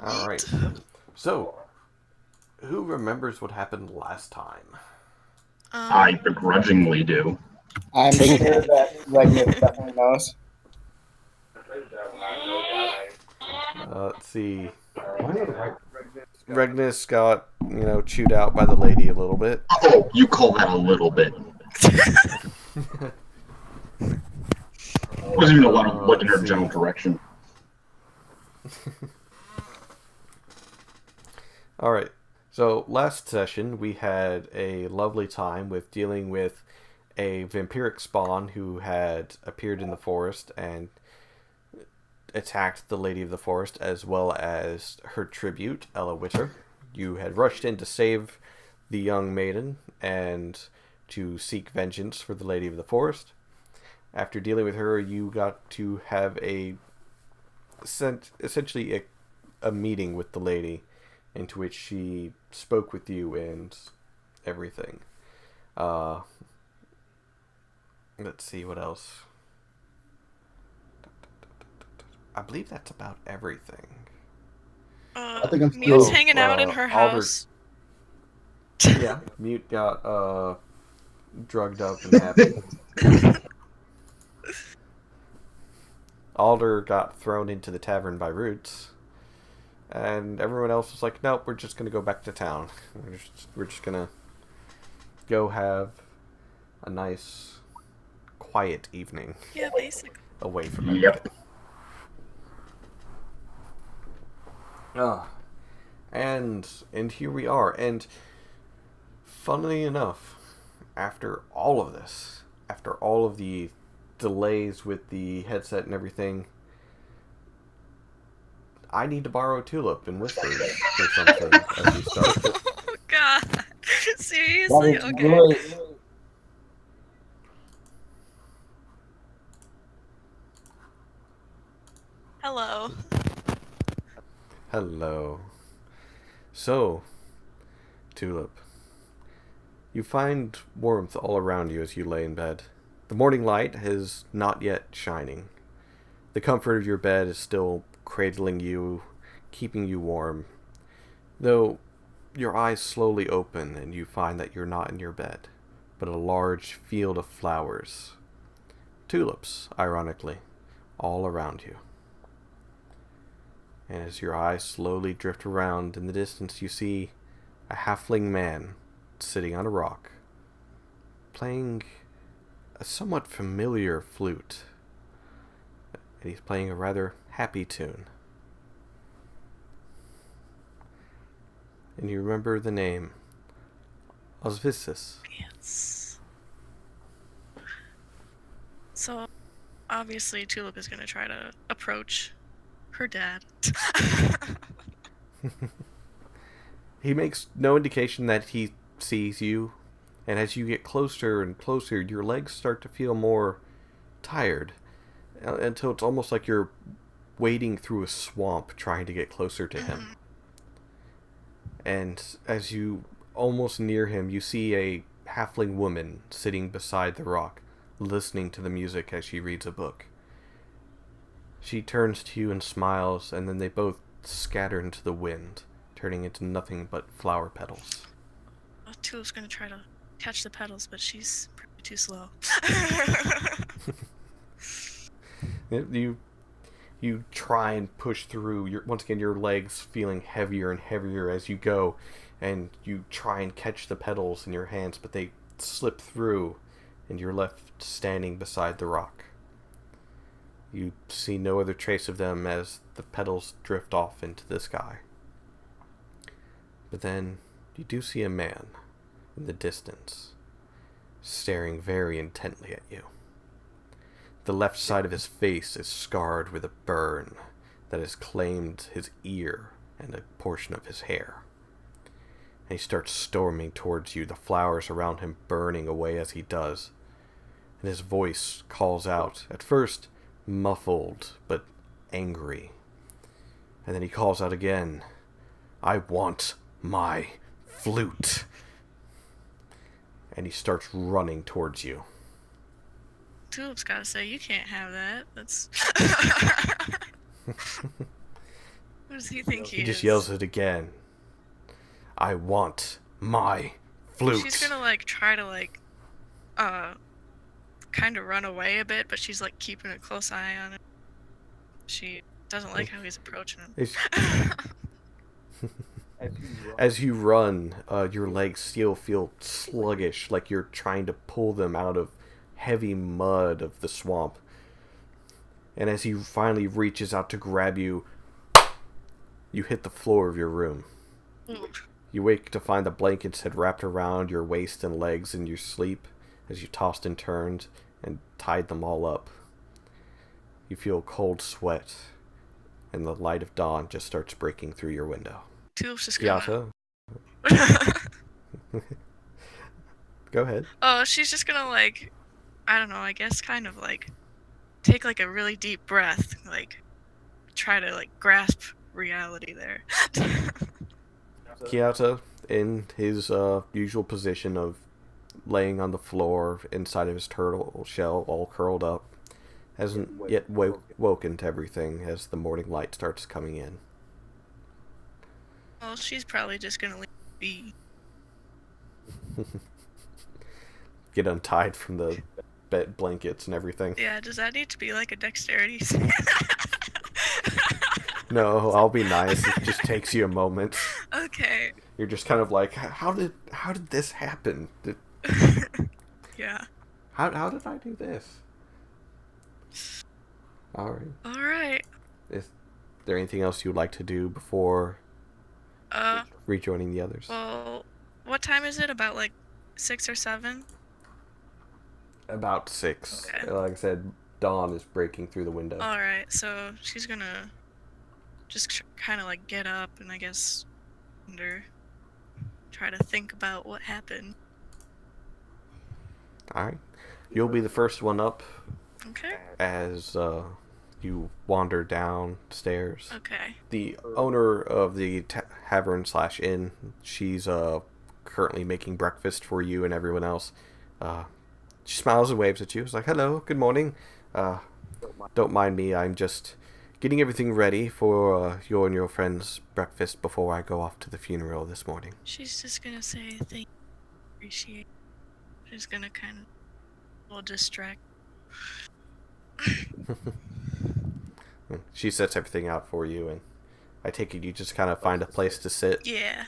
Alright. So, who remembers what happened last time? I begrudgingly do. I'm sure that Regnus definitely knows. Let's see. Regnus got, chewed out by the lady a little bit. Oh, you call that a little bit. Wasn't even a lot of look in her general direction. Alright. So, last session we had a lovely time with dealing with a vampiric spawn who had appeared in the forest and attacked the Lady of the Forest as well as her tribute, Ella Witter. You had rushed in to save the young maiden and to seek vengeance for the Lady of the Forest. After dealing with her, you got to have essentially a meeting with the lady into which she spoke with you and everything. Let's see what else. I believe that's about everything. I think I'm Mute's still hanging out in her Alder- house. Yeah, Mute got drugged up and happy. Alder got thrown into the tavern by Roots, and everyone else was like, "Nope, we're just gonna go back to town. We're just gonna go have a nice, quiet evening Yeah, basically. away from everything." Yep. And here we are. And funnily enough, after all of this, after all of the delays with the headset and everything, I need to borrow a tulip and whispers or something as we start. Oh god. that Seriously? is Okay. great. Hello. Hello. So, Tulip, you find warmth all around you as you lay in bed. The morning light is not yet shining. The comfort of your bed is still cradling you, keeping you warm. Though your eyes slowly open and you find that you're not in your bed, but a large field of flowers. Tulips, ironically, all around you. And as your eyes slowly drift around, in the distance you see a halfling man sitting on a rock, playing a somewhat familiar flute. And he's playing a rather happy tune. And you remember the name, Osvisis. Yes. So, obviously, Tulip is going to try to approach her dad. He makes no indication that he sees you, and as you get closer and closer, your legs start to feel more tired, until it's almost like you're wading through a swamp trying to get closer to him. And as you almost near him, you see a halfling woman sitting beside the rock, listening to the music as she reads a book. She turns to you and smiles, and then they both scatter into the wind, turning into nothing but flower petals. Tulip's going to try to catch the petals, but she's probably too slow. You try and push through. Once again, your legs feeling heavier and heavier as you go, and you try and catch the petals in your hands, but they slip through, and you're left standing beside the rock. You see no other trace of them as the petals drift off into the sky. But then you do see a man in the distance, staring very intently at you. The left side of his face is scarred with a burn that has claimed his ear and a portion of his hair. And he starts storming towards you, the flowers around him burning away as he does. And his voice calls out, at first muffled but angry. And then he calls out again, "I want my flute." And he starts running towards you. Tulip's got to say, you can't have that. That's... does he think he He is? just yells it again. I want my flute. She's gonna like try to like kind of run away a bit, but she's like keeping a close eye on him. She doesn't like how he's approaching him. As you run, your legs still feel sluggish, like you're trying to pull them out of heavy mud of the swamp. And as he finally reaches out to grab you, you hit the floor of your room. You wake to find the blankets had wrapped around your waist and legs in your sleep as you tossed and turned and tied them all up. You feel cold sweat, and the light of dawn just starts breaking through your window. Tulip's just gonna... Yata? Go ahead. Oh, she's just gonna like, I don't know, I guess kind of like take like a really deep breath, like try to like grasp reality there. Kiata, in his usual position of laying on the floor inside of his turtle shell, all curled up, hasn't yet woken to everything as the morning light starts coming in. Well, she's probably just gonna leave it be. Get untied from the bed blankets and everything. Yeah, does that need to be like a dexterity? No, I'll be nice. It just takes you a moment. Okay. You're just kind of like, how did this happen? Yeah. How did I do this? Alright. Alright. Is there anything else you would like to do before rejoining the others? Well, what time is it? About like 6 or 7? About 6. Okay. Like I said, dawn is breaking through the window. Alright, so she's gonna just kind of like get up and I guess try to think about what happened. Alright. You'll be the first one up Okay. as you wander downstairs. Okay. The owner of the tavern/inn, she's currently making breakfast for you and everyone else. She smiles and waves at you. It's like, hello, good morning. Don't mind me, I'm just getting everything ready for you and your friend's breakfast before I go off to the funeral this morning. She's just gonna say thank you. Appreciate it. She's gonna kind of a little distract. She sets everything out for you, and I take it you just kind of find a place to sit. Yeah.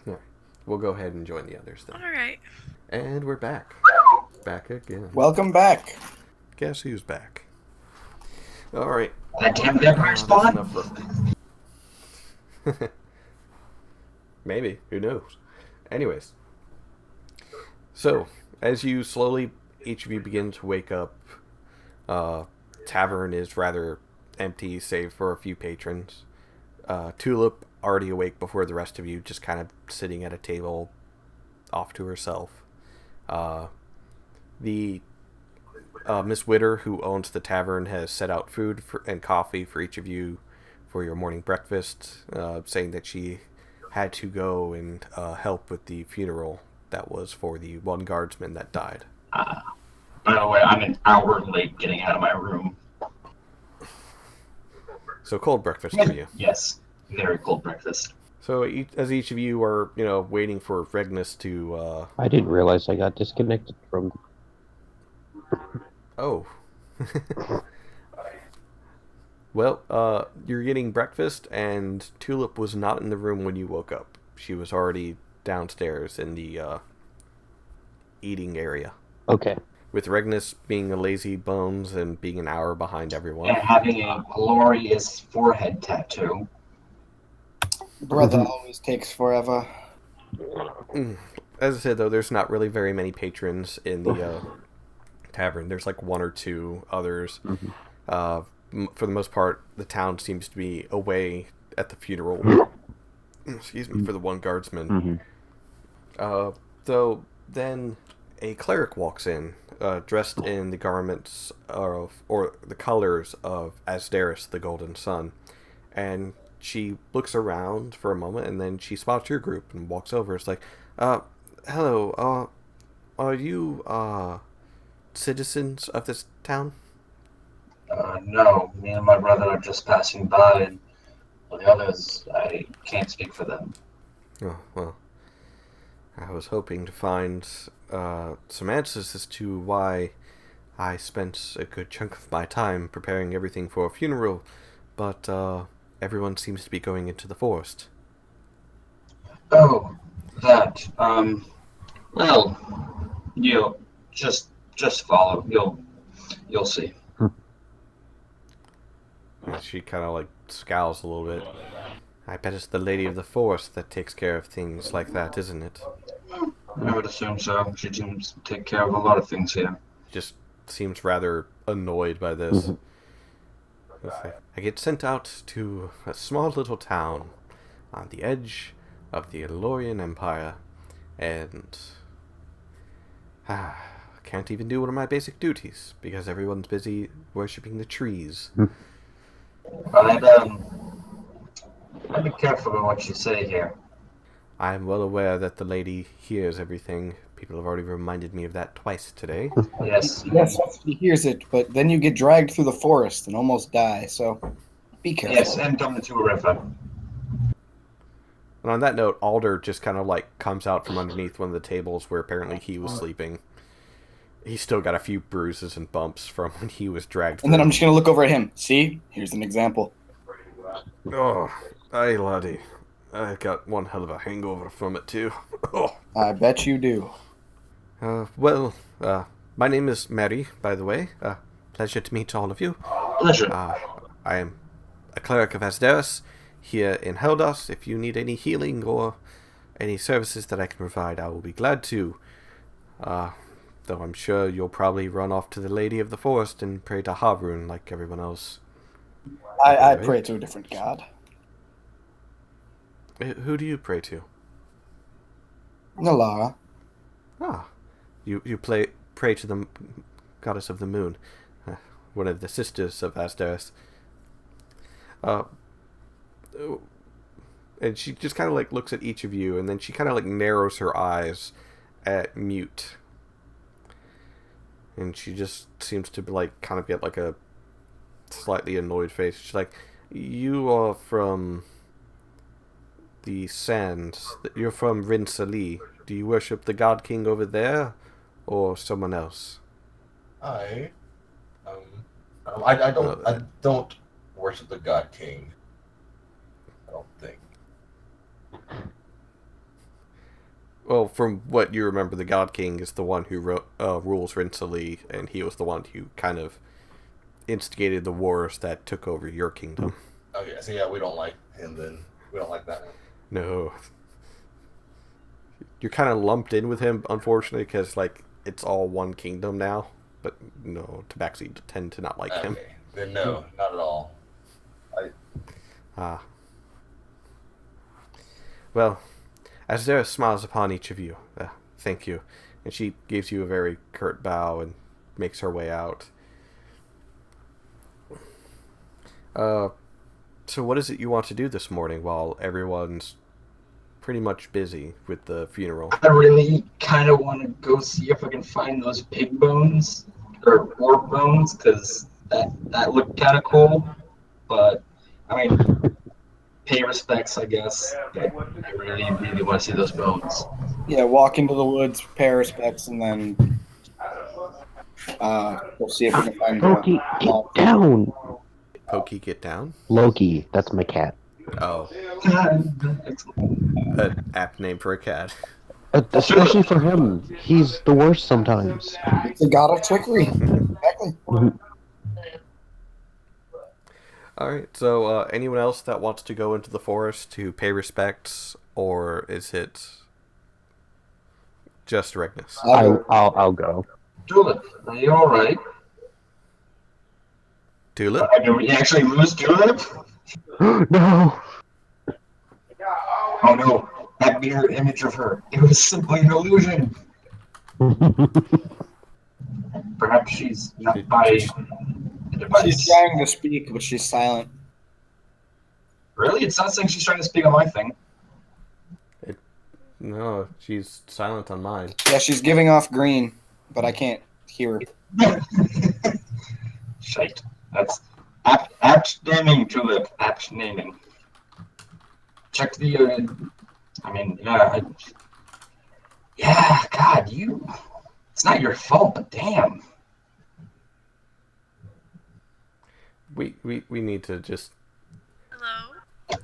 Alright. We'll go ahead and join the others then. Alright. And we're back. Back again. Welcome back. Guess who's back? Alright. That damn vampire spawn? Maybe. Who knows? Anyways. So, as you slowly, each of you begin to wake up, tavern is rather empty, save for a few patrons. Tulip, already awake before the rest of you, just kind of sitting at a table off to herself. The Miss Witter, who owns the tavern, has set out food and coffee for each of you for your morning breakfast, saying that she had to go and help with the funeral that was for the one guardsman that died. By the way, I'm an hour late getting out of my room. So cold breakfast for you. Yes, very cold breakfast. So as each of you are, waiting for Regnus to... I didn't realize I got disconnected from... Oh. Well, you're getting breakfast, and Tulip was not in the room when you woke up. She was already downstairs in the eating area. Okay. With Regnus being a lazy bones and being an hour behind everyone. And having a glorious forehead tattoo. Brother always takes forever. As I said, though, there's not really very many patrons in the tavern. There's like one or two others. For the most part, the town seems to be away at the funeral. Excuse me, for the one guardsman. So then a cleric walks in, dressed in the garments or the colors of Asdaris, the Golden Sun, and she looks around for a moment, and then she spots your group and walks over. It's like, hello, are you citizens of this town? No, me and my brother are just passing by, and Well, the others, I can't speak for them. Oh, well, I was hoping to find some answers as to why I spent a good chunk of my time preparing everything for a funeral, but everyone seems to be going into the forest. Oh, that. Well, you'll just follow. You'll see. And she kind of like scowls a little bit. I bet it's the lady of the forest that takes care of things like that, isn't it? I would assume so. She seems to take care of a lot of things here. Just seems rather annoyed by this. I get sent out to a small little town on the edge of the Elorian Empire, and can't even do one of my basic duties because everyone's busy worshipping the trees. Well, I'd be careful with what you say here. I'm well aware that the lady hears everything. People have already reminded me of that twice today. Yes. Yes, he hears it, but then you get dragged through the forest and almost die, so be careful. Yes, and dumped into a river. And on that note, Alder just kind of like comes out from underneath one of the tables where apparently he was sleeping. He's still got a few bruises and bumps from when he was dragged through. And then I'm just going to look over at him. See? Here's an example. Oh, aye, laddie. I got one hell of a hangover from it, too. Oh. I bet you do. My name is Mary, by the way. Pleasure to meet all of you. Pleasure. I am a cleric of Asderis here in Heldas. If you need any healing or any services that I can provide, I will be glad to. Though I'm sure you'll probably run off to the Lady of the Forest and pray to Havrun like everyone else. I pray to a different god. Who do you pray to? Nalara. Ah, you pray to the goddess of the moon, one of the sisters of Asderis. And she just kind of like looks at each of you, and then she kind of like narrows her eyes at Mute. And she just seems to like kind of get like a slightly annoyed face. She's like, "You are from the sands. You're from Rinsali. Do you worship the God King over there, or someone else?" I don't worship the God King. I don't think. Well, from what you remember, the God King is the one who rules Rinsali, and he was the one who kind of instigated the wars that took over your kingdom. Okay, so yeah, we don't like him then. We don't like that one. No. You're kind of lumped in with him, unfortunately, because, like, it's all one kingdom now. But, no, Tabaxi tend to not like him. Okay, then no, not at all. Well, Asdera smiles upon each of you. Thank you. And she gives you a very curt bow and makes her way out. So what is it you want to do this morning while everyone's pretty much busy with the funeral? I really kind of want to go see if I can find those pig bones or orc bones, because that looked kind of cool. But I mean, pay respects, I guess. But I really, really want to see those bones. Yeah, walk into the woods, pay respects, and then we'll see if we can find Loki, get down! Pokey, get down? Loki, that's my cat. Oh, Excellent. an apt name for a cat. Especially for him. He's the worst sometimes. It's a god of trickery. Exactly. Alright, so anyone else that wants to go into the forest to pay respects, or is it just Regnus? I'll go. Julep, are you all right? Tulip? Did we actually lose Julep? No! Oh no, that mirror image of her. It was simply an illusion. Perhaps she's not by the device. She's trying to speak, but she's silent. Really? It's not saying she's trying to speak on my thing. No, she's silent on mine. Yeah, she's giving off green, but I can't hear her. Shite. That's apt naming, Julep. Apt naming. check the. I mean, yeah. God, you. It's not your fault, but damn. We need to just. Hello?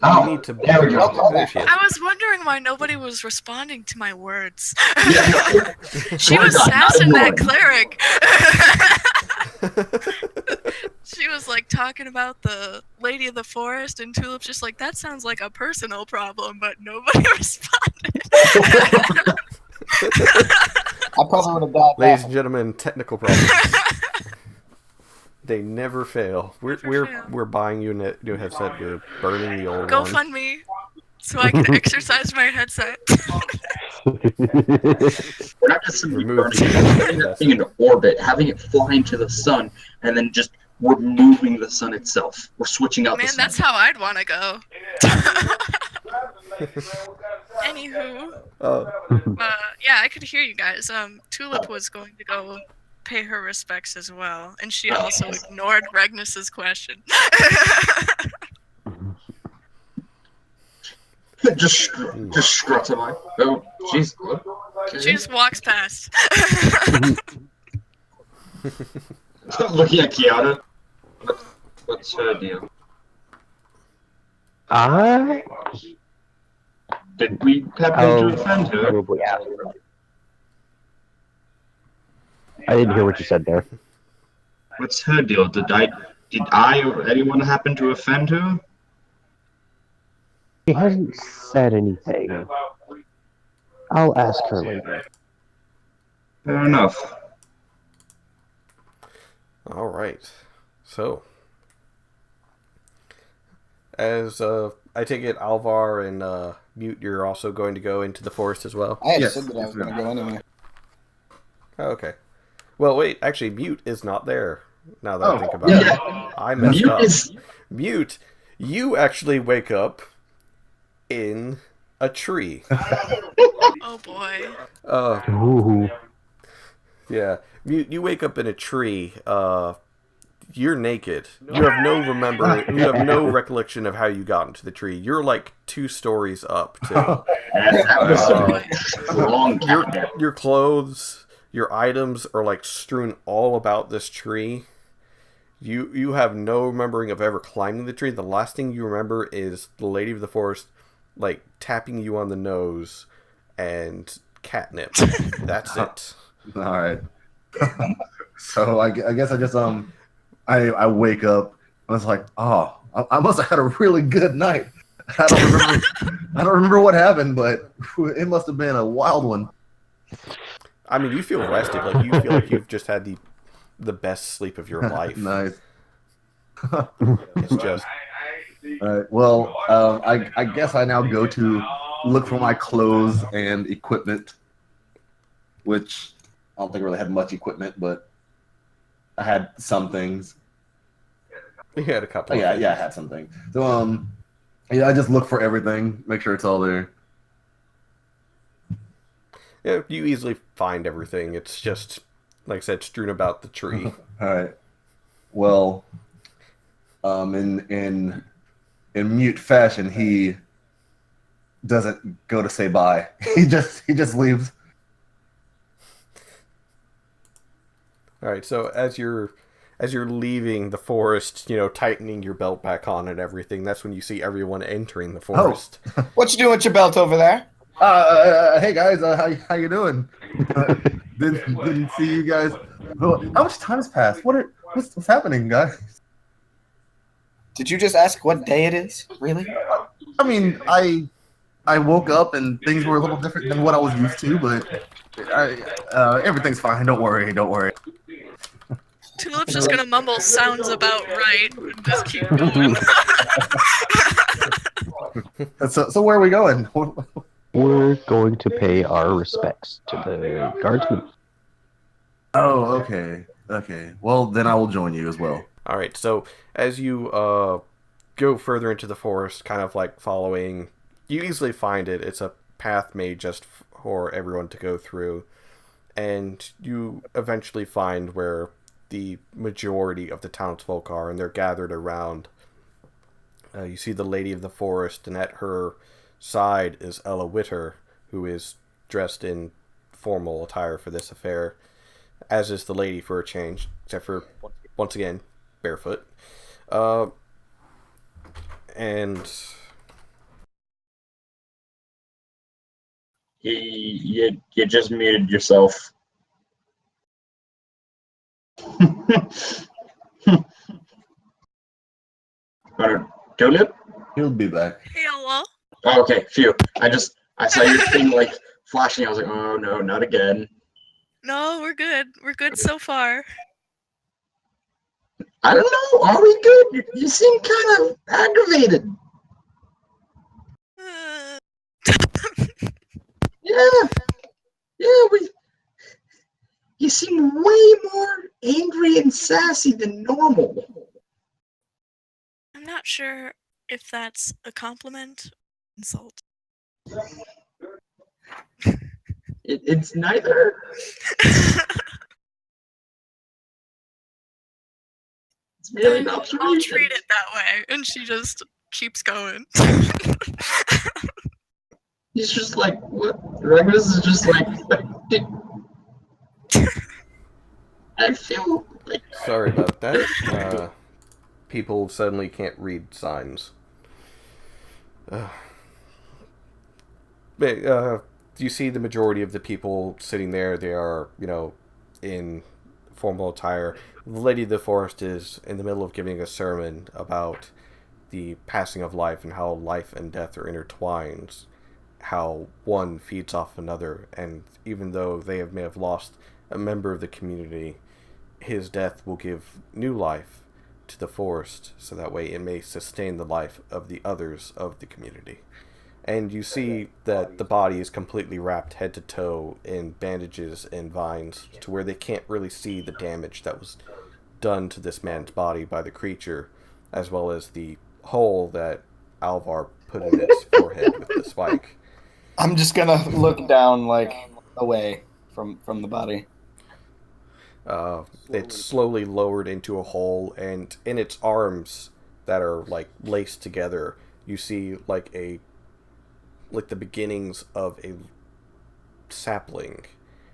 Oh, we need to. there we go. There she is. I was wondering why nobody was responding to my words. Yeah. She was Sorry, not sassing that ignoring. cleric. She was like talking about the Lady of the Forest, and Tulip's just like, that sounds like a personal problem, but nobody responded. I probably would have died. Ladies and gentlemen, technical problems. They never fail. We're buying you a new headset. We're burning the old Go one. fund me so I can exercise my headset. We're not just simply Remove burning it, putting that thing into orbit, having it fly into the sun, and then just removing the sun itself. We're switching out the Man, sun. that's how I'd want to go. Anywho, yeah, I could hear you guys. Tulip was going to go pay her respects as well, and she also ignored Regnus's question. just struts him like, oh, jeez. Okay. She just walks past. Looking at Kiana. What's her deal? Did we happen to offend her? Probably ask. I didn't hear what you said there. What's her deal? Did I or anyone happen to offend her? She hasn't said anything. I'll ask her later. Fair enough. All right. So, as I take it, Alvar and Mute, you're also going to go into the forest as well. I had Yes. said that I was going to go anyway. Oh, okay. Well, wait. Actually, Mute is not there. Now that I think about yeah. it, I messed Mute up. is Mute, you actually wake up in a tree. Oh boy. Ooh. Yeah. You wake up in a tree. You're naked. You have no recollection of how you got into the tree. You're like 2 stories up too. that was a long countdown. Your clothes, your items are like strewn all about this tree. You have no remembering of ever climbing the tree. The last thing you remember is the Lady of the Forest like tapping you on the nose and catnip. That's it. All right. So I guess I just I wake up. I was like, oh, I must have had a really good night. I don't remember what happened, but it must have been a wild one. I mean, you feel rested. Like you feel like you've just had the best sleep of your life. Nice. It's just All right. Well, I guess I now go to look for my clothes and equipment, which I don't think I really had much equipment, but I had some things. you had a couple. Oh, of yeah, things. I had some things. So yeah, I just look for everything, make sure it's all there. Yeah, you easily find everything. It's just, like I said, strewn about the tree. All right. Well, in mute fashion, he doesn't go to say bye. He just leaves. All right. So as you're leaving the forest, tightening your belt back on and everything, that's when you see everyone entering the forest. What you doing with your belt over there? Hey guys, how you doing? Didn't see you guys. How much time has passed? What's happening, guys? Did you just ask what day it is? Really? I mean, I woke up and things were a little different than what I was used to, but everything's fine. Don't worry. Tulip's just gonna mumble sounds about right and just keep going. So where are we going? We're going to pay our respects to the guardsmen. Oh, okay. Well, then I will join you as well. All right. So as you go further into the forest, kind of like following, you easily find it. It's a path made just for everyone to go through, and you eventually find where the majority of the townsfolk are, and they're gathered around. You see the Lady of the Forest, and at her side is Ella Witter, who is dressed in formal attire for this affair, as is the lady for a change, except for, once again, barefoot. And You just muted yourself. Tulip? He'll be back. Hey, hello. Oh, okay, phew. I saw your thing like flashing. I was like, oh no, not again. No, we're good. We're good so far. I don't know. Are we good? You seem kind of aggravated. Uh, Yeah, yeah. You seem way more angry and sassy than normal. I'm not sure if that's a compliment or insult. It's neither. It's merely an Then observation. I'll treat it that way. And she just keeps going. He's just like, what? Regulus is just like, I feel like. sorry about that. People suddenly can't read signs. But you see the majority of the people sitting there, they are, in formal attire. The Lady of the Forest is in the middle of giving a sermon about the passing of life and how life and death are intertwined, how one feeds off another, and even though they may have lost a member of the community, his death will give new life to the forest, so that way it may sustain the life of the others of the community. And you see that the body is completely wrapped head to toe in bandages and vines, to where they can't really see the damage that was done to this man's body by the creature, as well as the hole that Alvar put in its forehead with the spike. I'm just gonna look down, like, away from the body. It's slowly lowered into a hole, and in its arms that are like laced together, you see like the beginnings of a sapling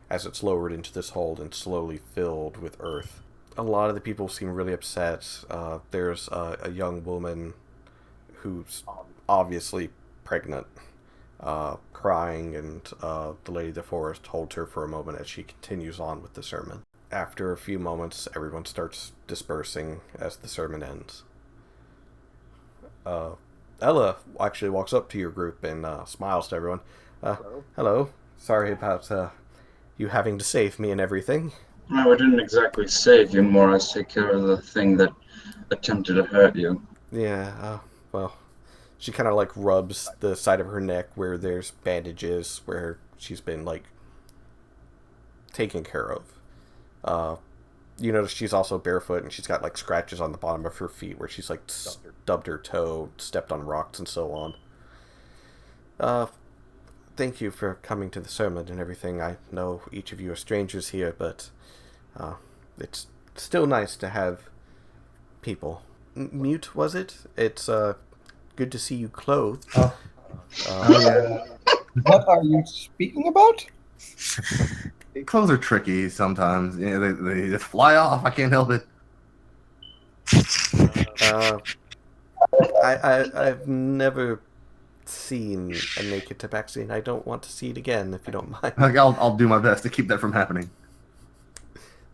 as it's lowered into this hole and slowly filled with earth. A lot of the people seem really upset. There's a young woman who's obviously pregnant, crying, and the Lady of the Forest holds her for a moment as she continues on with the sermon. After a few moments, everyone starts dispersing as the sermon ends. Ella actually walks up to your group and smiles to everyone. Hello. Sorry about you having to save me and everything. No, I didn't exactly save you, more I take care of the thing that attempted to hurt you. Yeah, well, she kind of like rubs the side of her neck where there's bandages where she's been like taken care of. You notice she's also barefoot, and she's got like scratches on the bottom of her feet where she's like stubbed her toe, stepped on rocks, and so on. Thank you for coming to the sermon and everything. I know each of you are strangers here, but it's still nice to have people. Mute, was it? It's good to see you clothed. Yeah. What are you speaking about? Clothes are tricky sometimes. They just fly off. I can't help it. I've never seen a naked tabaxi, and I don't want to see it again, if you don't mind. I'll do my best to keep that from happening.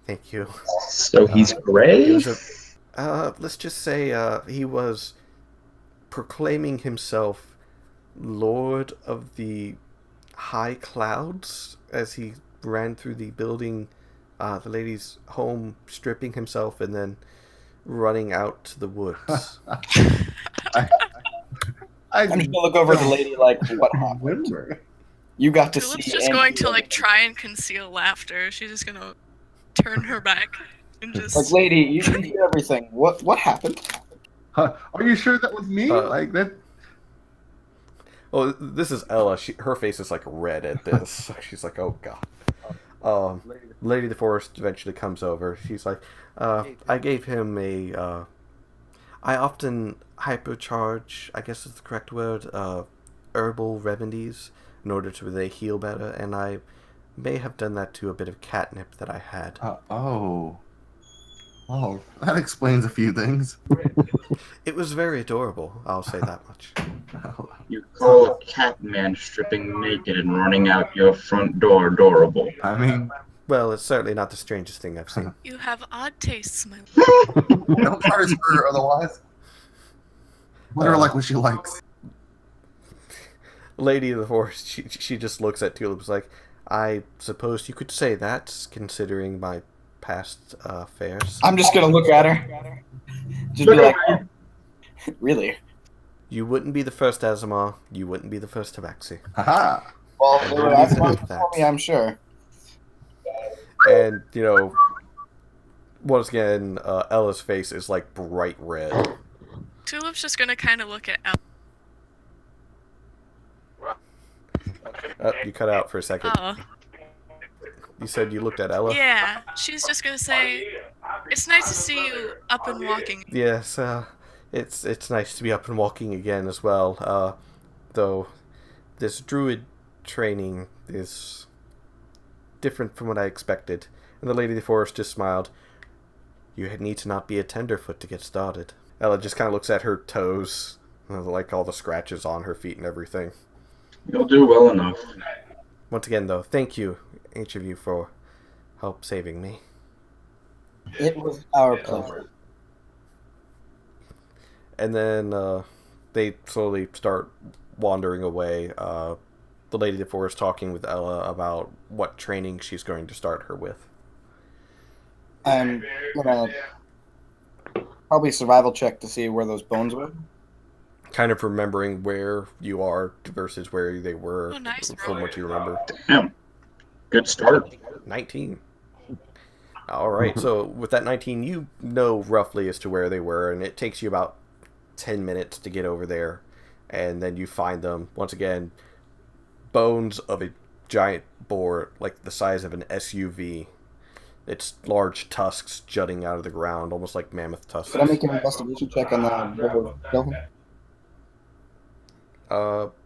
Thank you. So he's gray? Let's just say he was proclaiming himself Lord of the High Clouds as he ran through the building, the lady's home, stripping himself and then running out to the woods. I'm just gonna look over at the lady like, what happened? Remember. You got to Tulip's see. just going to like try and conceal laughter. She's just gonna turn her back and just Like, lady, you see everything. What happened? Are you sure that was me? Like that? Oh, this is Ella. Her face is like red at this. She's like, oh god. Lady of the Forest eventually comes over. She's like, I gave him I often hypercharge, I guess is the correct word, herbal remedies in order to they heal better, and I may have done that to a bit of catnip that I had. Oh, that explains a few things. It was very adorable, I'll say that much. You call a cat man stripping naked and running out your front door adorable? I mean, Well, it's certainly not the strangest thing I've seen. You have odd tastes, my don't try to her otherwise. Let her like what she likes. Lady of the Forest, she just looks at Tulip's like, I suppose you could say that, considering my past affairs. I'm just gonna look at her. Just be like, really? You wouldn't be the first Azamar, you wouldn't be the first Tabaxi. Haha. Well, I they believe were asking that. for me, I'm sure. And, you know, once again, Ella's face is like bright red. Tulip's just gonna kind of look at Ella. You cut out for a second. Oh, You said you looked at Ella? yeah. She's just gonna say, "It's nice to see you up and walking." Yes, it's nice to be up and walking again as well. Though this druid training is different from what I expected. And the Lady of the Forest just smiled. You need to not be a tenderfoot to get started. Ella just kind of looks at her toes, like all the scratches on her feet and everything. You'll do well enough. Once again, though, thank you, each of you, for help saving me. It was our pleasure. And then they slowly start wandering away. The Lady of the Forest talking with Ella about what training she's going to start her with. I'm gonna probably survival check to see where those bones were. Kind of remembering where you are versus where they were. Oh, nice. From what you remember. Damn. Good start. 19. Alright, so with that 19, you know roughly as to where they were, and it takes you about 10 minutes to get over there. And then you find them, once again, bones of a giant boar, like the size of an SUV. Its large tusks jutting out of the ground, almost like mammoth tusks. Did I make an investigation check on the building?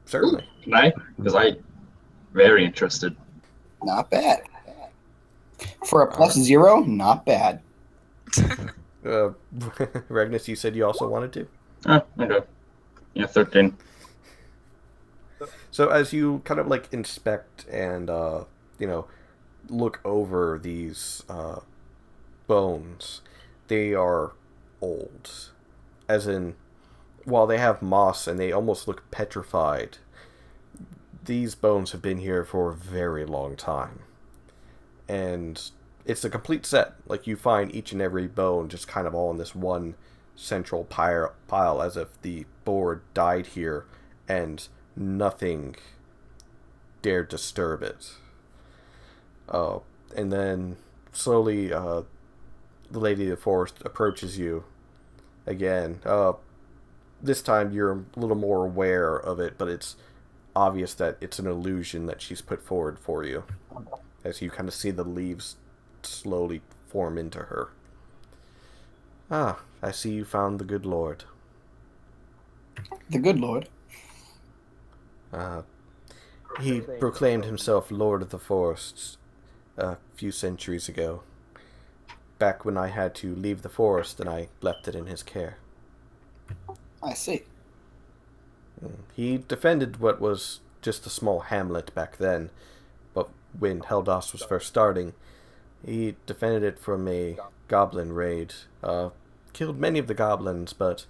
Certainly. Can I? Because I'm very interested. Not bad. For a +0, not bad. Regnus, you said you also wanted to? Okay. Yeah, 13. So as you kind of like inspect and, look over these bones, they are old. As in, while they have moss and they almost look petrified, these bones have been here for a very long time. And it's a complete set. Like, you find each and every bone just kind of all in this one central pile, as if the boar died here and nothing dared disturb it. And then slowly the Lady of the Forest approaches you again. This time you're a little more aware of it, but it's obvious that it's an illusion that she's put forward for you, as you kind of see the leaves slowly form into her. Ah, I see you found the good Lord. The good Lord. He proclaimed himself Lord of the Forests a few centuries ago, back when I had to leave the forest and I left it in his care. I see. He defended what was just a small hamlet back then, but when Heldas was first starting, he defended it from a goblin raid. Killed many of the goblins, but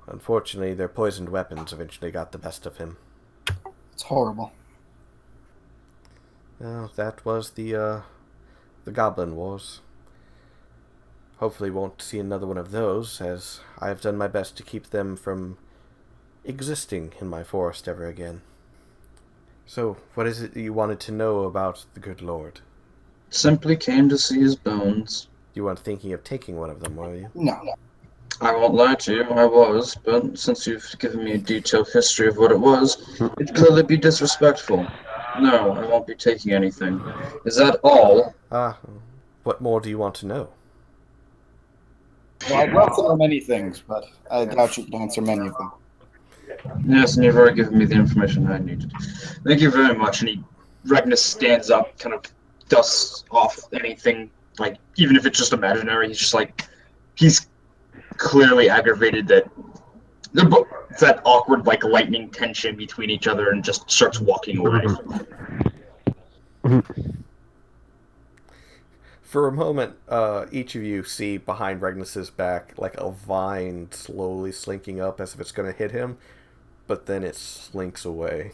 unfortunately their poisoned weapons eventually got the best of him. It's horrible. That was the Goblin Wars. Hopefully won't see another one of those, as I've done my best to keep them from existing in my forest ever again. So, what is it you wanted to know about the good Lord? Simply came to see his bones. You weren't thinking of taking one of them, were you? No. I won't lie to you, I was, but since you've given me a detailed history of what it was, it'd clearly be disrespectful. No, I won't be taking anything. Is that all? What more do you want to know? Well, I'd love to know many things, but I doubt you can answer many of them. Yes, and you've already given me the information I needed. Thank you very much. And Regnus stands up, kind of dusts off anything, like, even if it's just imaginary, he's just like, he's clearly aggravated that it's that awkward, like, lightning tension between each other, and just starts walking away. For a moment, each of you see behind Regnus's back like a vine slowly slinking up as if it's going to hit him, but then it slinks away.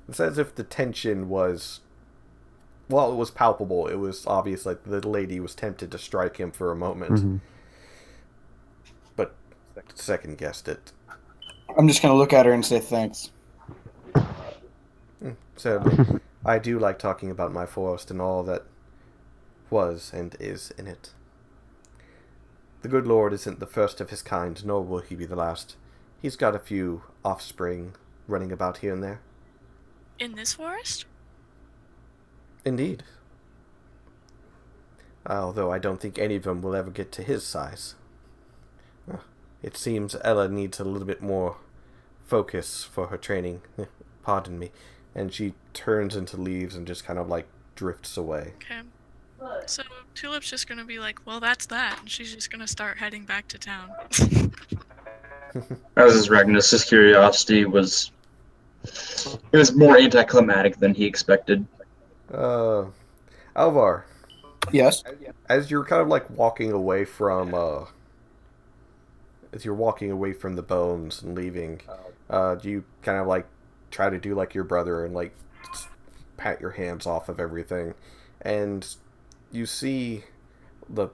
It's as if the tension was, well, it was palpable. It was obvious like the lady was tempted to strike him for a moment, but second guessed it. I'm just going to look at her and say thanks. So, I do like talking about my forest and all that was and is in it. The good Lord isn't the first of his kind, nor will he be the last. He's got a few offspring running about here and there. In this forest? Indeed. Although I don't think any of them will ever get to his size. It seems Ella needs a little bit more focus for her training. Pardon me. And she turns into leaves and just kind of like drifts away. Okay. So Tulip's just gonna be like, well, that's that. And she's just gonna start heading back to town. As is Regnus, his curiosity was more anticlimactic than he expected. Alvar. Yes? As you're kind of like walking away from the bones and leaving, do you kind of like try to do like your brother and like pat your hands off of everything, and you see the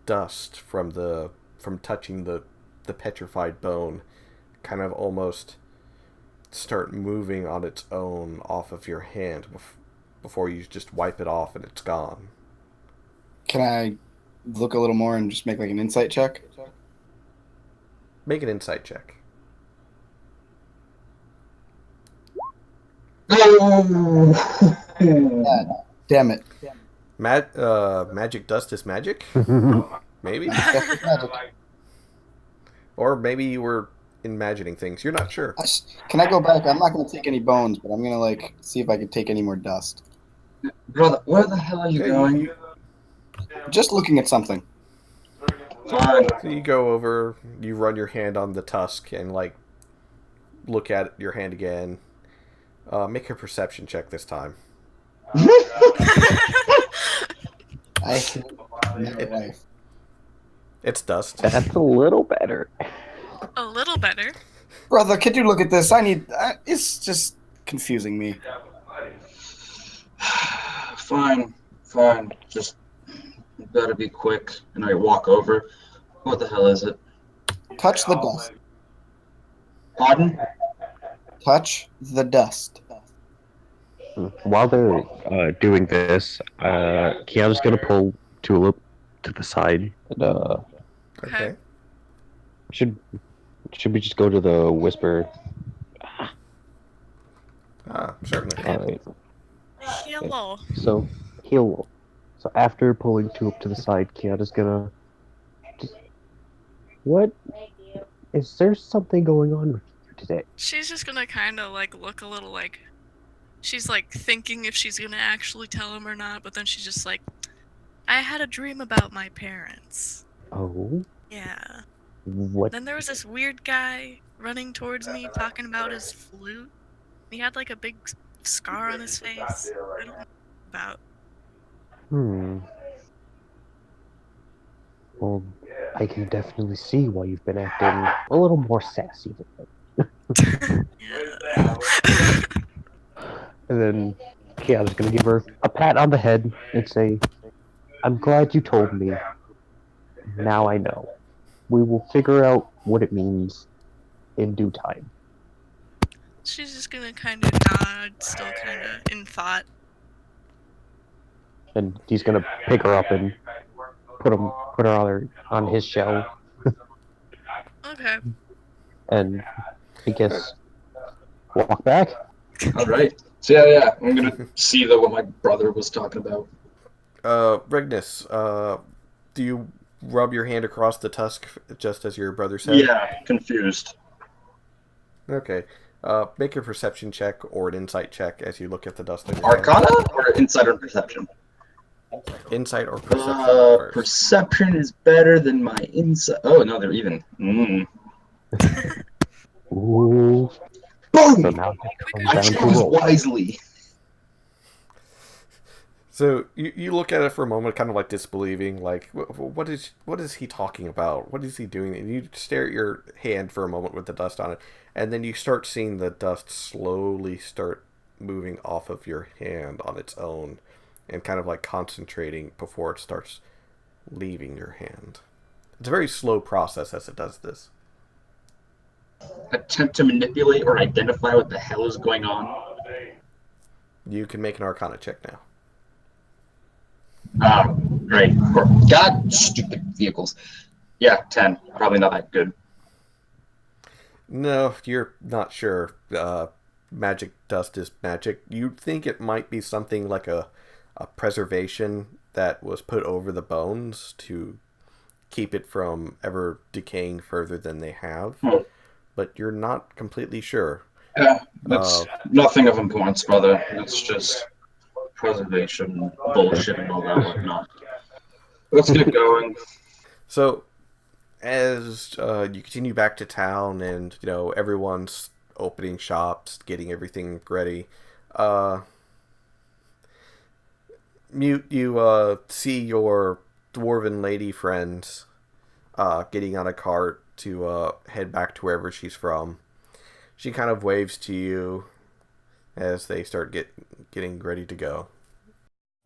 dust from touching the petrified bone kind of almost start moving on its own off of your hand before you just wipe it off and it's gone. Can I look a little more and just make like an insight check? Make an insight check. God damn it. Magic dust is magic? Maybe? Or maybe you were imagining things. You're not sure. Can I go back? I'm not going to take any bones, but I'm going to like see if I can take any more dust. Brother, where the hell are you going? Just looking at something. Fine. So you go over, you run your hand on the tusk and like look at your hand again. Make a perception check this time. I hate my life. It's dust. That's a little better. A little better. Brother, could you look at this? It's just confusing me. Fine. Just better be quick. And I walk over. What the hell is it? Touch the dust. Pardon? Touch the dust. While they're doing this, Kiana's gonna pull Tulip to the side. And, Okay. should we just go to the whisper? Certainly. Alright. Hello. So after pulling Tulip to the side, Kiana's gonna what? Is there something going on with you today? She's just gonna kind of like look a little like she's like thinking if she's gonna actually tell him or not, but then she's just like, I had a dream about my parents. Oh? Yeah. What? Then there was this weird guy running towards me talking about his flute. He had like a big scar on his face. I don't know about. Well, I can definitely see why you've been acting a little more sassy than Yeah. And then Kiana's gonna give her a pat on the head and say, I'm glad you told me. Now I know. We will figure out what it means in due time. She's just gonna kind of nod, still kind of in thought. And he's gonna pick her up and put her on his shell. Okay. And I guess walk back. All right. So yeah. I'm gonna see what my brother was talking about. Regnus, do you rub your hand across the tusk just as your brother said? Yeah, confused. Okay. Make a perception check or an insight check as you look at the dust on your hand. Arcana or insight or perception? Insight or perception first. Perception is better than my insight. Oh no, they're even. Ooh. Boom! So now it comes I down to chose roll. wisely. So you look at it for a moment, kind of like disbelieving, like what is he talking about? What is he doing? And you stare at your hand for a moment with the dust on it, and then you start seeing the dust slowly start moving off of your hand on its own, and kind of like concentrating before it starts leaving your hand. It's a very slow process as it does this. Attempt to manipulate or identify what the hell is going on. You can make an Arcana check now. Great. God, stupid vehicles. Yeah, 10. Probably not that good. No, you're not sure. Magic dust is magic. You'd think it might be something like a preservation that was put over the bones to keep it from ever decaying further than they have. But you're not completely sure. Yeah, that's nothing of importance, brother. It's just preservation bullshit and all that whatnot. Let's get going. So, as you continue back to town, and everyone's opening shops, getting everything ready, Mute, you see your dwarven lady friends getting on a cart to head back to wherever she's from. She kind of waves to you as they start getting ready to go.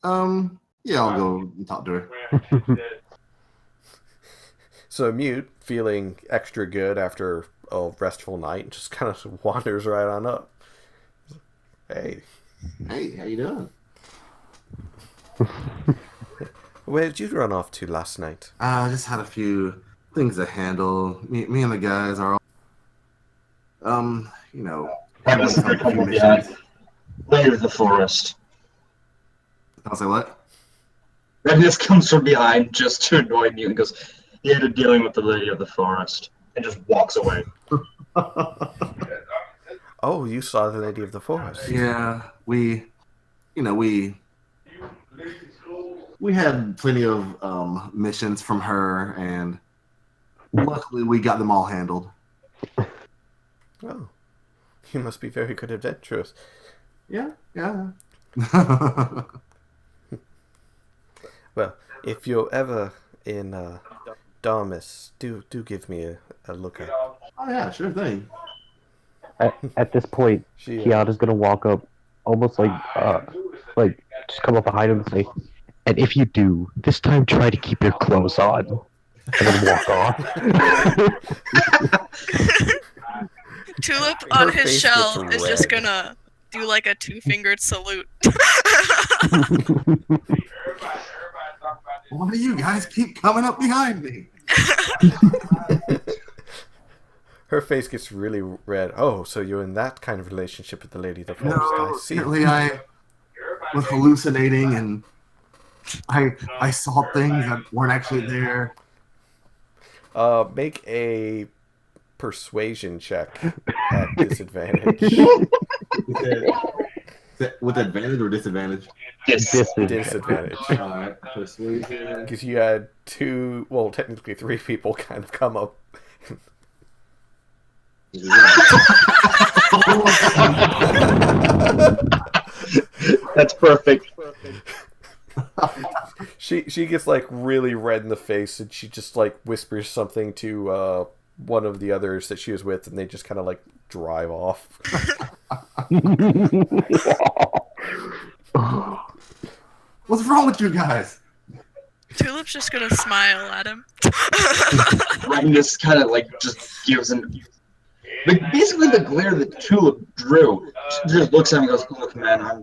Yeah, I'll go and talk to her. So Mute, feeling extra good after a restful night, just kind of wanders right on up. Hey, how you doing? Where did you run off to last night? I just had a few things to handle. Me and the guys are all, Regnus is a couple behind. Later the forest. I'll say what? Regnus comes from behind just to annoy me and goes, "Yeah, to dealing with the lady of the forest," and just walks away. Oh, you saw the lady of the forest. Yeah, we had plenty of missions from her, and luckily we got them all handled. Oh, you must be very good adventurous. Yeah. Well, if you're ever in Darmus, do give me a look at. Oh yeah, sure thing. At this point, Kiana's gonna walk up, almost like just come up behind him and say, "And if you do, this time try to keep your clothes on," and then walk off. Tulip on his shell is just gonna do like a two-fingered salute. Why do you guys keep coming up behind me? Her face gets really red. Oh, so you're in that kind of relationship with the lady of the forest. No, I see. apparently I was hallucinating, and I saw things that weren't actually there. Make a persuasion check at disadvantage. With advantage or disadvantage? Disadvantage. Alright, persuasion. Because you had technically three people kind of come up. That's perfect. She gets like really red in the face, and she just like whispers something to one of the others that she was with, and they just kind of like drive off. What's wrong with you guys? Tulip's just gonna smile at him. Regnus kind of like just gives him. Basically, the glare that Tulip drew just looks at him and goes, "Look, man, I'm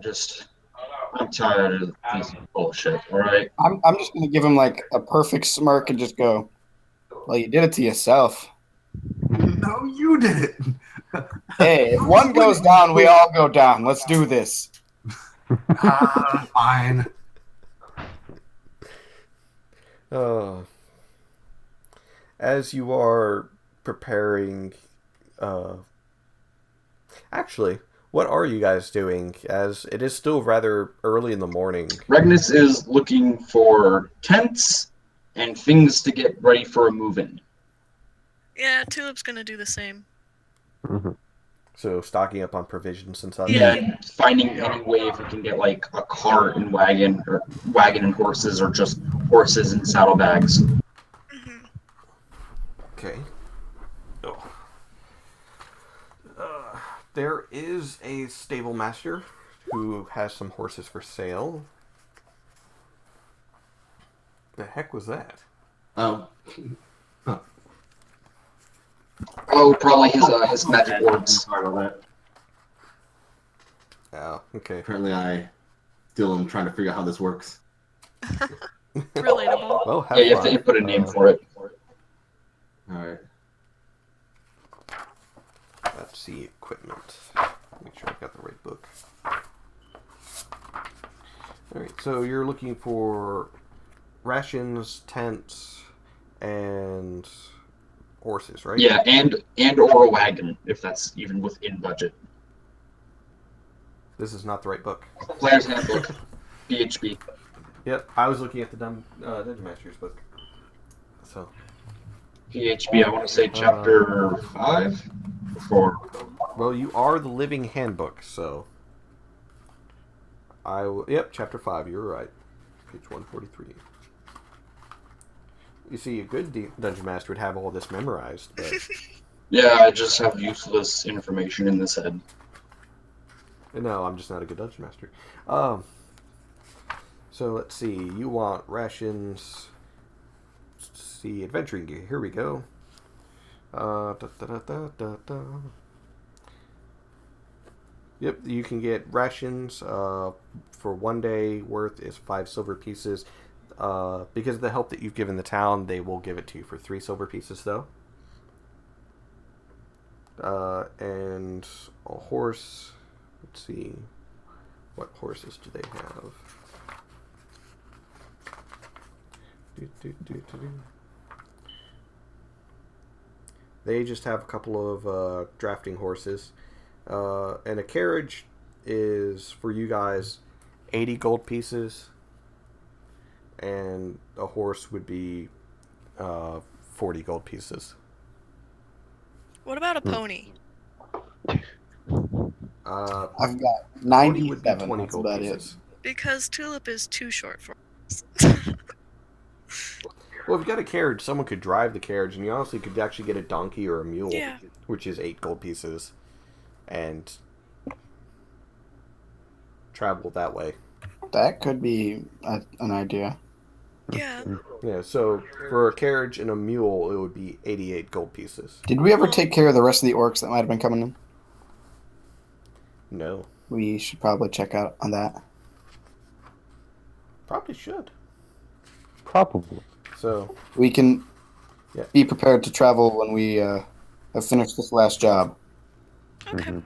tired of this bullshit, alright?" I'm just gonna give him like a perfect smirk and just go, "Well, you did it to yourself." No, you did it. Hey, if one goes down, we all go down. Let's do this. Fine. As you are preparing Actually, what are you guys doing? As it is still rather early in the morning. Regnus is looking for tents and things to get ready for a move-in. Yeah, Tulip's gonna do the same. Mm-hmm. So stocking up on provisions and such. Yeah, finding any way if we can get like a cart and wagon, or wagon and horses, or just horses and saddlebags. Hmm. Okay. Oh. There is a stable master who has some horses for sale. The heck was that? Oh, Oh, probably his magic orbs. sorry about that. Oh, okay. Apparently, I still am trying to figure out how this works. Relatable. Well, have Yeah, you have fun. to put a name for it. All right. Let's see equipment. Make sure I've got the right book. Alright, so you're looking for rations, tents, and horses, right? Yeah, and or a wagon if that's even within budget. This is not the right book. Player's Handbook, PHP. Yep, I was looking at the Dungeon Master's book. So, PHP, I want to say chapter 5 or 4. well, you are the living handbook, so yep, chapter 5, you're right. Page 143. You see, a good Dungeon Master would have all this memorized, but Yeah, I just have useless information in this head. no, I'm just not a good Dungeon Master. So let's see. You want rations. Let's see, adventuring gear. Here we go. Yep, you can get rations. For 1 day worth is 5 silver pieces. Because of the help that you've given the town, they will give it to you for 3 silver pieces, though. And a horse. Let's see. What horses do they have? They just have a couple of drafting horses. And a carriage is, for you guys, 80 gold pieces. And a horse would be 40 gold pieces. What about a pony? I've got 40 would be 97. 20 That's gold about pieces. Because Tulip is too short for us. Well, if you got a carriage, someone could drive the carriage, and you honestly could actually get a donkey or a mule, Yeah. which is 8 gold pieces, and travel that way. That could be an idea. Yeah. Yeah, so for a carriage and a mule, it would be 88 gold pieces. Did we ever take care of the rest of the orcs that might have been coming in? No. We should probably check out on that. Probably should. Probably. So, We can Yeah. be prepared to travel when we have finished this last job. Okay. Mhm.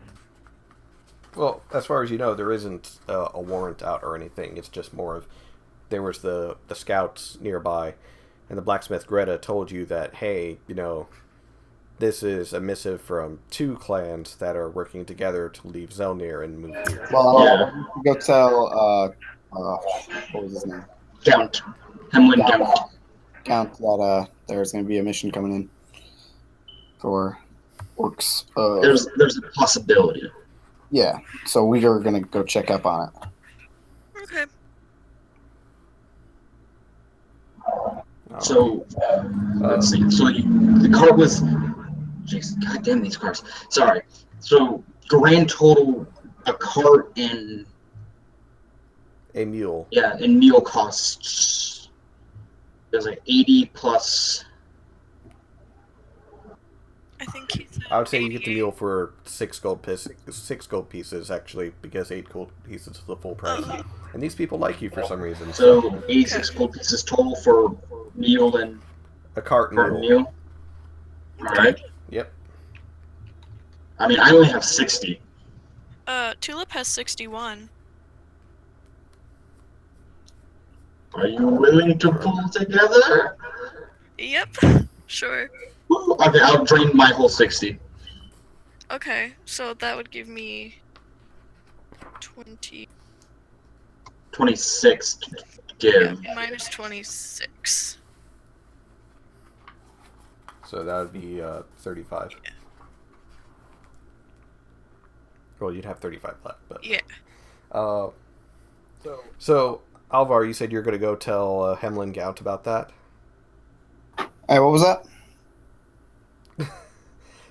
well, as far as you know, there isn't a warrant out or anything. It's just more of, there was the scouts nearby, and the blacksmith Greta told you that, hey, you know, this is a missive from 2 clans that are working together to leave Zelnir and move here. Well, I'll Yeah. go tell what was his name? Count. Hemlin Count. Count that there's going to be a mission coming in for orcs. There's a possibility. Yeah, so we are going to go check up on it. Okay. So, let's see. So the cart was... Jeez, goddamn these cars. Sorry. So, grand total, a cart and... A mule. Yeah, and meal costs... There's like 80 plus... I think he said I would say you get the 88. mule for 6 gold pieces, actually, because 8 gold pieces is the full price. Oh. And these people like you for some reason. So, 86 gold pieces total for meal and A cart and for mule. meal. Alright. Yep. I mean, I only have 60. Tulip has 61. Are you willing to pull together? Yep. Sure. Ooh, okay, I'll drain my whole 60. Okay, so that would give me 20. 26 to Yeah, give. minus 26. So that would be 35. Yeah. Well, you'd have 35 left, but Yeah. So Alvar, you said you're going to go tell Hemlin Gaunt about that. Hey, what was that?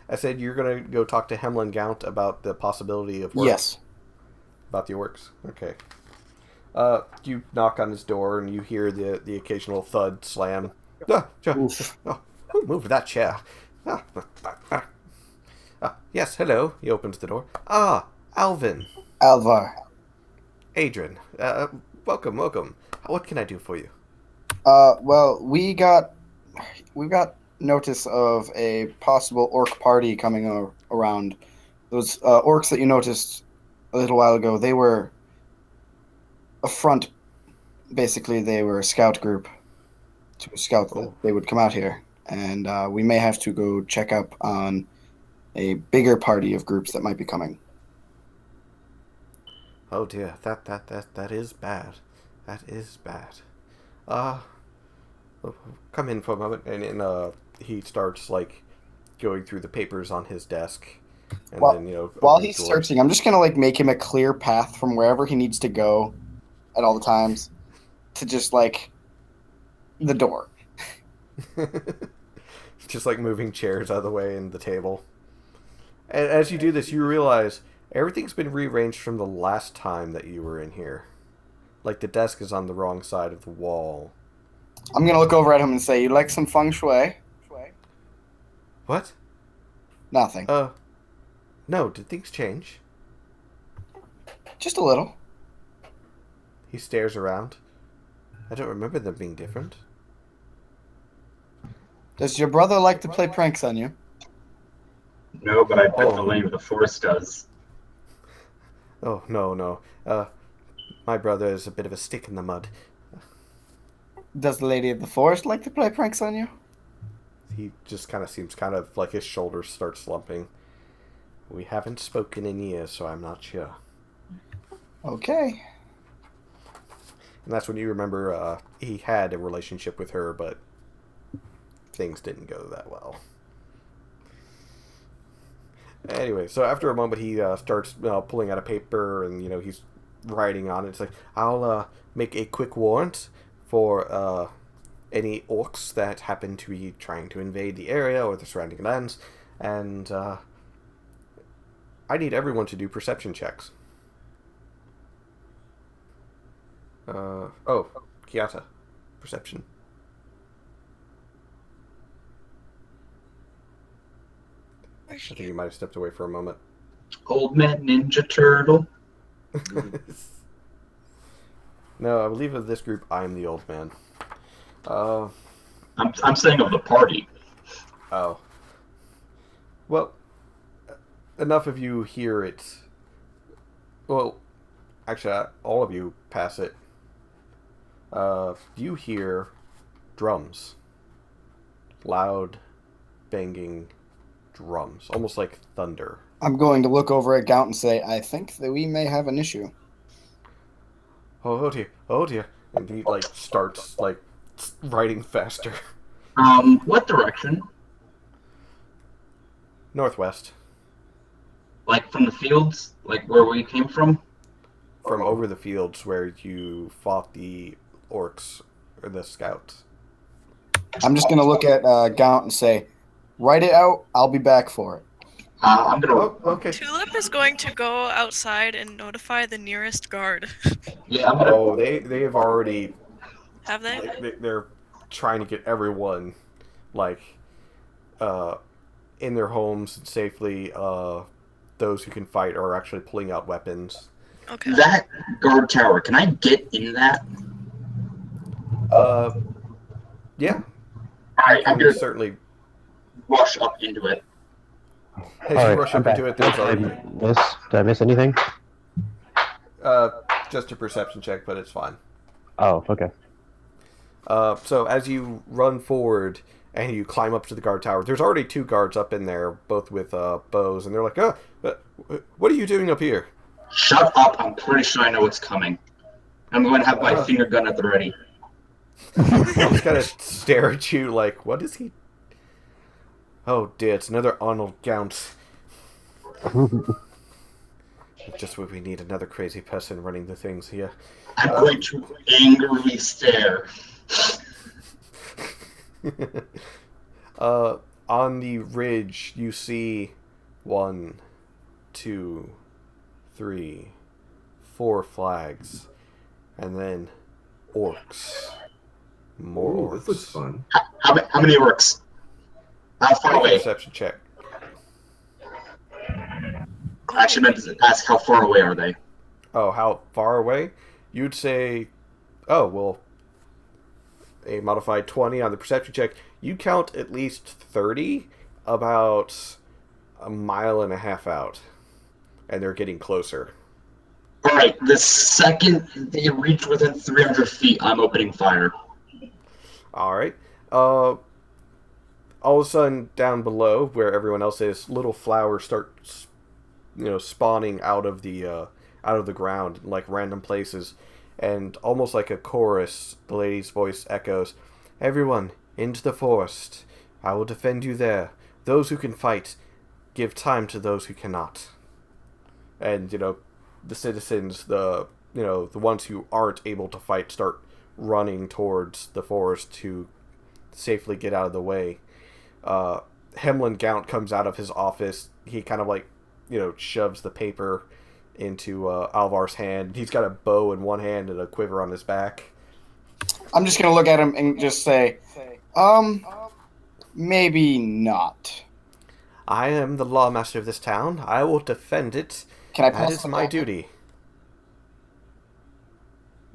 I said you're going to go talk to Hemlin Gaunt about the possibility of work. Yes. About the orcs. Okay. You knock on his door and you hear the occasional thud slam. Oof. Who moved that chair? Yes, hello. He opens the door. Alvin. Alvar. Adrian. Welcome. What can I do for you? Well, we got notice of a possible orc party coming around. Those orcs that you noticed a little while ago, they were a front. Basically, they were a scout group to scout that they would come out here, and we may have to go check up on a bigger party of groups that might be coming. Oh dear, that is bad. That is bad. Come in for a moment, and he starts like going through the papers on his desk, and then while opens he's doors. searching, I'm just gonna like make him a clear path from wherever he needs to go, at all the times, to just like the door. Just like moving chairs out of the way and the table. And as you do this, you realize everything's been rearranged from the last time that you were in here. Like the desk is on the wrong side of the wall. I'm gonna look over at him and say, "You like some feng shui?" What? Nothing. No, did things change? Just a little. He stares around. I don't remember them being different. Does your brother like to play pranks on you? No, but I bet the Lady of the Force does. Oh, no. My brother is a bit of a stick in the mud. Does the Lady of the Forest like to play pranks on you? He just kind of seems like his shoulders start slumping. We haven't spoken in years, so I'm not sure. Okay. And that's when you remember he had a relationship with her, but things didn't go that well. Anyway, so after a moment, he starts pulling out a paper, and he's writing on it. It's like, I'll make a quick warrant for any orcs that happen to be trying to invade the area or the surrounding lands, and I need everyone to do perception checks. Kiata, perception. I think you might have stepped away for a moment. Old Man Ninja Turtle. No, I believe of this group, I'm the old man. I'm saying of the party. Oh. Well, enough of you hear it. Well, actually, all of you pass it. You hear drums. Loud, banging drums. Almost like thunder. I'm going to look over at Gaunt and say, I think that we may have an issue. Oh dear. And he, starts, writing faster. What direction? Northwest. Like from the fields? Like where we came from? From over the fields where you fought the orcs, or the scouts. I'm just going to look at Gaunt and say, write it out, I'll be back for it. I'm gonna. Oh, okay. Tulip is going to go outside and notify the nearest guard. Yeah, I'm gonna. Oh, they have already. Have they? They're trying to get everyone, in their homes safely. Those who can fight are actually pulling out weapons. Okay. That guard tower. Can I get in that? Yeah. I'm You gonna certainly. rush up into it. As you rush up into it, there's already. Did I miss anything? Just a perception check, but it's fine. Oh, okay. So as you run forward, and you climb up to the guard tower. There's already 2 guards up in there, both with bows, and they're like, "Oh, what are you doing up here?" Shut up! I'm pretty sure I know what's coming. I'm going to have my finger gun at the ready. I'm just gonna stare at you like, what is he? Oh dear, it's another Arnold Gaunt. Just what we need, another crazy person running the things here. I'm going to angrily stare. On the ridge, you see 1, 2, 3, 4 flags, and then orcs. More Ooh, orcs. this looks fun. How many orcs? How far Make a away? perception check. I actually meant to ask how far away are they? Oh, how far away? You'd say, oh, well, a modified 20 on the perception check. You count at least 30 about a mile and a half out. And they're getting closer. Alright, the second they reach within 300 feet, I'm opening fire. Alright. All of a sudden, down below, where everyone else is, little flowers start, spawning out of the ground, in, like, random places. And almost like a chorus, the lady's voice echoes, "Everyone, into the forest. I will defend you there. Those who can fight, give time to those who cannot." And, the citizens, the ones who aren't able to fight, start running towards the forest to safely get out of the way. Hemlin Gaunt comes out of his office. He kind of shoves the paper into Alvar's hand. He's got a bow in one hand and a quiver on his back. I'm just gonna look at him and just say, maybe not. I am the lawmaster of this town. I will defend it. Can I That pass is him a my dagger? duty.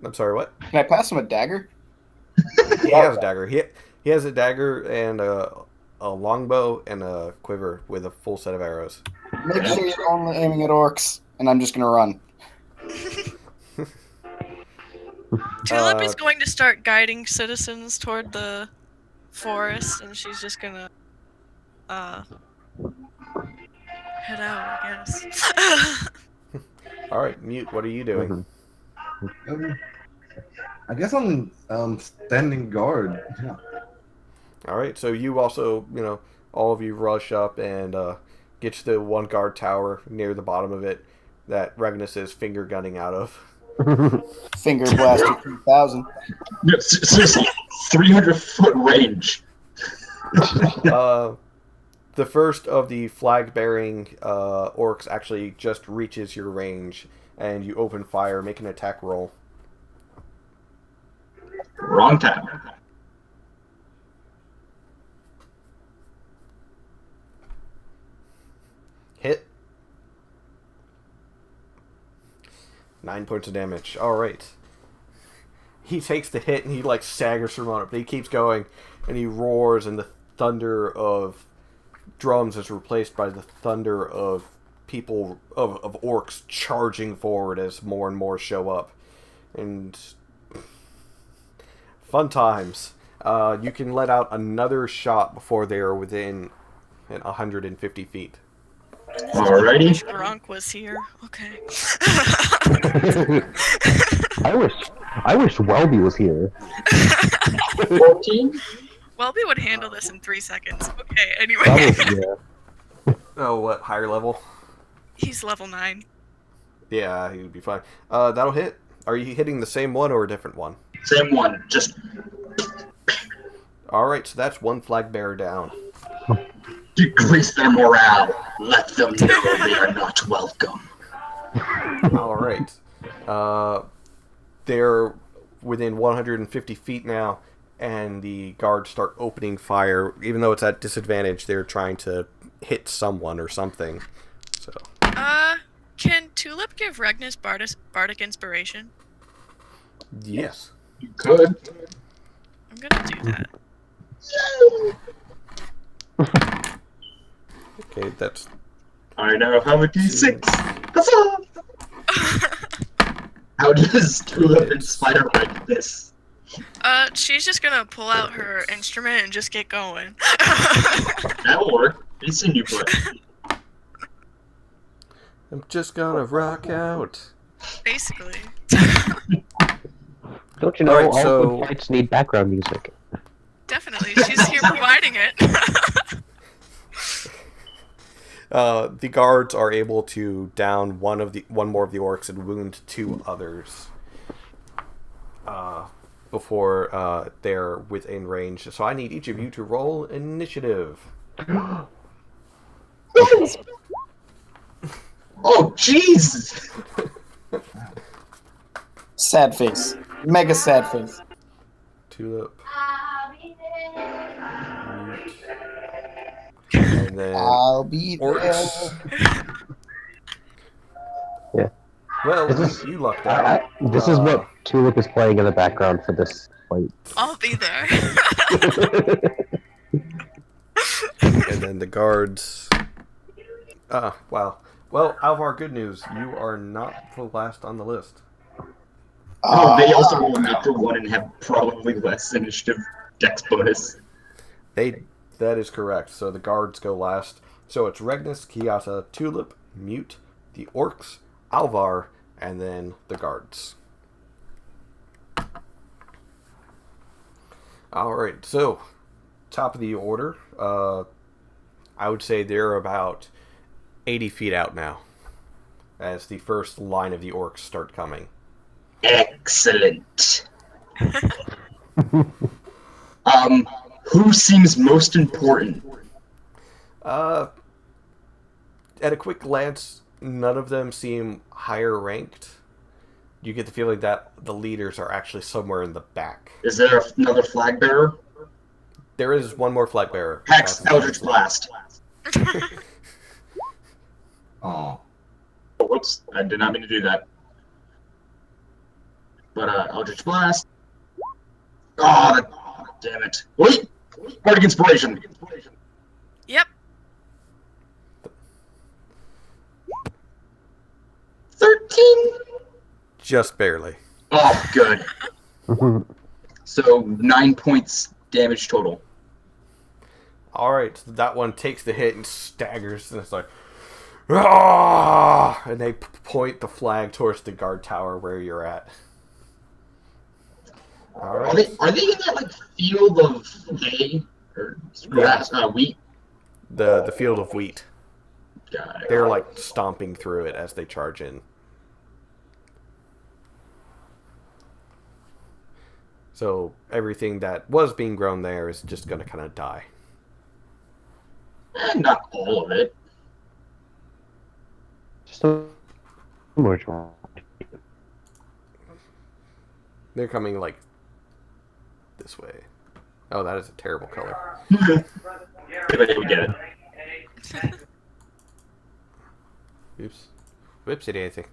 I'm sorry, what? Can I pass him a dagger? He has a dagger. He has a dagger and a longbow and a quiver with a full set of arrows. Make sure you're only aiming at orcs, and I'm just gonna run. Tulip is going to start guiding citizens toward the forest, and she's just gonna head out, I guess. Alright, Mute, what are you doing? I guess I'm standing guard. Yeah. Alright, so you also, all of you rush up and get to the one guard tower near the bottom of it that Regnus is finger gunning out of. Finger blaster 3000. No, seriously, 300-foot range. The first of the flag-bearing orcs actually just reaches your range, and you open fire, make an attack roll. Wrong time. Hit. 9 points of damage. Alright. He takes the hit and he staggers from on it, but he keeps going and he roars, and the thunder of drums is replaced by the thunder of people, of orcs charging forward as more and more show up. And fun times. You can let out another shot before they are within 150 feet. Alrighty. I wish Gronk was here. Okay. I wish Welby was here. 14? Welby would handle this in 3 seconds. Okay, anyway. Yeah. Oh, what? Higher level? He's level 9. Yeah, he would be fine. That'll hit. Are you hitting the same one or a different one? Same one, just Alright, so that's one flag bearer down. decrease their morale. Let them know they are not welcome. Alright. They're within 150 feet now, and the guards start opening fire. Even though it's at disadvantage, they're trying to hit someone or something. So. Can Tulip give Regnus Bardic Inspiration? Yes. You could. I'm gonna do that. Okay, that's... I now have a D6. Huzzah! How does Tulip inspire like this? She's just gonna pull out her instrument and just get going. That'll work. It's a new play. I'm just gonna rock out. Basically. Don't you know Alright, all so- good fights need background music? Definitely. She's here providing it. The guards are able to down one more of the orcs and wound 2 others before they're within range. So I need each of you to roll initiative. Oh, jeez! Sad face. Mega sad face. Tulip. And then I'll be there. orcs. Yeah. Well, This is- you lucked out. This is what Tulip is playing in the background for this fight. I'll be there. And then the guards. Wow. Well, Alvar, good news. You are not the last on the list. Oh, they also roll a natural 1 and have probably less initiative dex bonus. That is correct. So the guards go last. So it's Regnus, Kiata, Tulip, Mute, the Orcs, Alvar, and then the guards. Alright, so top of the order. I would say they're about 80 feet out now as the first line of the orcs start coming. Excellent. Who seems most important? At a quick glance, none of them seem higher ranked. You get the feeling that the leaders are actually somewhere in the back. Is there another flag bearer? There is one more flag bearer. Hex, Eldritch Blast. Oh. Oh, whoops, I did not mean to do that. But, Eldritch Blast. Oh, damn it. Wait! Bardic Inspiration. Yep. 13? Just barely. Oh, good. So, 9 points damage total. Alright, so that one takes the hit and staggers, and it's like, ah! And they point the flag towards the guard tower where you're at. Alright. Are they in that, like, field of hay? Or grass, wheat? The field of wheat. Got it. They're like stomping through it as they charge in. So everything that was being grown there is just going to kind of die. Not all of it. Just a majority. They're coming like this way. Oh, that is a terrible color. Good idea we get it. Oops. Whoopsie daisy.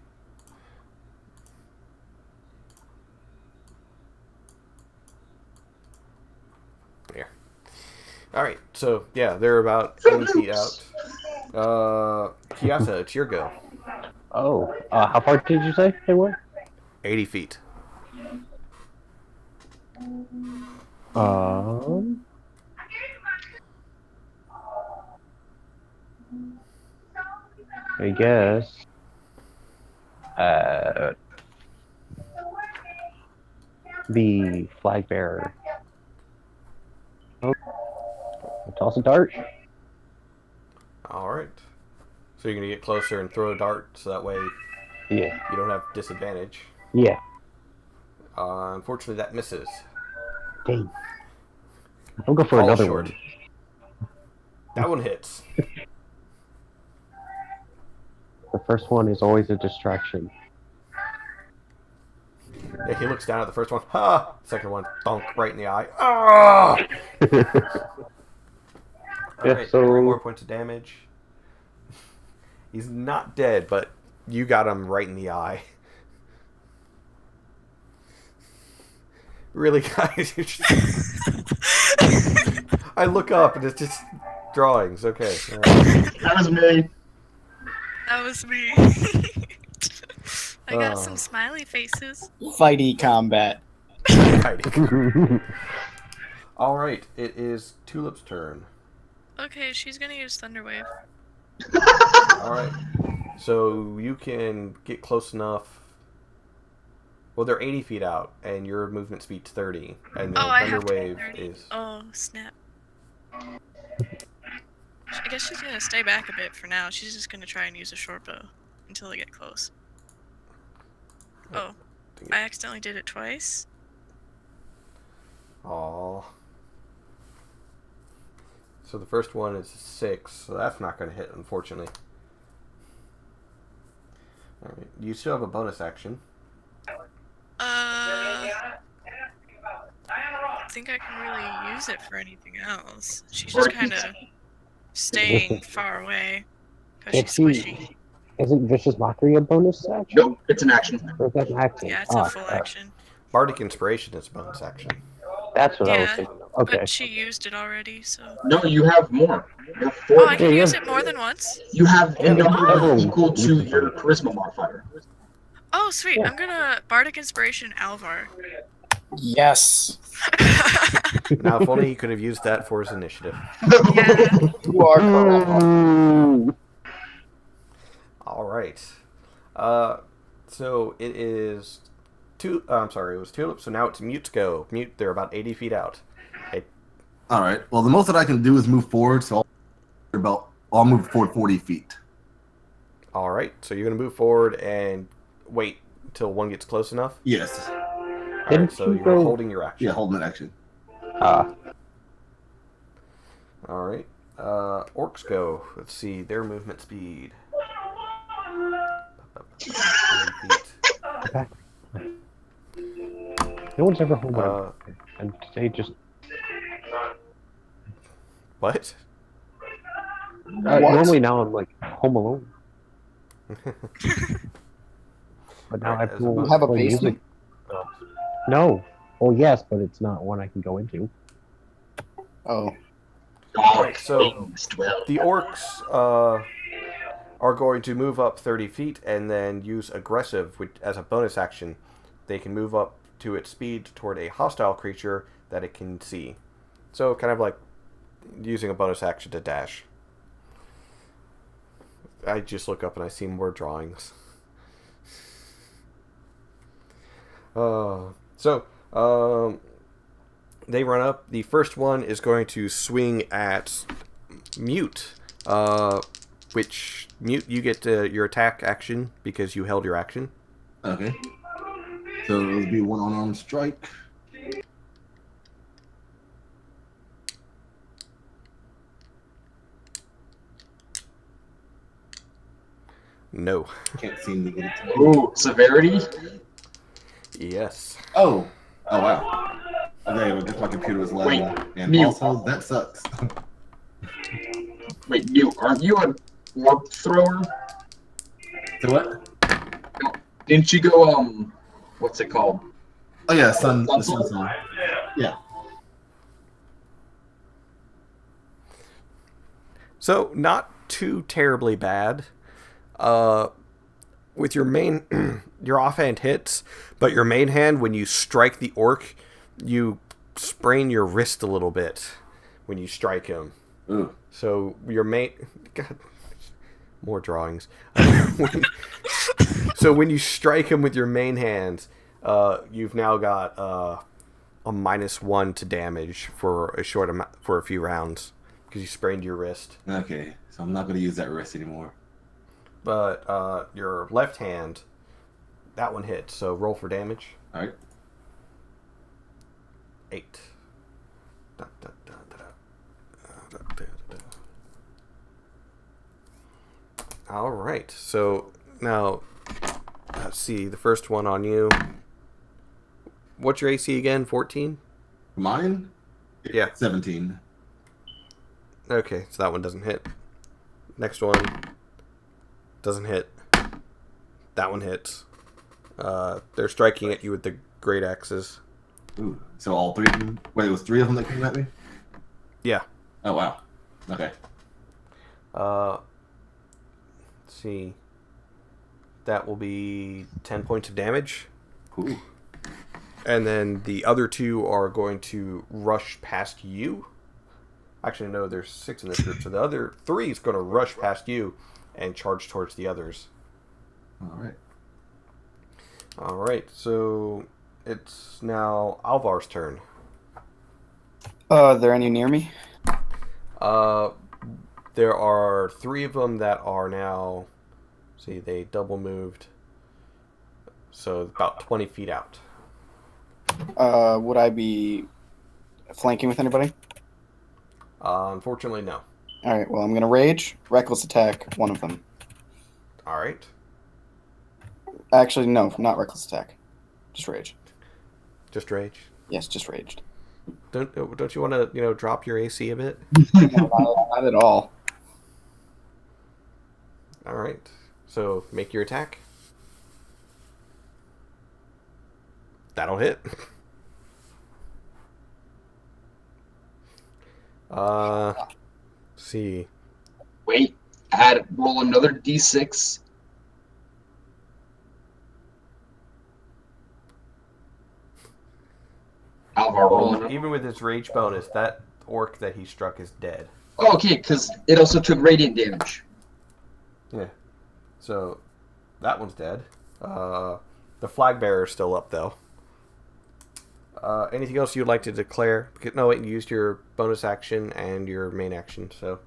There. Alright, so yeah, they're about 80 feet out. Kiasa, it's your go. Oh, how far did you say they were? 80 feet. I guess. The flag bearer. Oh, toss a dart. Alright. So you're going to get closer and throw a dart so that way Yeah. you don't have disadvantage. Yeah. Unfortunately, that misses. Dang. I'll go for Fall another short. one. That one hits. The first one is always a distraction. Yeah, he looks down at the first one. Ha! Second one, thunk right in the eye. Ah! Alright, so- 3 more points of damage. He's not dead, but you got him right in the eye. Really, guys? You're just... I look up and it's just drawings. Okay. All right. That was me. That was me. I got some smiley faces. Fighty combat. hiding. All right, it is Tulip's turn. Okay, she's gonna use Thunder Wave. All right, so you can get close enough. Well, they're 80 feet out, and your movement speed's 30, and then Oh, I Thunder have to Wave get 30. is. Oh, snap. I guess she's gonna stay back a bit for now. She's just gonna try and use a short bow until they get close. Oh, I accidentally did it twice. Aww. So the first one is 6, so that's not going to hit, unfortunately. Alright, you still have a bonus action. I think I can really use it for anything else. She's just kind of staying far away because she's squishy. Isn't Vicious Mockery a bonus action? Nope, it's an action. Or is that an action? Yeah, it's a full action. Bardic Inspiration is a bonus action. That's what I was Yeah, thinking of. Okay. but she used it already, so. No, you have more. You have Oh, 4. I can Yeah, use yeah. it more than once? You have a number Oh. equal to your charisma modifier. Oh, sweet. Yeah. I'm gonna Bardic Inspiration Alvar. Yes. Now, if only he could have used that for his initiative. Yeah. You are correct. Alright. So it is... it was Tulip, so now it's Mute's go. Mute, they're about 80 feet out. Hey, All right. Well, the most that I can do is move forward, so I'll move forward 40 feet. alright, so you're going to move forward and wait until one gets close enough? Yes. Alright, so you're holding your action. Yeah, holding that action. Alright. Orcs go. Let's see, their movement speed. 30 feet. No one's ever home alone. And they just... What? Normally now I'm like home alone. But now I You have a play music. basement? No. Well, yes, but it's not one I can go into. Oh. Alright, so the orcs are going to move up 30 feet and then use aggressive as a bonus action. They can move up to its speed toward a hostile creature that it can see. So kind of like using a bonus action to dash. I just look up and I see more drawings. They run up. The first one is going to swing at Mute. Which, Mute, you get your attack action because you held your action. Okay. So it'll be one unarmed strike. No. Can't seem to get it to Ooh, severity? Yes. Oh wow. Okay, well, just my computer was lagging. Wait, And mute. also, that sucks. Wait, aren't you an orb thrower? So what? Didn't you go, what's it called? Oh yeah, sun. The Sun sun. Yeah. So, not too terribly bad. With your main, your offhand hits, but your main hand, when you strike the orc, you sprain your wrist a little bit when you strike him. Ooh. So your main, God, more drawings. So when you strike him with your main hand, you've now got a -1 to damage for a short amount, for a few rounds, because you sprained your wrist. Okay, so I'm not gonna use that wrist anymore. But your left hand, that one hits. So roll for damage. All right. 8. All right. So now, let's see. The first one on you. What's your AC again? 14? Mine? Yeah. 17. Okay, so that one doesn't hit. Next one doesn't hit. That one hits. They're striking at you with the great axes. Ooh. So all three of them? Wait, it was 3 of them that came at me? Yeah. Oh, wow. Okay. Let's see. That will be 10 points of damage. Ooh. And then the other 2 are going to rush past you. Actually, no, there's 6 in this group, so the other 3 is going to rush past you and charge towards the others. Alright. Alright, so it's now Alvar's turn. Are there any near me? There are 3 of them that are now... See, they double moved. So about 20 feet out. Would I be flanking with anybody? Unfortunately, no. All right. Well, I'm gonna rage, reckless attack one of them. Alright. Actually, no, not reckless attack. Just rage. Just rage. Yes, just raged. Don't you want to, drop your AC a bit? No, not at all. Alright. So, make your attack. That'll hit. See. Wait, roll another d6. Alvar, roll another. Even with his rage bonus, that orc that he struck is dead. Oh, okay, because it also took radiant damage. Yeah. So, that one's dead. The flag bearer is still up, though. Anything else you'd like to declare? No, wait, you used your bonus action and your main action, so...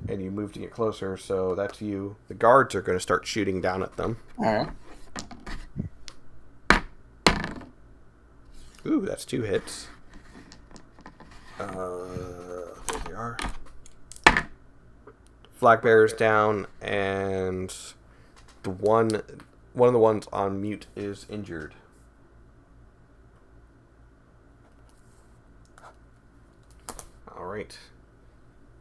And you moved to get closer, so that's you. The guards are going to start shooting down at them. All right. Ooh, that's 2 hits. There they are. Flag bearer's down, and one of the ones on mute is injured. Alright.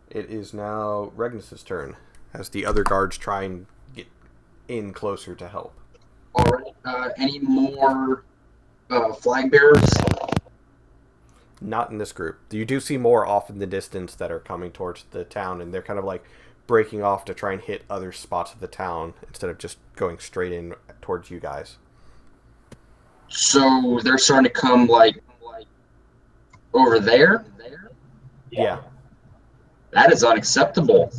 It is now Regnus's turn, as the other guards try and get in closer to help. Alright, any more flag bearers? Not in this group. You do see more off in the distance that are coming towards the town, and they're kind of like breaking off to try and hit other spots of the town instead of just going straight in towards you guys. So they're starting to come like over there? Yeah. That is unacceptable.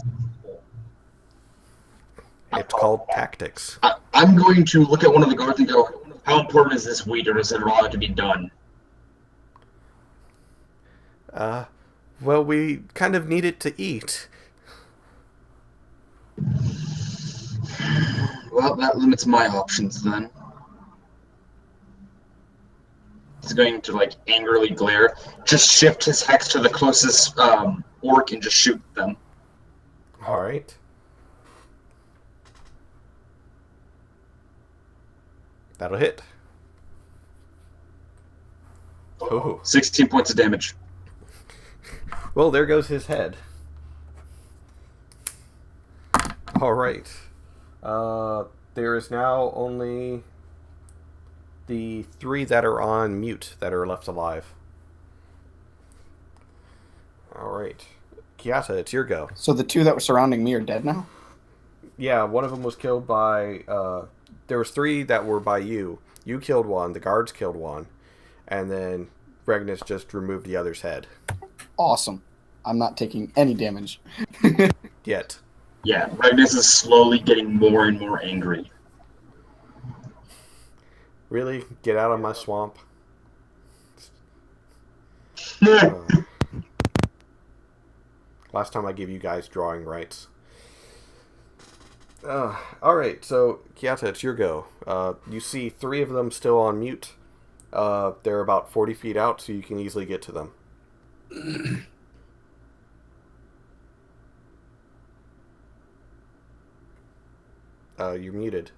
It's called tactics. I'm going to look at one of the guards and go, how important is this wheat, or does it all have to be done? Well, we kind of need it to eat. Well, that limits my options then. He's going to, like, angrily glare, just shift his hex to the closest orc and just shoot them. Alright. That'll hit. Oh. 16 points of damage. Well, there goes his head. Alright. There is now only the 3 that are on mute that are left alive. Alright. Kiata, it's your go. So the 2 that were surrounding me are dead now? Yeah, one of them was killed by... there was 3 that were by you. You killed one, the guards killed one, and then Regnus just removed the other's head. Awesome. I'm not taking any damage. Yet. Yeah, Regnus is slowly getting more and more angry. Really? Get out of my swamp. Last time I gave you guys drawing rights. Alright, so Kiata, it's your go. You see 3 of them still on mute. They're about 40 feet out, so you can easily get to them. You're muted.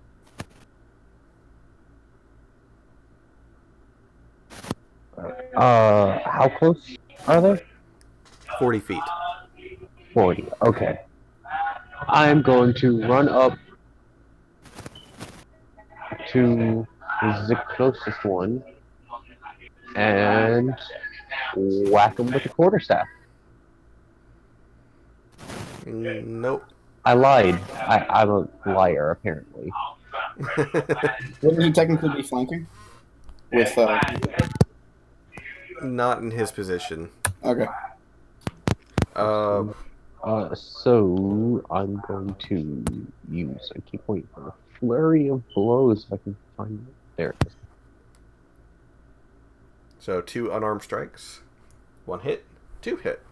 How close are they? 40 feet. 40. Okay. I'm going to run up to the closest one and whack him with the quarterstaff. Nope. I lied. I'm a liar, apparently. Wouldn't he technically be flanking? with Not in his position. okay. So I'm going to use. I keep waiting for a flurry of blows if I can find it. There it is. So 2 unarmed strikes, 1 hit, 2 hit.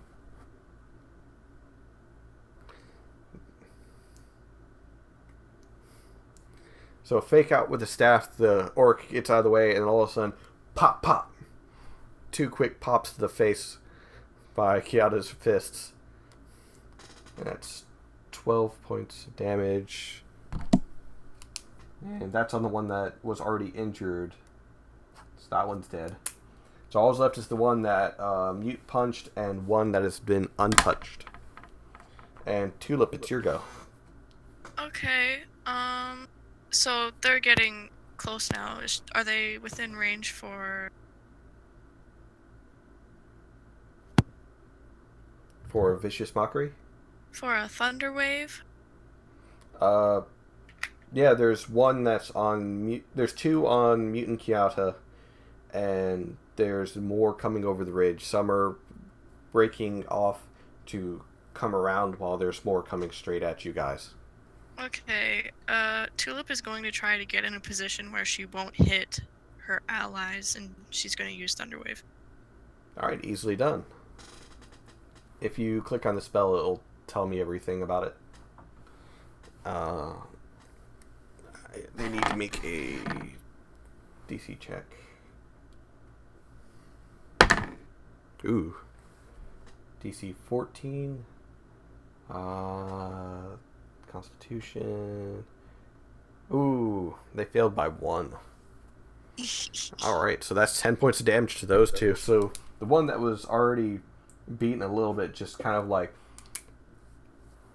So fake out with the staff, the orc gets out of the way, and all of a sudden, pop, pop. 2 quick pops to the face by Kiata's fists. And that's 12 points of damage. And that's on the one that was already injured. So that one's dead. So all that's left is the one that Mute punched and one that has been untouched. And Tulip, it's your go. Okay. So they're getting close now. Are they within range for For Vicious Mockery? for a thunder wave? Yeah, there's one that's on there's 2 on Mutant Kiata, and there's more coming over the ridge. Some are breaking off to come around while there's more coming straight at you guys. Okay. Tulip is going to try to get in a position where she won't hit her allies, and she's going to use Thunderwave. Alright, easily done. If you click on the spell, it'll tell me everything about it. They need to make a DC check. Ooh. DC 14. Constitution. Ooh, they failed by 1. Alright, so that's 10 points of damage to those 2. So the one that was already beaten a little bit just kind of like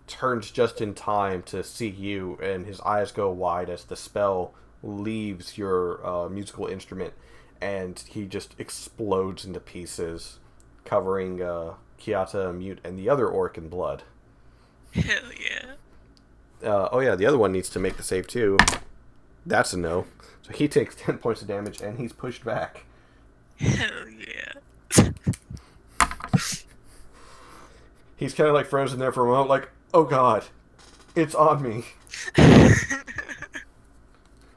turns just in time to see you, and his eyes go wide as the spell leaves your musical instrument, and he just explodes into pieces, covering Kiata, Mute, and the other orc in blood. Hell yeah. Oh yeah, the other one needs to make the save too. That's a no. So he takes 10 points of damage, and he's pushed back. Hell yeah. He's kind of like frozen there for a moment, like, oh god, it's on me.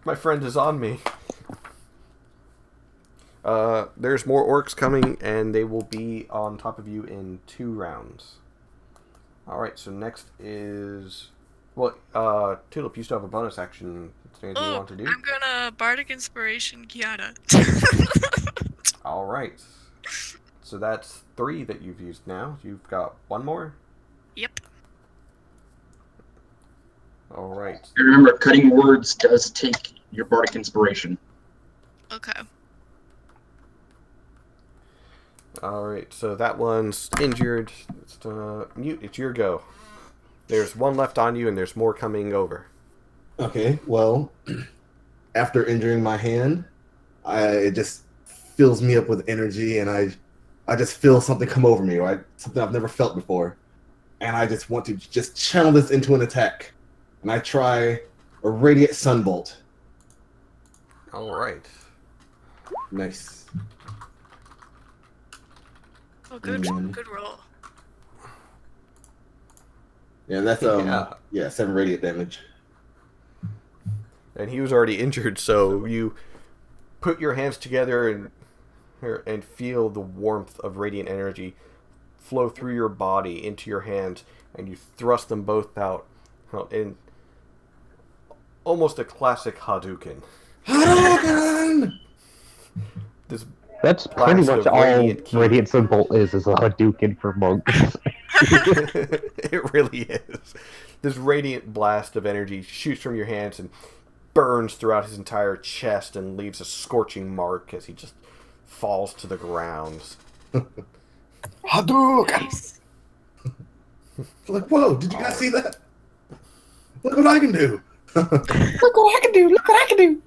My friend is on me. There's more orcs coming, and they will be on top of you in 2 rounds. Alright, so next is... Well, Tulip, you still have a bonus action. Is there anything you want to do? I'm gonna Bardic Inspiration Kiata. Alright. So that's 3 that you've used now. You've got 1 more? Yep. Alright. Remember, cutting words does take your bardic inspiration. Okay. Alright, so that one's injured. It's, Mute, it's your go. There's 1 left on you, and there's more coming over. Okay, well, after injuring my hand, it just fills me up with energy, and I just feel something come over me, right? Something I've never felt before. And I just want to just channel this into an attack. And I try a Radiant Sunbolt. Alright. Nice. Oh, good, Mm. good roll. Yeah, that's, Yeah. 7 radiant damage. And he was already injured, so you put your hands together and feel the warmth of radiant energy flow through your body into your hands, and you thrust them both out in almost a classic Hadouken. Hadouken! That's pretty Blast much of all Radiant Ki. Radiant Sunbolt is a Hadouken for monks. It really is. This radiant blast of energy shoots from your hands and burns throughout his entire chest and leaves a scorching mark as he just falls to the ground. Hadouken! Nice. Like, whoa, did you guys see that? Look what I can do! Look what I can do! Look what I can do!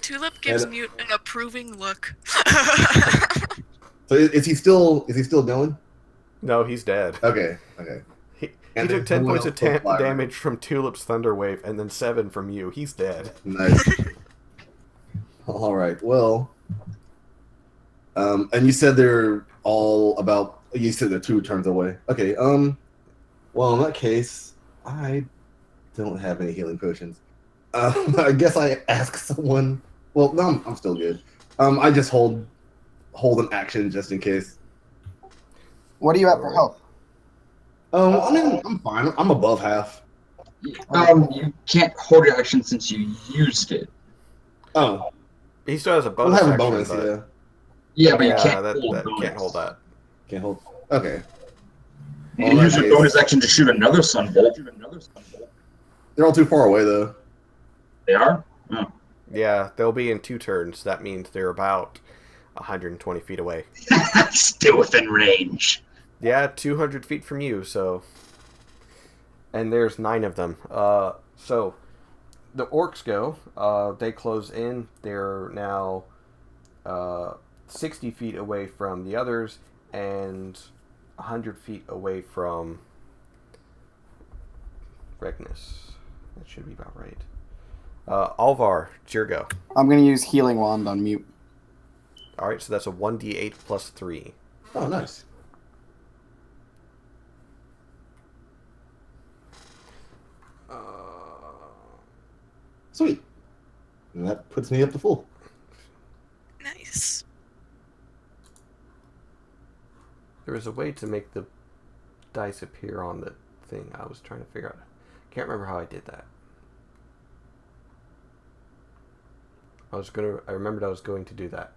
Tulip gives Mute an approving look. So is he still going? No, he's dead. Okay. He And took then 10 who points else of took fire? damage from Tulip's Thunder Wave and then 7 from you. He's dead. Nice. All right. Well, and you said they're all about. You said they're 2 turns away. Okay. Well, in that case, I don't have any healing potions. I guess I ask someone. Well, no, I'm still good. I just hold an action just in case. What are you at for health? I mean, I'm fine. I'm above half. You can't hold your action since you used it. Oh, He still has a we'll bonus have a action, bonus. but Yeah, Yeah, but you yeah, can't that hold bonus. can't hold that. can't hold. Okay. You Well, can in use that your case- bonus action to shoot another sunbolt. They're all too far away though. They are? Oh. Yeah, they'll be in 2 turns. That means they're about 120 feet away. Still within range. Yeah, 200 feet from you, so... And there's 9 of them. So, the orcs go. They close in. They're now 60 feet away from the others, and 100 feet away from Regnus. That should be about right. Alvar, it's your go. I'm gonna use healing wand on mute. Alright, so that's a 1d8 plus 3. Oh, nice. Sweet. And that puts me up to full. Nice. There was a way to make the dice appear on the thing. I was trying to figure out. Can't remember how I did that. I remembered I was going to do that.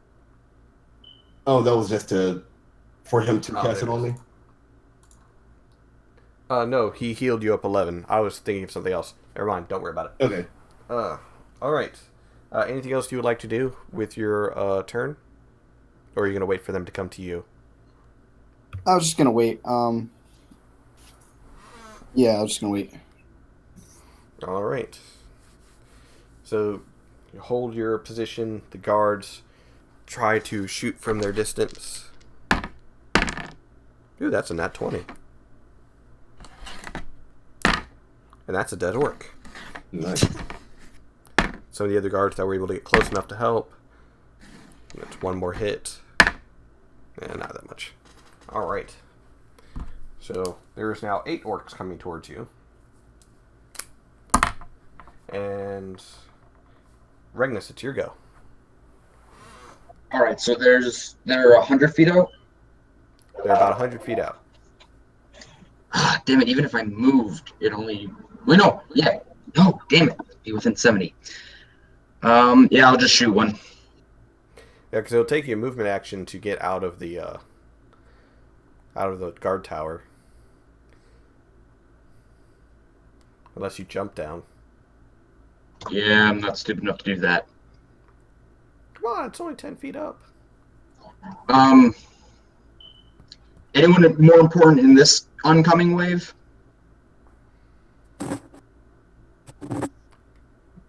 Oh, that was just for him to Oh, cast there it it on is. me. No, he healed you up 11. I was thinking of something else. Never mind. Don't worry about it. Okay. All right. Anything else you would like to do with your turn? Or are you going to wait for them to come to you? I was just gonna wait. Yeah, I was just gonna wait. All right. So you hold your position. The guards try to shoot from their distance. Ooh, that's a nat 20. And that's a dead orc. Nice. Some of the other guards that were able to get close enough to help. That's 1 more hit. And not that much. Alright. So, there's now 8 orcs coming towards you. And... Regnus, it's your go. Alright, so they're 100 feet out? They're about 100 feet out. Ah, damn it, even if I moved, it only... Wait, no, yeah. No, damn it. Be within 70. Yeah, I'll just shoot one. Yeah, because it'll take you a movement action to get out of the guard tower. Unless you jump down. Yeah, I'm not stupid enough to do that. Come on, it's only 10 feet up. Anyone more important in this oncoming wave?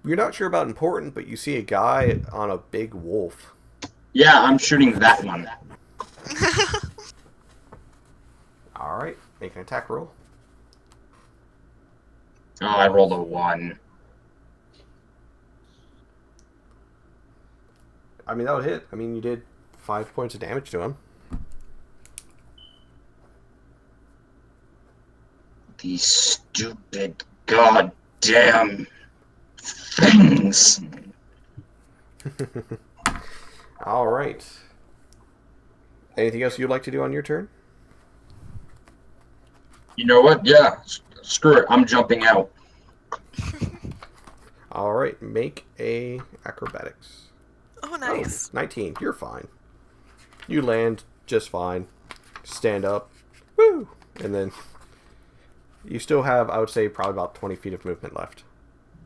You're not sure about important, but you see a guy on a big wolf. Yeah, I'm shooting that one. Alright, make an attack roll. Oh, I rolled a 1. I mean, that would hit. I mean, you did 5 points of damage to him. These stupid goddamn things. Alright. Anything else you'd like to do on your turn? You know what? Yeah, screw it. I'm jumping out. Alright, make a acrobatics. Oh, nice. Oh, 19. You're fine. You land just fine. Stand up. Woo! And then you still have, I would say, probably about 20 feet of movement left.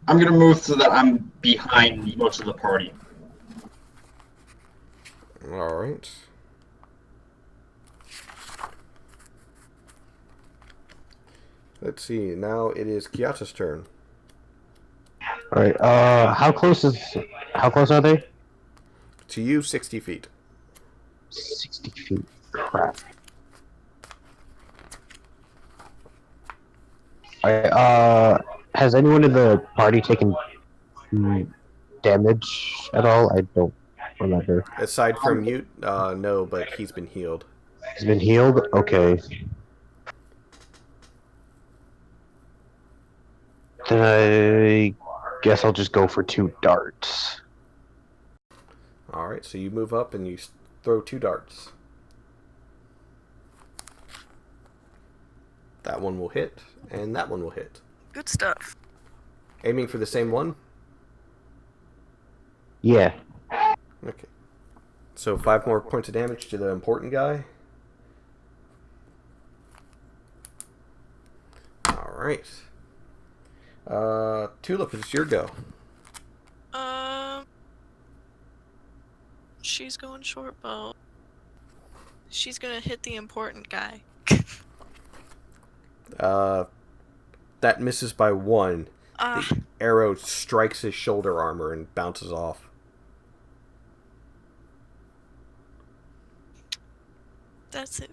I'm gonna move so that I'm behind most of the party. Alright. Let's see. Now it is Kiata's turn. All right. How close are they? To you, 60 feet. 60 feet. Crap. All right. Has anyone in the party taken damage at all? I don't remember. Aside from mute, no, but he's been healed. He's been healed? Okay. Then I guess I'll just go for 2 darts. Alright, so you move up and you throw 2 darts. That one will hit, and that one will hit. Good stuff. Aiming for the same one? Yeah. Okay. So 5 more points of damage to the important guy. Alright. Tulip, it's your go. She's going short bow. She's gonna hit the important guy. That misses by 1. Uh, The arrow strikes his shoulder armor and bounces off. that's it.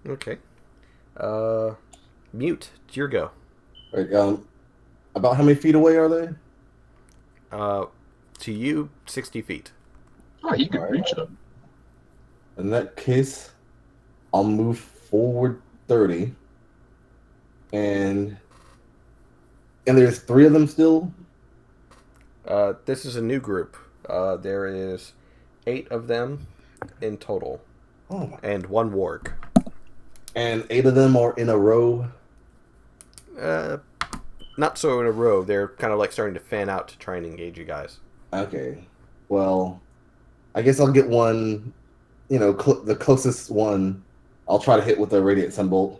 Okay. Mute, it's your go. Right, about how many feet away are they? To you, 60 feet. Oh, you can Alright. reach them. In that case, I'll move forward 30. And there's 3 of them still? This is a new group. There is 8 of them in total, Oh my. and 1 warg. And 8 of them are in a row? Not so in a row. They're kind of like starting to fan out to try and engage you guys. Okay. Well, I guess I'll get one, the closest one. I'll try to hit with a radiant sunbolt.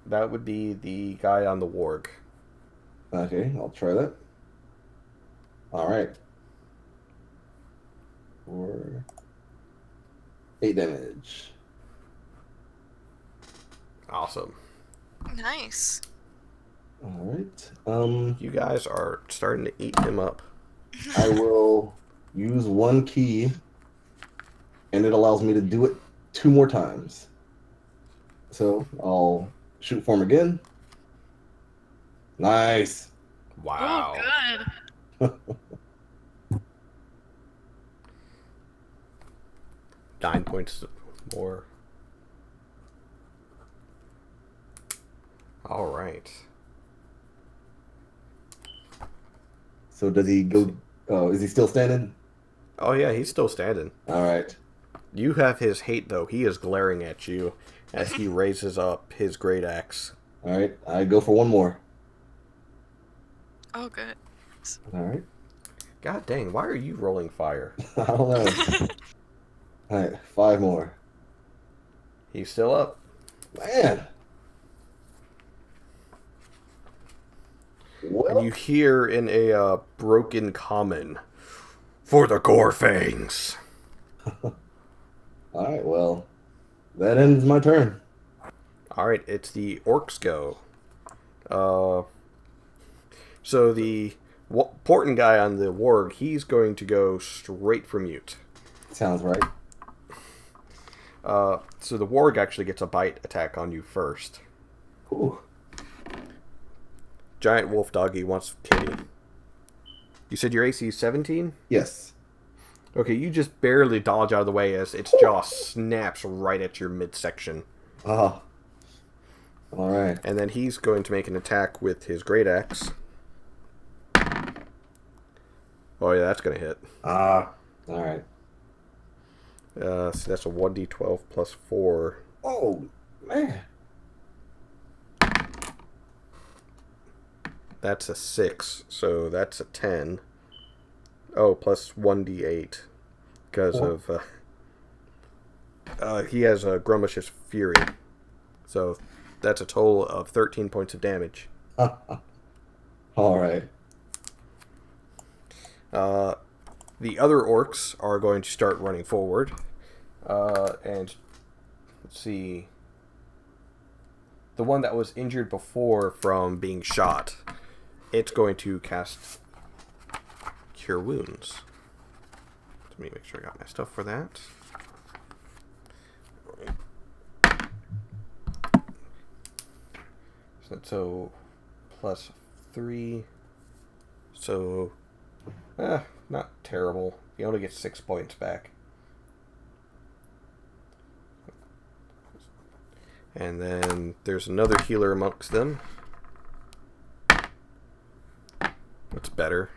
That would be the guy on the warg. Okay, I'll try that. All right. 8 damage. Awesome. Nice. All right. You guys are starting to eat him up. I will use 1 key, and it allows me to do it 2 more times. So I'll shoot for him again. Nice. Wow. Oh, good. 9 points more. All right. So does he go? Oh, is he still standing? Oh yeah, he's still standing. All right. You have his hate though. He is glaring at you as he raises up his great axe. All right. I go for 1 more. Oh, good. All right. God dang, why are you rolling fire? I don't know. All right. 5 more. He's still up. Man. Well, And you hear in a broken common, "For the gore fangs." all right. Well, that ends my turn. All right, it's the orcs go. So the important guy on the warg, he's going to go straight for mute. Sounds right. So the warg actually gets a bite attack on you first. Ooh. Giant wolf doggy wants to kill you. You said your AC is 17? Yes. Okay, you just barely dodge out of the way as its jaw snaps right at your midsection. Ah. All right. And then he's going to make an attack with his great axe. Oh yeah, that's going to hit. Ah. All right. So that's a 1d12 plus 4. Oh man. That's a 6, so that's a 10. Oh, plus 1d8 because of he has a Grumish's Fury. So that's a total of 13 points of damage. All right. The other orcs are going to start running forward. And let's see. The one that was injured before from being shot, it's going to cast Cure Wounds. Let me make sure I got my stuff for that. So plus 3. So, not terrible. You only get 6 points back. And then there's another healer amongst them. That's better.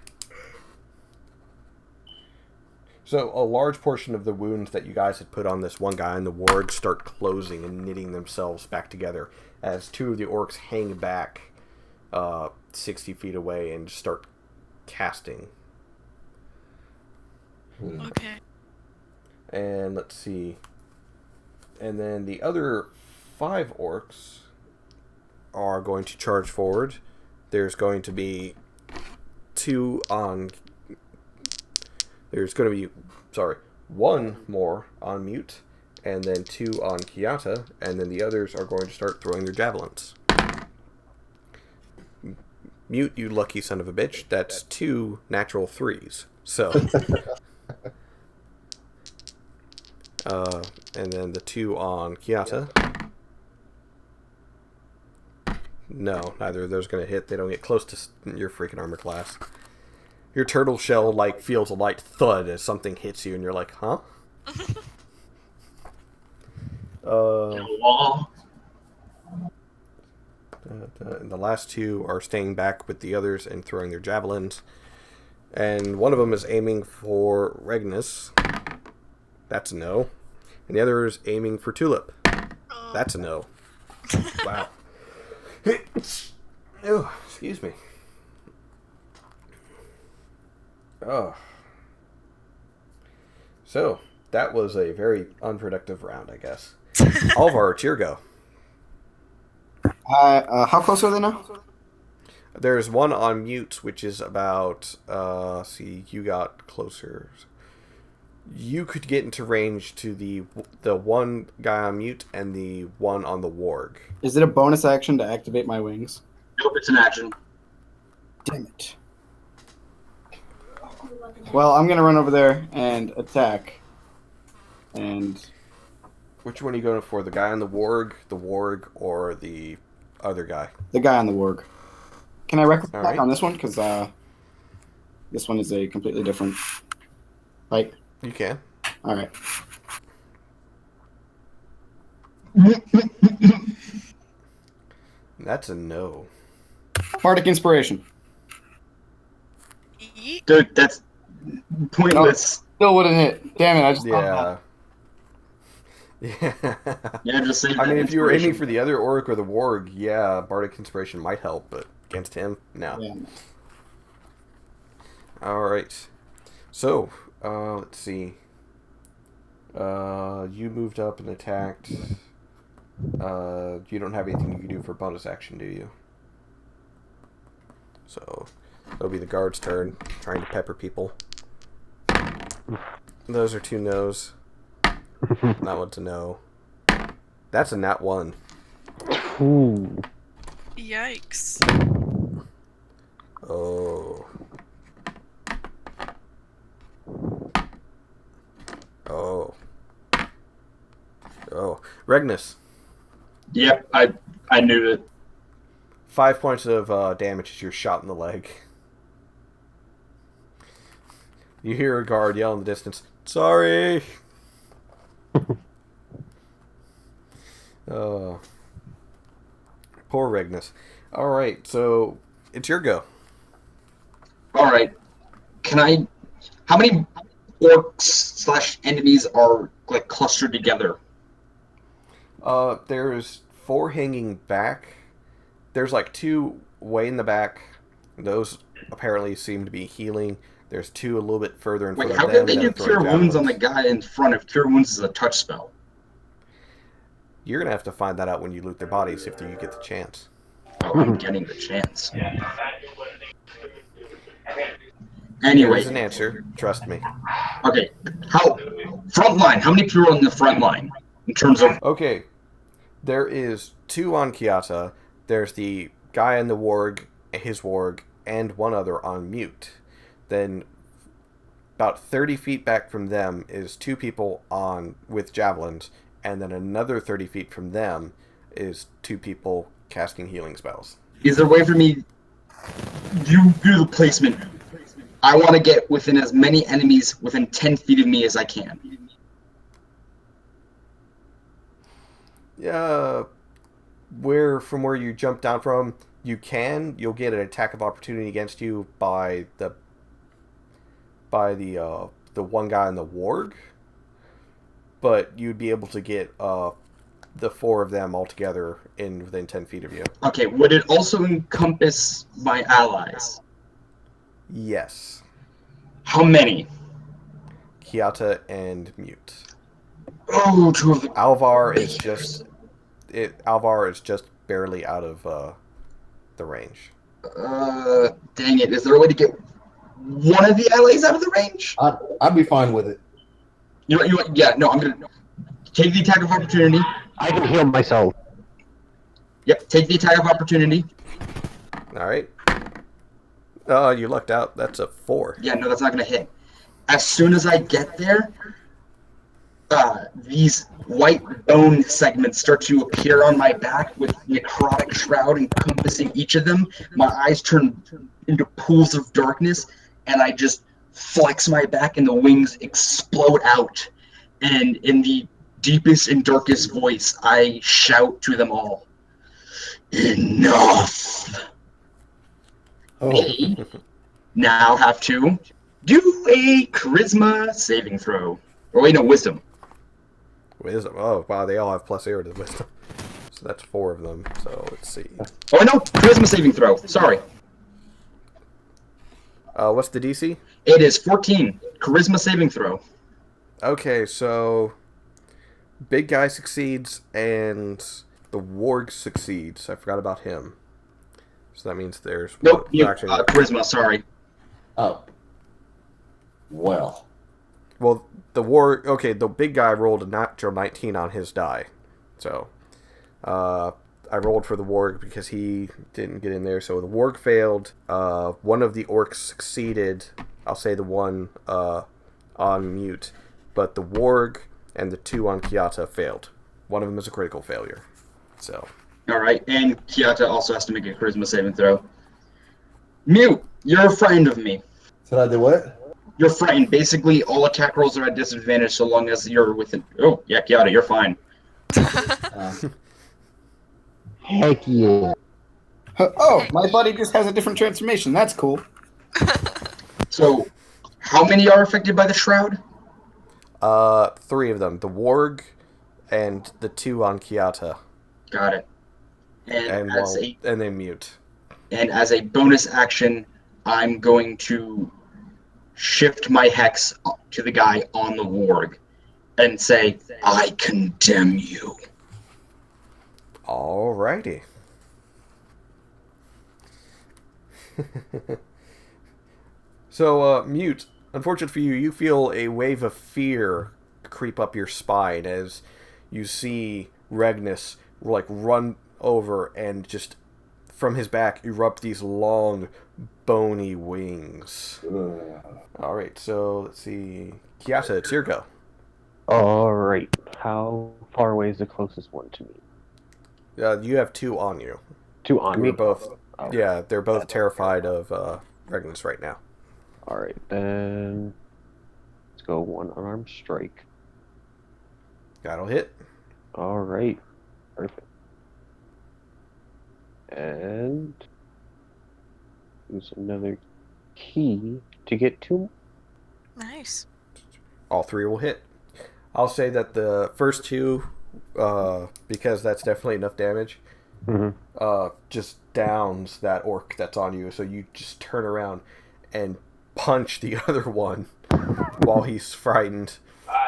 So a large portion of the wounds that you guys had put on this one guy in the ward start closing and knitting themselves back together as two of the orcs hang back 60 feet away and start casting. Okay. And let's see. And then the other 5 orcs are going to charge forward. There's going to be 2 on... There's going to be, sorry, 1 more on Mute, and then 2 on Kiata, and then the others are going to start throwing their javelins. Mute, you lucky son of a bitch, that's 2 natural 3s. So... and then the 2 on Kiata. No, neither of those are going to hit. They don't get close to your freaking armor class. Your turtle shell, like, feels a light thud as something hits you, and you're like, huh? And the last 2 are staying back with the others and throwing their javelins. And one of them is aiming for Regnus. That's a no. And the other is aiming for Tulip. That's a no. Wow. Oh, excuse me. Oh. So, that was a very unproductive round, I guess. Alvar, it's your go. How close are they now? There's one on Mute, which is about... see, you got closer. You could get into range to the one guy on Mute and the one on the warg. Is it a bonus action to activate my wings? Nope, it's an action. Damn it. Well, I'm going to run over there and attack. And... Which one are you going for? The guy on the warg, or the other guy? The guy on the warg. Can I reckless All attack right. on this one? Because this one is a completely different fight. You can. All right. That's a no. Bardic Inspiration. Yeet. Dude, that's pointless. Still wouldn't hit. Damn it, I just thought Yeah. Yeah, Yeah. just save I that mean, if you were aiming inspiration. for the other orc or the warg, yeah, Bardic Inspiration might help, but against him, no. Yeah. Alright. So, let's see. You moved up and attacked. You don't have anything you can do for bonus action, do you? So, it'll be the guard's turn, trying to pepper people. Those are 2 no's. That one's a no. That's a nat 1. Ooh. Yikes. Oh. Oh. Oh. Regnus. Yep, I knew it. 5 points of damage as you're shot in the leg. You hear a guard yell in the distance, "Sorry!" Oh. Poor Regnus. Alright, so it's your go. Alright. How many orcs / enemies are, like, clustered together? There's 4 hanging back. There's like 2 way in the back. Those apparently seem to be healing. There's 2 a little bit further in Wait, front how of can them. they that do are throwing Cure Wounds on the javelins. guy in front if Cure Wounds is a touch spell? You're gonna have to find that out when you loot their bodies if you get the chance. Oh, I'm getting the chance. There Anyway, is an answer. Trust me. okay. Front line, how many people are in the front line? In terms of... Okay. There is 2 on Kiata. There's the guy in the warg, his warg, and 1 other on Mute. Then about 30 feet back from them is 2 people on with javelins, and then another 30 feet from them is 2 people casting healing spells. Is there a way for me... You do the placement I want to get within as many enemies within 10 feet of me as I can. Yeah, from where you jumped down from, you'll get an attack of opportunity against you by the one guy in the warg, but you'd be able to get the 4 of them all together within 10 feet of you. Okay, would it also encompass my allies? Yes. How many? Kiata and Mute. Oh, 2 of the... Alvar is just barely out of the range. Dang it. Is there a way to get one of the allies out of the range? I'd be fine with it. Yeah, no, I'm going to take the attack of opportunity. I can heal myself. Yep, take the attack of opportunity. Alright. Oh, you lucked out. That's a 4. Yeah, no, that's not going to hit. As soon as I get there, these white bone segments start to appear on my back with necrotic shroud encompassing each of them. My eyes turn into pools of darkness, and I just flex my back, and the wings explode out. And in the deepest and darkest voice, I shout to them all, "Enough!" Oh. They now have to do a charisma saving throw. Or wait, no, wisdom. Wisdom. Oh, wow, they all have +0 to wisdom. So that's 4 of them. So let's see. Oh, no, charisma saving throw. Sorry. What's the DC? It is 14. Charisma saving throw. Okay, so big guy succeeds and the warg succeeds. I forgot about him. So that means there's Nope, actually charisma, sorry. Oh. Well. well, the big guy rolled a natural 19 on his die. So I rolled for the warg because he didn't get in there. So the warg failed. One of the orcs succeeded. I'll say the one on Mute. But the warg and the 2 on Kiata failed. One of them is a critical failure. So. All right, and Kiata also has to make a charisma saving throw. Mute, you're frightened of me. Said I did what? You're frightened. Basically, all attack rolls are at disadvantage so long as you're within... Oh, yeah, Kiata, you're fine. Heck yeah. Oh, my buddy just has a different transformation. That's cool. So, how many are affected by the shroud? 3 of them. The warg and the 2 on Kiata. Got it. And then Mute. And as a bonus action, I'm going to shift my hex to the guy on the warg and say, "I condemn you." Alrighty. So, Mute, unfortunate for you, you feel a wave of fear creep up your spine as you see Regnus run over and just from his back erupt these long, bony wings. Alright, so let's see. Kiata, it's your go. Alright. How far away is the closest one to me? You have 2 on you. 2 on me? Both. Oh. Yeah, they're both terrified of Regnus right now. Alright, then let's go 1 unarmed strike. That'll hit. Alright. Perfect. And use another key to get 2. Nice. All 3 will hit. I'll say that the first 2, because that's definitely enough damage, just downs that orc that's on you. So you just turn around and punch the other one while he's frightened.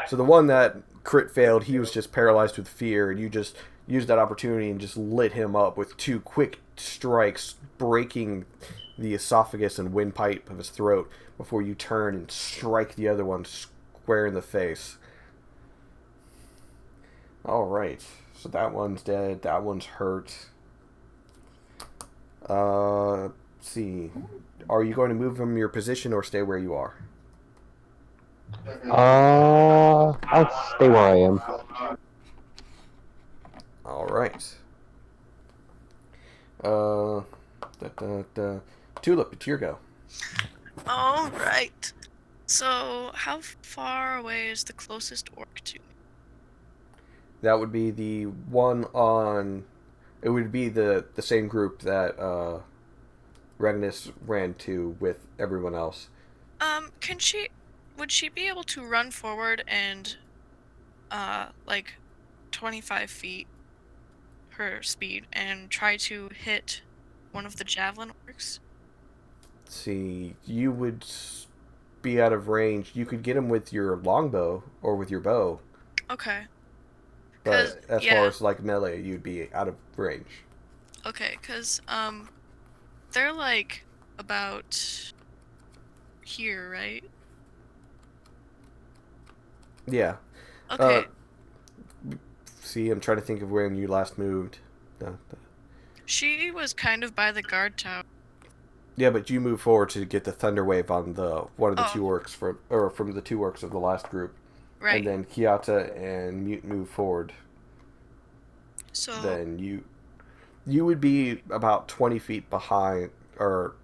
So the one that crit failed, he was just paralyzed with fear, and you just used that opportunity and just lit him up with 2 quick strikes, breaking the esophagus and windpipe of his throat before you turn and strike the other one square in the face. Alright, so that one's dead, that one's hurt. Let's see. Are you going to move from your position or stay where you are? I'll stay where I am. Alright. Tulip, it's your go. All right. So, how far away is the closest orc to me? That would be the one on. It would be the same group that Regnus ran to with everyone else. Can she? Would she be able to run forward and, like, 25 feet her speed and try to hit one of the javelin orcs? See, you would be out of range. You could get him with your longbow or with your bow, Okay. but as yeah. far as like melee, you'd be out of range. Okay, cause they're like about here, right? Yeah. Okay. See, I'm trying to think of when you last moved. She was kind of by the guard tower. Yeah, but you move forward to get the thunder wave on the one of the Oh. two orcs from the two orcs of the last group. Right. And then Kiata and Mute move forward. So Then you would be about 20 feet behind, or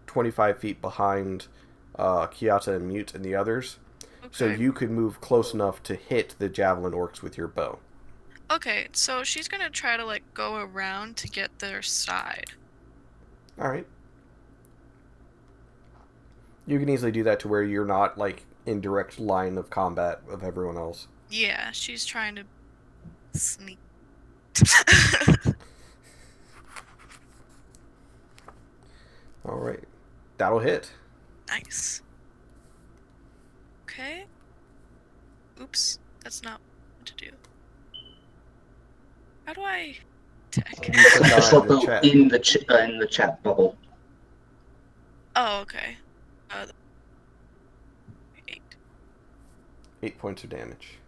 25 feet behind Kiata and Mute and the others. okay. So you could move close enough to hit the javelin orcs with your bow. Okay, so she's gonna try to like go around to get their side. Alright. You can easily do that to where you're not like in direct line of combat of everyone else. Yeah, she's trying to sneak. Alright. That'll hit. Nice. Okay. Oops, that's not what to do. How do I attack? You put that in the chat. In the chat bubble. Oh, okay. 8. 8 points of damage.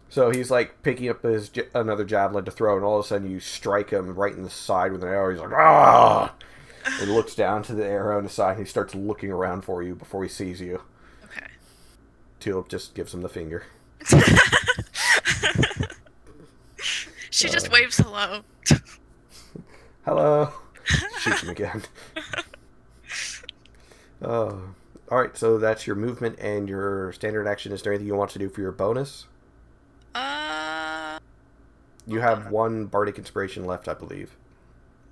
So he's like picking up another javelin to throw, and all of a sudden you strike him right in the side with an arrow. He's like, ah! He looks down to the arrow on the side, and he starts looking around for you before he sees you. Okay. Tulip just gives him the finger. She just waves hello. Hello. Shoots him again. Alright, so that's your movement and your standard action. Is there anything you want to do for your bonus? You have one bardic inspiration left, I believe.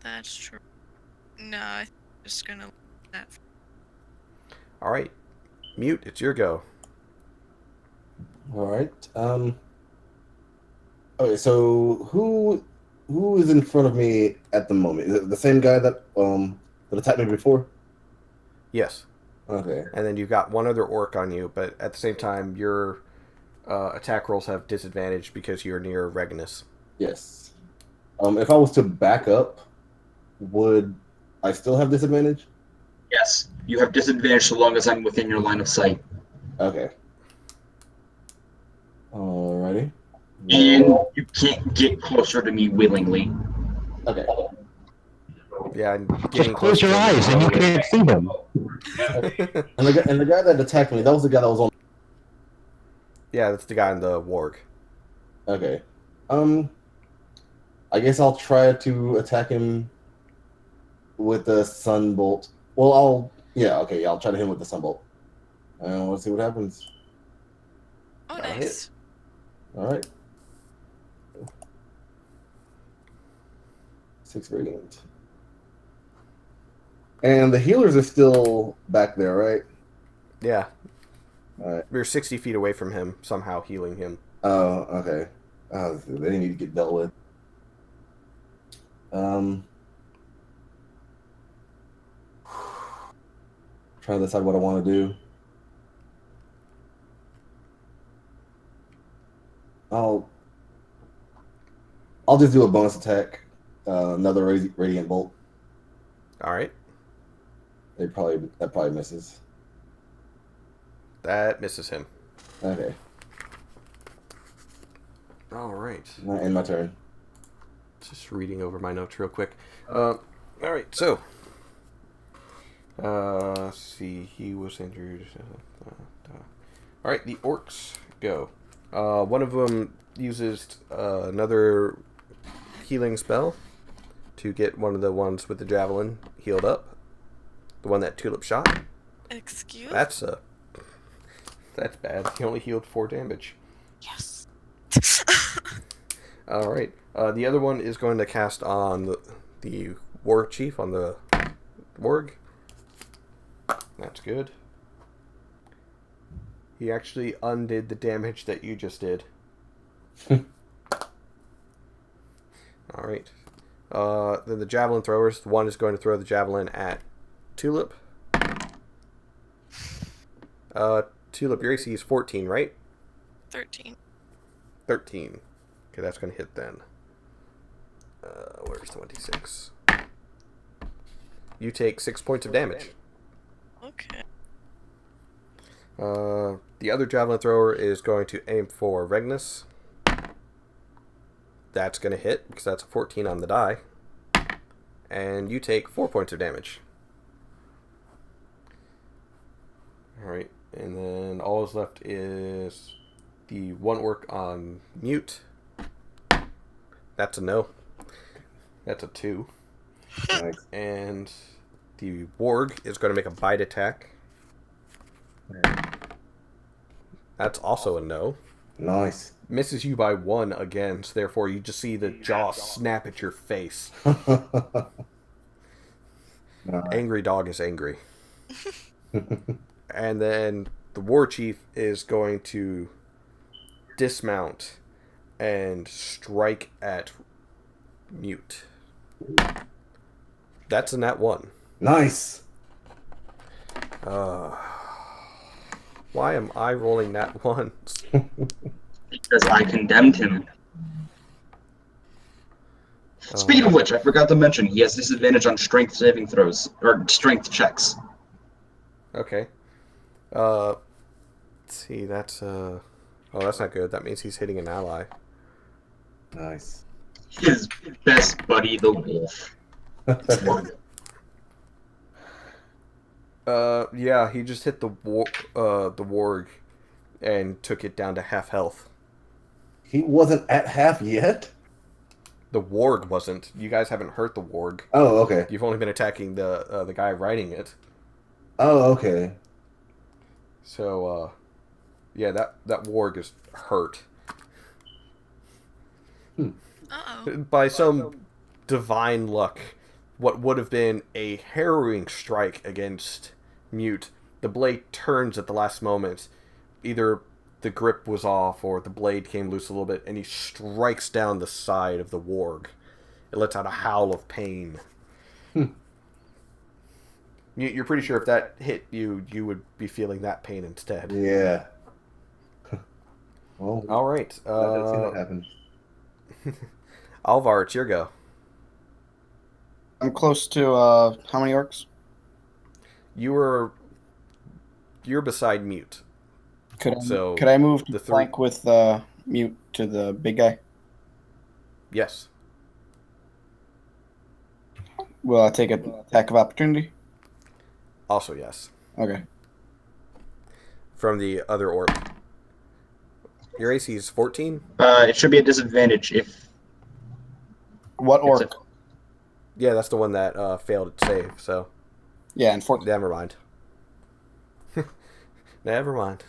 That's true. No, I'm just gonna leave that. Alright. Mute, it's your go. All right. Okay, so who is in front of me at the moment? Is it the same guy that attacked me before? Yes. Okay. And then you've got one other orc on you, but at the same time, your attack rolls have disadvantage because you're near Regnus. Yes. If I was to back up, would I still have disadvantage? Yes, you have disadvantage so long as I'm within your line of sight. Okay. Alrighty. And you can't get closer to me willingly. Okay. Yeah, and Just getting close closer your to eyes and you can't see them. And the guy that attacked me, that was the guy that was on. Yeah, that's the guy in the warg. Okay. I guess I'll try to attack him with the sunbolt. Well, I'll try to hit him with the sunbolt. And let's see what happens. Oh, That'll nice. All right. 6 radiant. And the healers are still back there, right? Yeah. All right. We're 60 feet away from him, somehow healing him. Oh, okay. They need to get dealt with. Trying to decide what I want to do. I'll just do a bonus attack. Another radiant bolt. All right. That probably misses. That misses him. Okay. All right. End my turn. Just reading over my notes real quick. All right, so. Let's see. He was injured. All right, the orcs go. One of them uses another healing spell to get one of the ones with the javelin healed up. The one that Tulip shot. Excuse? That's bad. He only healed 4 damage. Yes. Alright. The other one is going to cast on the War Chief, on the Warg. That's good. He actually undid the damage that you just did. Alright. Then the Javelin throwers. The one is going to throw the Javelin at Tulip. Tulip, your AC is 14, right? 13. 13. Okay, that's going to hit then. Where's the 26? You take 6 points of damage. Okay. The other Javelin thrower is going to aim for Regnus. That's going to hit, because that's a 14 on the die. And you take 4 points of damage. Alright, and then all is left is the one orc on Mute. That's a no. That's a 2. Nice. And the Warg is going to make a bite attack. That's also a no. Nice. Misses you by 1 again, so therefore you just see the jaw snap at your face. Angry dog is angry. And then the War Chief is going to dismount and strike at Mute. That's a nat 1. Nice. Why am I rolling nat 1s? Because I condemned him. Speaking of which, I forgot to mention, he has disadvantage on strength saving throws, or strength checks. Okay. Let's see, that's oh, that's not good. That means he's hitting an ally. Nice. His best buddy, the wolf. Yeah, he just hit the warg and took it down to half health. He wasn't at half yet? The warg wasn't. You guys haven't hurt the warg. Oh, okay. You've only been attacking the guy riding it. Oh, okay. So, yeah, that warg is hurt. Uh-oh. By some divine luck, what would have been a harrowing strike against Mute, the blade turns at the last moment. Either the grip was off or the blade came loose a little bit, and he strikes down the side of the warg. It lets out a howl of pain. You're pretty sure if that hit you, you would be feeling that pain instead. Yeah. Well, All right. I've seen that happen. Alvar, it's your go. I'm close to how many orcs? You're beside Mute. Could So, I move the to three- flank with Mute to the big guy? Yes. Will I take an attack of opportunity? Also yes. Okay. From the other orc. Your AC is 14? It should be a disadvantage if What it's orc? Yeah, that's the one that failed its save, so Yeah, and 14. never mind. Never mind.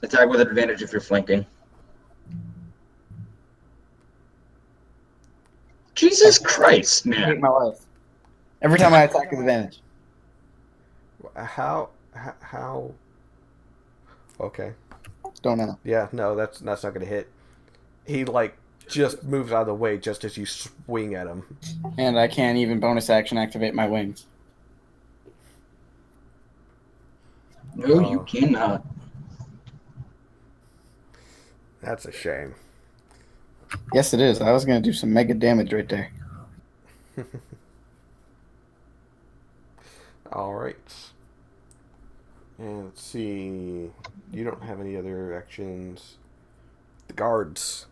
attack with advantage if you're flanking. Jesus Christ, I hate man. my life. Every time I attack with advantage. How? Okay. Don't know. Yeah, no, that's not going to hit. He, just moves out of the way just as you swing at him. And I can't even bonus action activate my wings. No, you cannot. That's a shame. Yes, it is. I was going to do some mega damage right there. All right. And let's see. You don't have any other actions. The guards.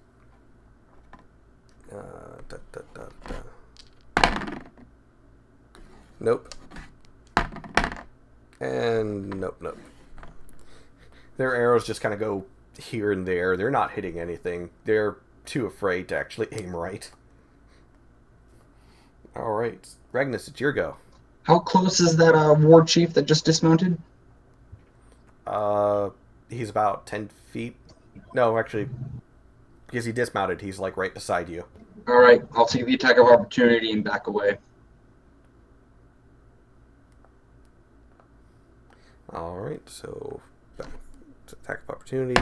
Nope. And nope. Their arrows just kind of go here and there. They're not hitting anything. They're too afraid to actually aim right. All right. Ragnus, it's your go. How close is that war chief that just dismounted? He's about 10 feet. No, actually, because he dismounted, he's like right beside you. All right, I'll take the attack of opportunity and back away. All right, so attack of opportunity.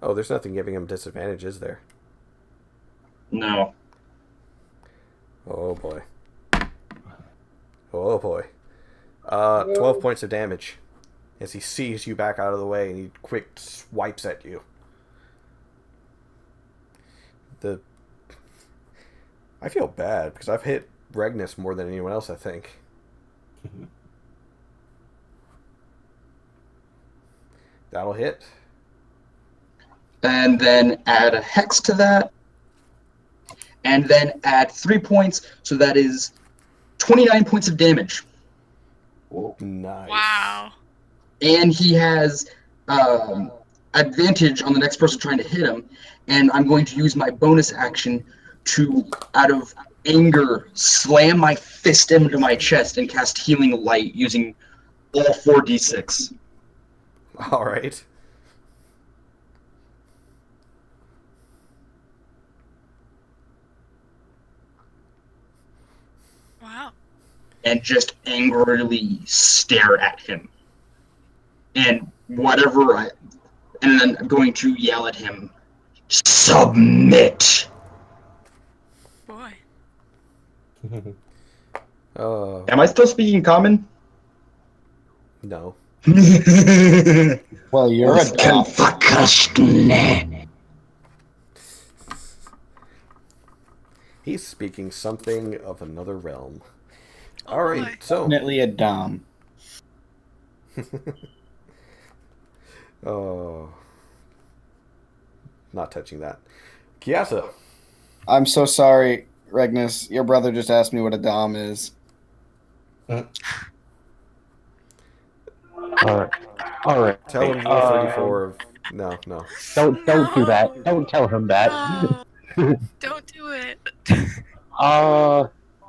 Oh, there's nothing giving him disadvantage, is there? No. Oh boy. Oh boy. 12 points of damage as he sees you back out of the way and he quick swipes at you. I feel bad because I've hit Regnus more than anyone else, I think. That'll hit. And then add a hex to that. And then add 3 points, so that is 29 points of damage. Whoa. Nice. Wow. And he has advantage on the next person trying to hit him. And I'm going to use my bonus action to, out of anger, slam my fist into my chest and cast Healing Light using all 4d6. All right. Wow. And just angrily stare at him. And and then I'm going to yell at him, submit! Boy. Am I still speaking common? No. Well, you're a dog. He's speaking something of another realm. Oh, All right, boy. so Definitely a dom. oh, not touching that. Kiasa. I'm so sorry, Regnus. Your brother just asked me what a dom is. All right. All right. Tell him you're 34. No. Don't do that. Don't tell him that. No. Don't do it.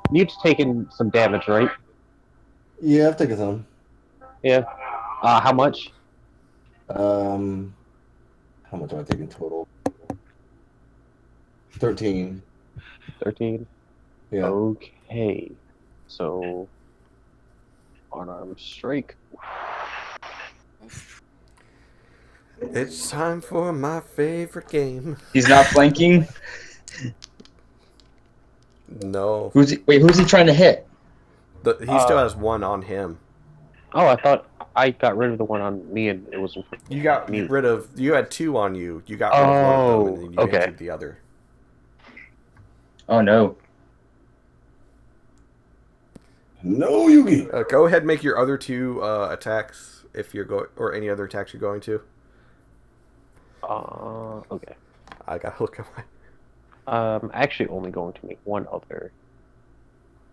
Mute's taking some damage, right? Yeah, I've taken some. Yeah. How much? How much am I taking total? 13. 13. Yeah. Okay. So, unarmed strike. It's time for my favorite game. He's not flanking? No. Who's he trying to hit? He still has one on him. Oh, I thought I got rid of the one on me and it was. You got Mute. rid of... You had two on you. You got rid of one of them and then you okay. injured the other. Oh no. No, Yugi. Go ahead and make your other two attacks if you're going... Or any other attacks you're going to. Okay. I gotta look at my... Actually only going to make one other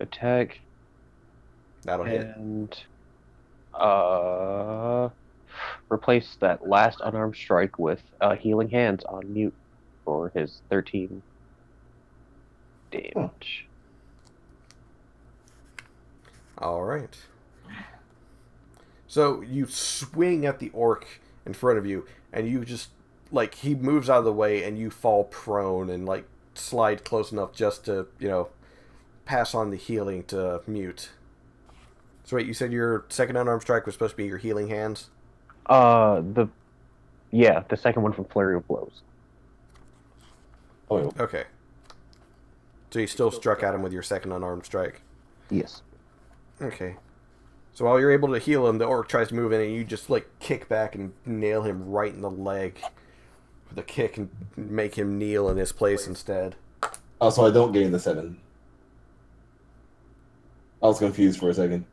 attack. That'll hit. And replace that last unarmed strike with healing hands on Mute for his 13 damage. Alright. So you swing at the orc in front of you, and you just, like, he moves out of the way, and you fall prone and, like, slide close enough just to, pass on the healing to Mute. So wait, you said your second unarmed strike was supposed to be your healing hands? The second one from Flurry of Blows. Oh, Okay. So you still struck at him with your second unarmed strike? Yes. Okay. So while you're able to heal him, the orc tries to move in, and you just, like, kick back and nail him right in the leg with a kick and make him kneel in his place instead. Oh, so I don't gain the 7. I was confused for a second.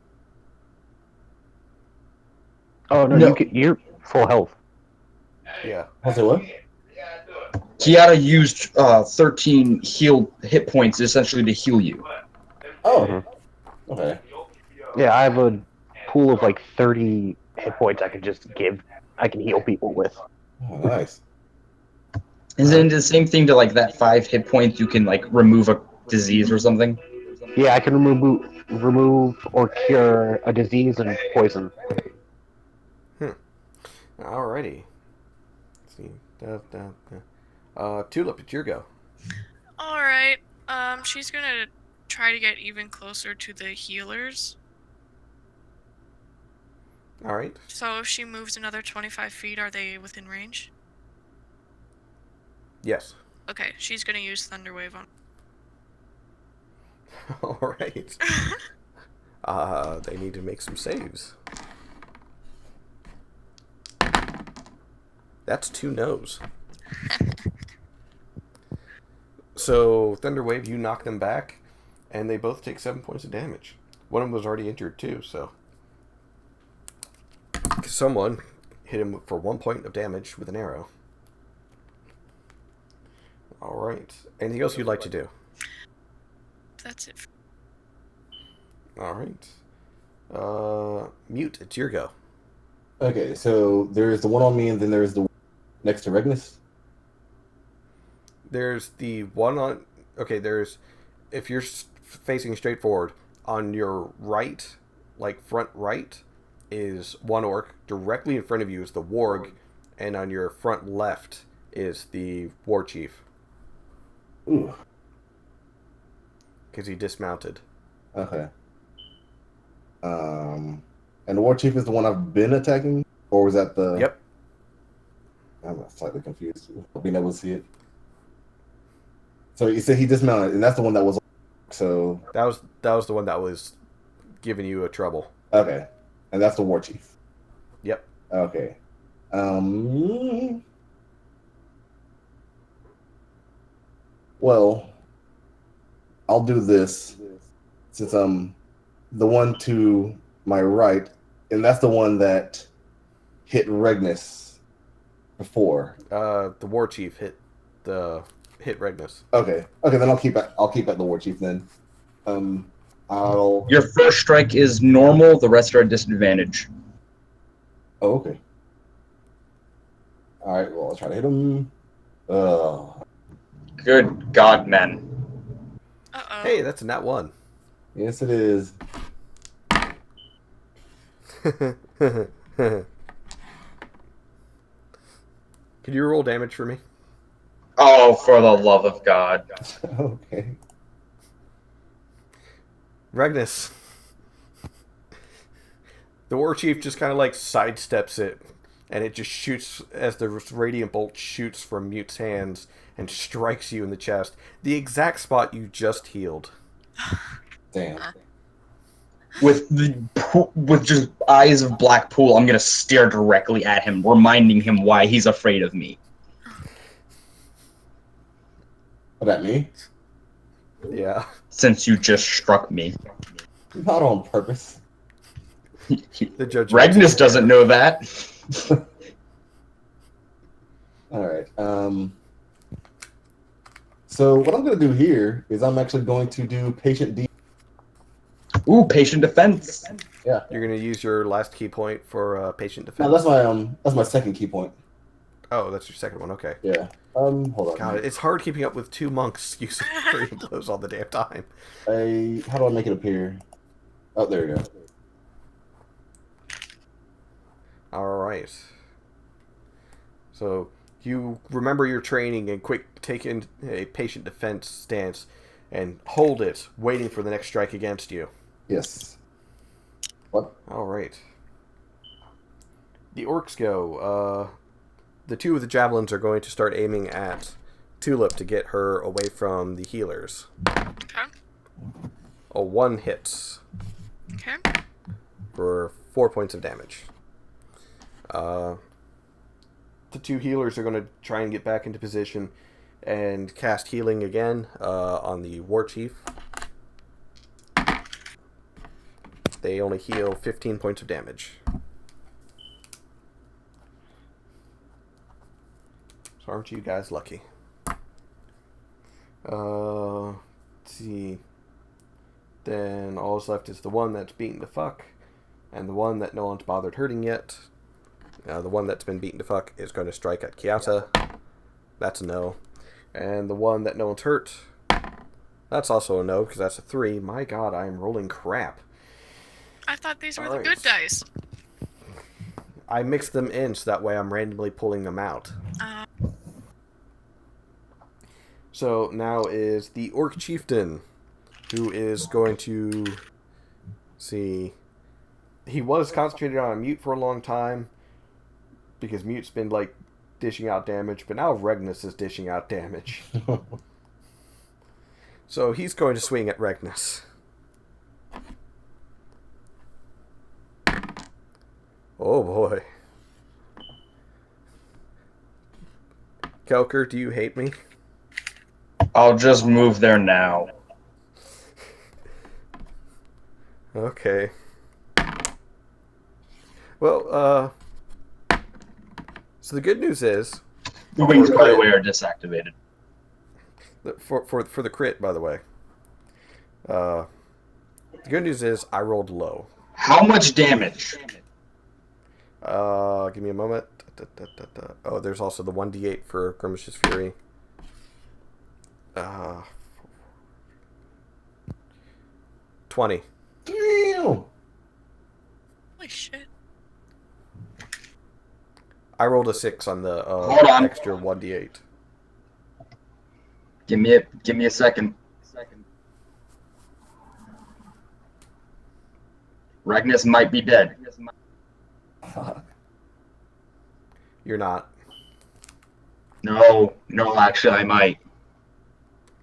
Oh, no, No. you're full health. Yeah. I say what? Kiara used 13 hit points essentially to heal you. Oh. Okay. Yeah, I have a pool of like 30 hit points I can just give. I can heal people with. Oh, nice. And then the same thing to like that 5 hit points, you can like remove a disease or something? Yeah, I can remove or cure a disease and poison. Alrighty. Let's see. Tulip, it's your go. Alright. She's gonna try to get even closer to the healers. Alright. So if she moves another 25 feet, are they within range? Yes. Okay, she's gonna use Thunder Wave on. Alright. They need to make some saves. That's 2 no's. So, Thunder Wave, you knock them back, and they both take 7 points of damage. One of them was already injured, too, so... Someone hit him for 1 point of damage with an arrow. Alright. Anything else you'd like to do? That's it. Alright. Mute, it's your go. Okay, so there's the one on me, and then there's the next to Regnus. There's the one on... Okay, there's... If you're facing straight forward, on your right, like front right, is one orc. Directly in front of you is the warg, and on your front left is the war chief. Ooh. Because he dismounted. Okay. And the war chief is the one I've been attacking, or was that the? Yep. I'm slightly confused. Being able to see it. So you said he dismounted, and that's the one that was. So That was the one that was giving you a trouble. okay, and that's the war chief. Yep. Okay. Well, I'll do this since I'm the one to my right, and that's the one that hit Regnus before. The war chief hit Regnus. Okay, then I'll keep at the war chief then. I'll. Your first strike is normal. The rest are at disadvantage. Oh, okay. All right. Well, I'll try to hit him. Good God, men. Uh-oh. Hey, that's a nat 1. Yes, it is. Can you roll damage for me? Oh, for the love of God. Okay. Regnus. The war chief just kind of like sidesteps it, and it just shoots as the radiant bolt shoots from Mute's hands and strikes you in the chest, the exact spot you just healed. Damn. With just eyes of black pool, I'm gonna stare directly at him, reminding him why he's afraid of me. What that me? Yeah. Since you just struck me. Not on purpose. The judge. Regnus doesn't know that. All right. So what I'm going to do here is I'm actually going to do patient D. Ooh, patient defense. Yeah. You're gonna use your last key point for patient defense. No, that's my second key point. Oh, that's your second one. Okay. Yeah. Hold on. God, it's hard keeping up with 2 monks using radiant blows all the damn time. How do I make it appear? Oh, there we go. All right. So you remember your training and quick take in a patient defense stance and hold it, waiting for the next strike against you. Yes. What? All right. The orcs go. The 2 with the javelins are going to start aiming at Tulip to get her away from the healers. Okay. A 1 hits Okay. for 4 points of damage. The 2 healers are going to try and get back into position and cast healing again on the war chief. They only heal 15 points of damage. So aren't you guys lucky? Let's see. Then all that's left is the one that's beaten to fuck, and the one that no one's bothered hurting yet. The one that's been beaten to fuck is going to strike at Kiata. That's a no. And the one that no one's hurt, That's also a no, because that's a 3. My god, I am rolling crap. I thought these were the Alright. good dice. I mixed them in so that way I'm randomly pulling them out. So now is the Orc Chieftain, who is going to... see... He was concentrated on a mute for a long time, because mute's been, like, dishing out damage, but now Regnus is dishing out damage. So he's going to swing at Regnus. Oh boy. Kelker, do you hate me? I'll just move there now. Okay. Well, so the good news is... The wings, by the way, are disactivated. For the crit, by the way. The good news is I rolled low. How much damage? Give me a moment. Oh, there's also the 1d8 for Grimish's Fury. 20. Damn. Holy shit. I rolled a 6 on the Hold on. extra 1d8. Give me a second. Regnus might be dead. You're not. No, actually, I might.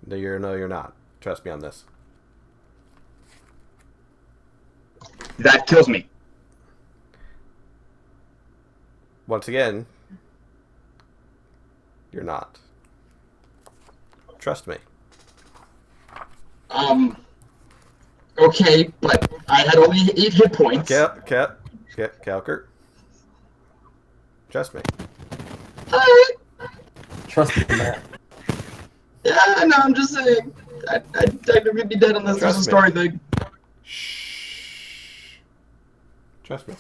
No, you're not. Trust me on this. That kills me. Once again, you're not. Trust me. Okay, but I had only 8 hit points. Calker. Trust me. Alright. Trust me, man. Yeah, no, I'm just saying. I'd technically be dead unless there's a story thing. Shh. Trust me.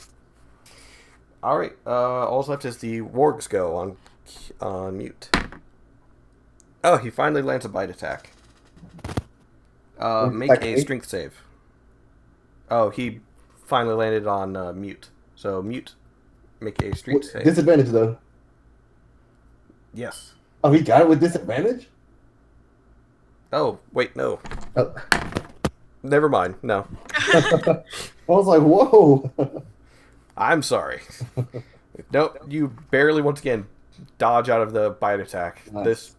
Alright, all left is the wargs go on mute. Oh, he finally lands a bite attack. Make Like a 8? strength save. Oh, he finally landed on mute. So mute, make a strength save. Disadvantage, though. Yes. Oh, he got it with disadvantage? Oh, wait, no. Oh. Never mind, no. I was like, whoa. I'm sorry. Nope, you barely once again dodge out of the bite attack. Nice.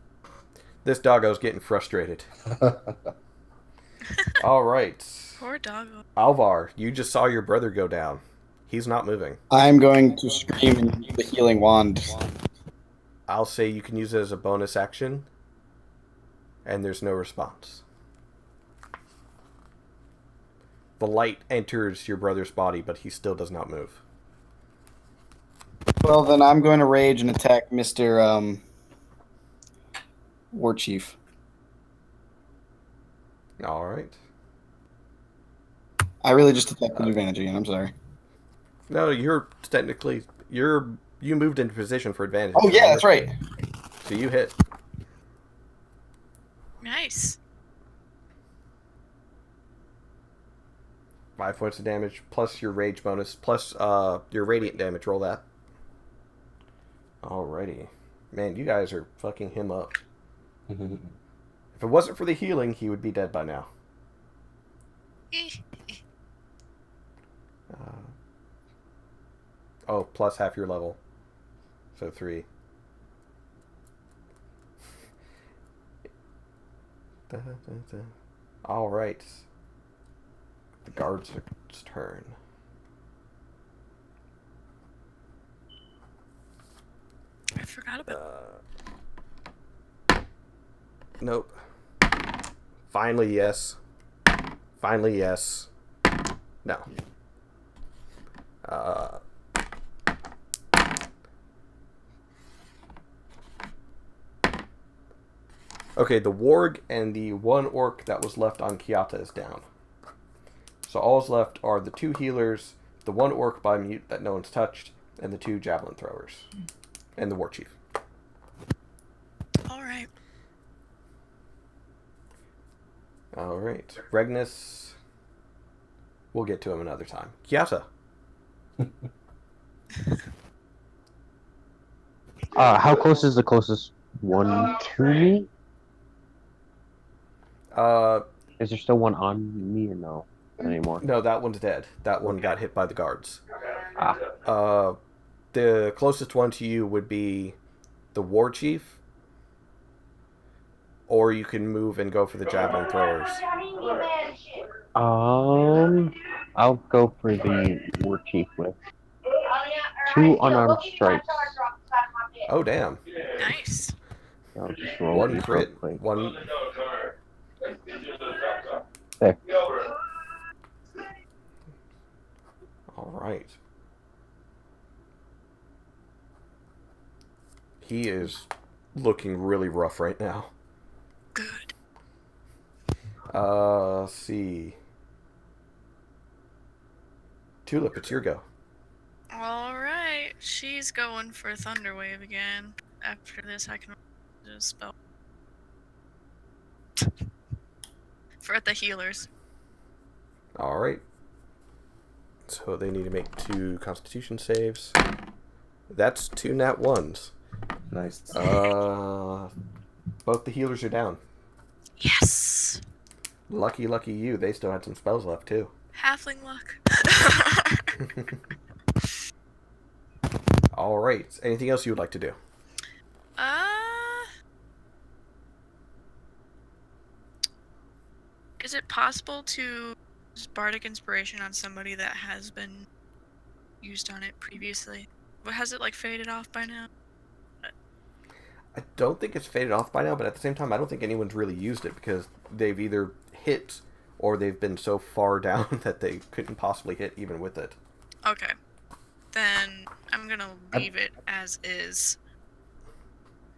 This doggo's getting frustrated. All right. Poor doggo. Alvar, you just saw your brother go down. He's not moving. I'm going to scream and use the healing wand. I'll say you can use it as a bonus action, and there's no response. The light enters your brother's body, but he still does not move. Well, then I'm going to rage and attack Mr. War Chief. All right. I really just attacked with advantage again. I'm sorry. No, you're technically you moved into position for advantage. Oh yeah, that's right. So you hit. Nice. 5 points of damage plus your rage bonus plus your radiant damage. Roll that. Alrighty, man, you guys are fucking him up. If it wasn't for the healing, he would be dead by now. Oh, plus half your level. So 3. Alright. The guard's turn. I forgot about Nope. Finally, yes. Finally, yes. No. Okay, the warg and the one orc that was left on Kiata is down. So all's left are the 2 healers, the 1 orc by mute that no one's touched, and the 2 javelin throwers. And the war chief. Alright. All right. Regnus. We'll get to him another time. Kiata. How close is the closest one to me? Uh, Is there still one on me or no anymore? no, that one's dead. That one got hit by the guards. Ah, The closest one to you would be the war chief, or you can move and go for the javelin throwers. I'll go for the war chief with 2 unarmed strikes. Oh damn! Nice. I'll just roll One these crit, real quick. one. There. All right. He is looking really rough right now. Good. Let's see. Tulip, it's your go. Alright. She's going for Thunderwave again. After this, I can do a spell. For the healers. All right. So they need to make 2 Constitution saves. That's 2 nat 1s. Nice. Both the healers are down. Yes! Lucky you. They still had some spells left too. Halfling luck. All right. Anything else you would like to do? Is it possible to use Bardic Inspiration on somebody that has been used on it previously? But has it, like, faded off by now? I don't think it's faded off by now, but at the same time, I don't think anyone's really used it because they've either hit or they've been so far down that they couldn't possibly hit even with it. Okay. Then I'm gonna leave it as is.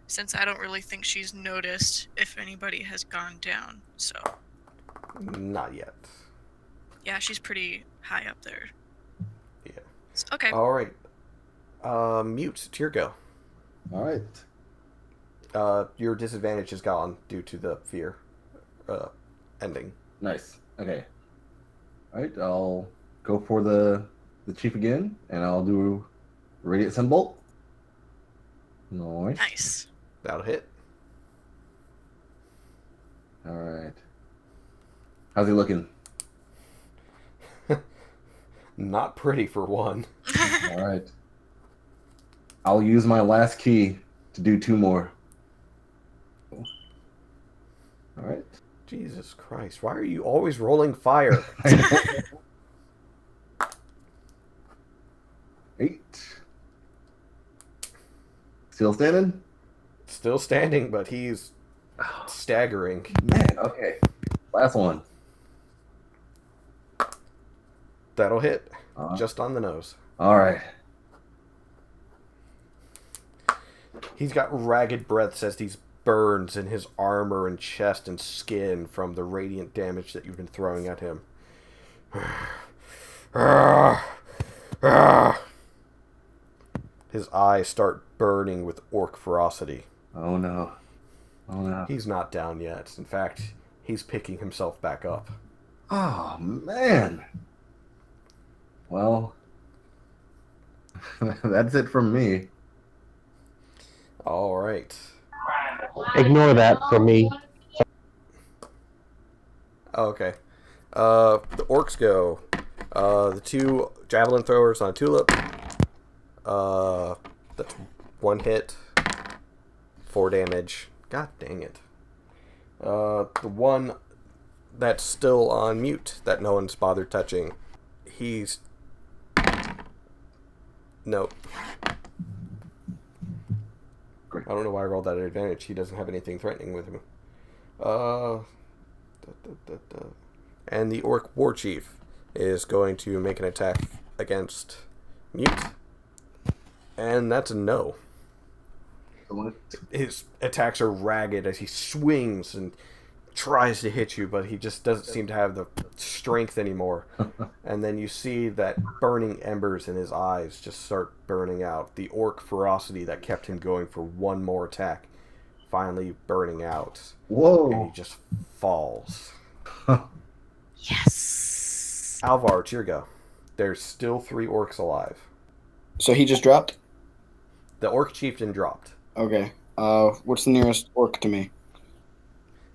Since I don't really think she's noticed if anybody has gone down, so... Not yet. Yeah, she's pretty high up there. Yeah. Okay. All right. Mute, it's your go. All right. Your disadvantage is gone due to the fear ending. Nice. Okay. All right. I'll go for the chief again, and I'll do Radiant Sunbolt. Nice. That'll hit. All right. How's he looking? Not pretty for one. All right. I'll use my last key to do 2 more. All right. Jesus Christ. Why are you always rolling fire? 8. Still standing? Still standing, but he's staggering. Man, okay. Last one. That'll hit. Uh, Just on the nose. All right. He's got ragged breaths as these burns in his armor and chest and skin from the radiant damage that you've been throwing at him. His eyes start burning with orc ferocity. Oh no. Oh no. He's not down yet. In fact, he's picking himself back up. Oh man. Well, that's it from me. All right. Ignore that from me. Okay. The orcs go. The 2 javelin throwers on Tulip. That's 1 hit. 4 damage. God dang it. The one that's still on mute that no one's bothered touching. He's... Nope. Great. I don't know why I rolled that at advantage. He doesn't have anything threatening with him. And the orc war chief is going to make an attack against Mute. And that's a no. His attacks are ragged as he swings and tries to hit you, but he just doesn't seem to have the strength anymore. And then you see that burning embers in his eyes just start burning out. The orc ferocity that kept him going for one more attack finally burning out. Whoa. And he just falls. Yes. Alvar, it's your go. There's still 3 orcs alive. So he just dropped? The orc chieftain dropped. Okay. What's the nearest orc to me?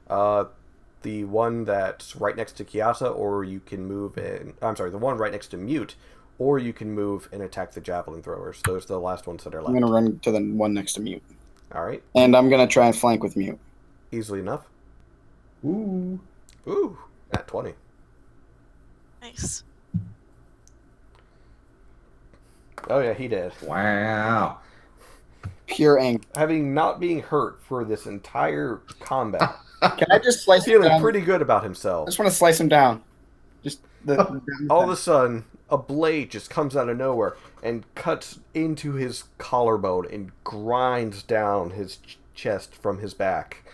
The one that's right next to Kiata, or you can move in. I'm sorry, the one right next to Mute, or you can move and attack the javelin throwers. Those are the last ones that are I'm left. gonna run to the one next to Mute. All right, And I'm gonna try and flank with Mute. easily enough. Ooh. Ooh, at 20. Nice. Oh yeah, he did. Wow. Pure anger. Having not being hurt for this entire combat, Can I just slice him feeling down? pretty good about I himself. just want to slice him down. Just the. All of a sudden, a blade just comes out of nowhere and cuts into his collarbone and grinds down his chest from his back.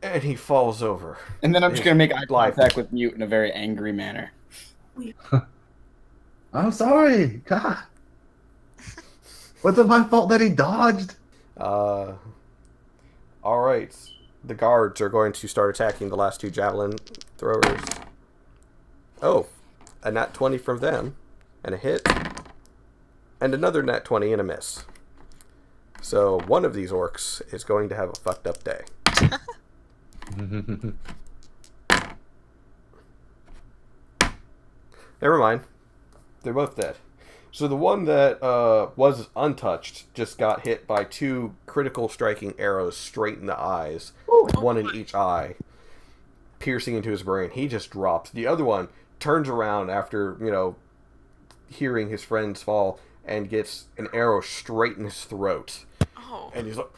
And he falls over. And then I'm just gonna make eye Life. contact with Mute in a very angry manner. I'm sorry. God. Was it my fault that he dodged? Alright. The guards are going to start attacking the last 2 javelin throwers. Oh, a nat 20 from them, and a hit, and another nat 20 and a miss. So one of these orcs is going to have a fucked up day. Never mind. They're both dead. So the one that was untouched just got hit by 2 critical striking arrows straight in the eyes, one in each eye, piercing into his brain. He just drops. The other one turns around after, hearing his friends fall and gets an arrow straight in his throat. Oh. And he's like,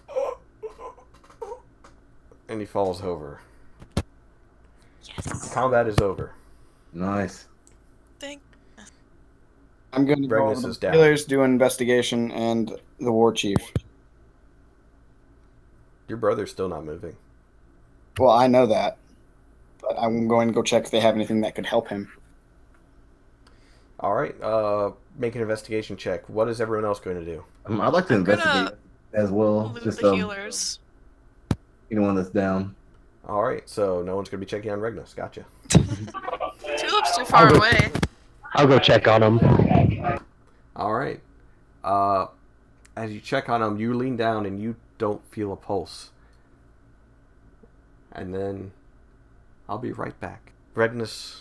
and he falls over. Yes. Combat is over. Nice. Thank. I'm gonna go Regnus over is the down. healers, do an investigation, and the war chief. Your brother's still not moving. Well, I know that, but I'm going to go check if they have anything that could help him. All right. Make an investigation check. What is everyone else going to do? I'd like to I'm gonna investigate as well. Loot Just the healers. anyone that's down. All right. So no one's going to be checking on Regnus. Gotcha. Tulip's too far I'll go- away. I'll go check on him. All right. As you check on him, you lean down and you don't feel a pulse. And then I'll be right back. Regnus,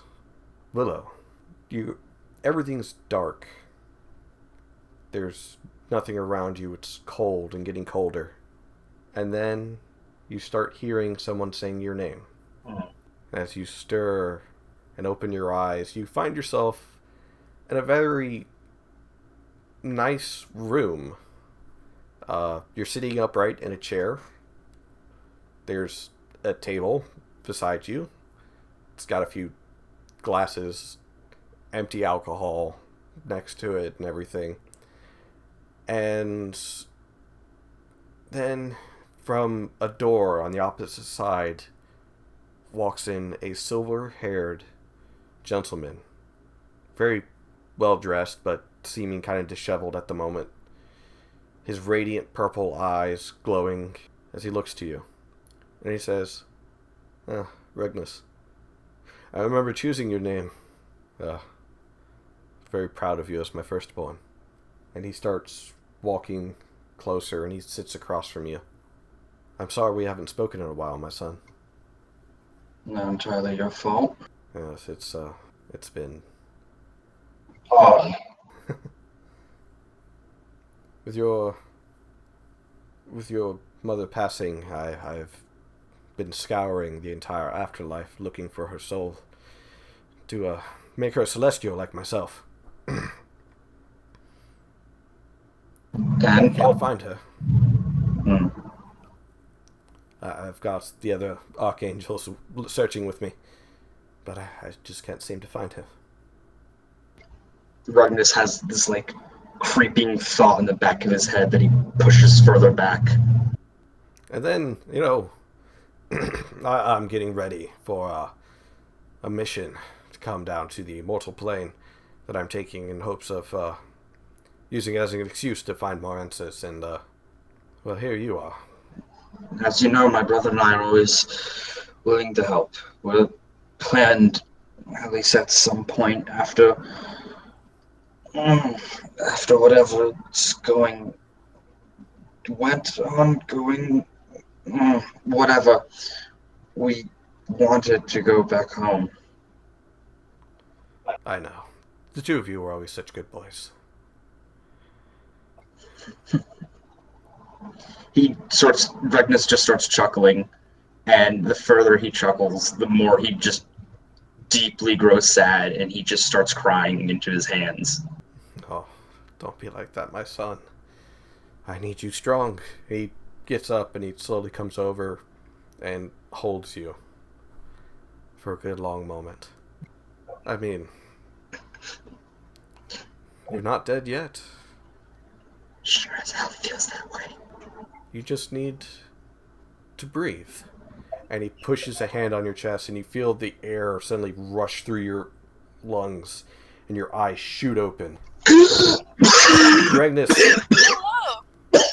Willow, everything's dark. There's nothing around you. It's cold and getting colder. And then you start hearing someone saying your name. As you stir and open your eyes, you find yourself in a very nice room. You're sitting upright in a chair. There's a table beside you. It's got a few glasses, empty alcohol next to it and everything. And then from a door on the opposite side walks in a silver-haired gentleman. Very well dressed, but seeming kind of disheveled at the moment. His radiant purple eyes glowing as he looks to you. And he says, Regnus, I remember choosing your name. Very proud of you as my firstborn. And he starts walking closer and he sits across from you. I'm sorry we haven't spoken in a while, my son. Not entirely your fault. Yes, it's been... Oh, With your mother passing, I've been scouring the entire afterlife looking for her soul to make her celestial like myself. and Can't find her. Hmm. I've got the other archangels searching with me, but I just can't seem to find her. Rugnus has this creeping thought in the back of his head that he pushes further back. And then, I'm getting ready for a mission to come down to the mortal plane that I'm taking in hopes of using it as an excuse to find more answers. And, well, here you are. As you know, my brother and I are always willing to help. planned, at least at some point after whatever's going, whatever. We wanted to go back home. I know. The two of you were always such good boys. Regnus just starts chuckling, and the further he chuckles, the more he just deeply grows sad, and he just starts crying into his hands. Oh, don't be like that, my son. I need you strong. He gets up and he slowly comes over and holds you for a good long moment. I mean, you're not dead yet. Sure as hell feels that way. You just need to breathe. And he pushes a hand on your chest and you feel the air suddenly rush through your lungs and your eyes shoot open. Regnus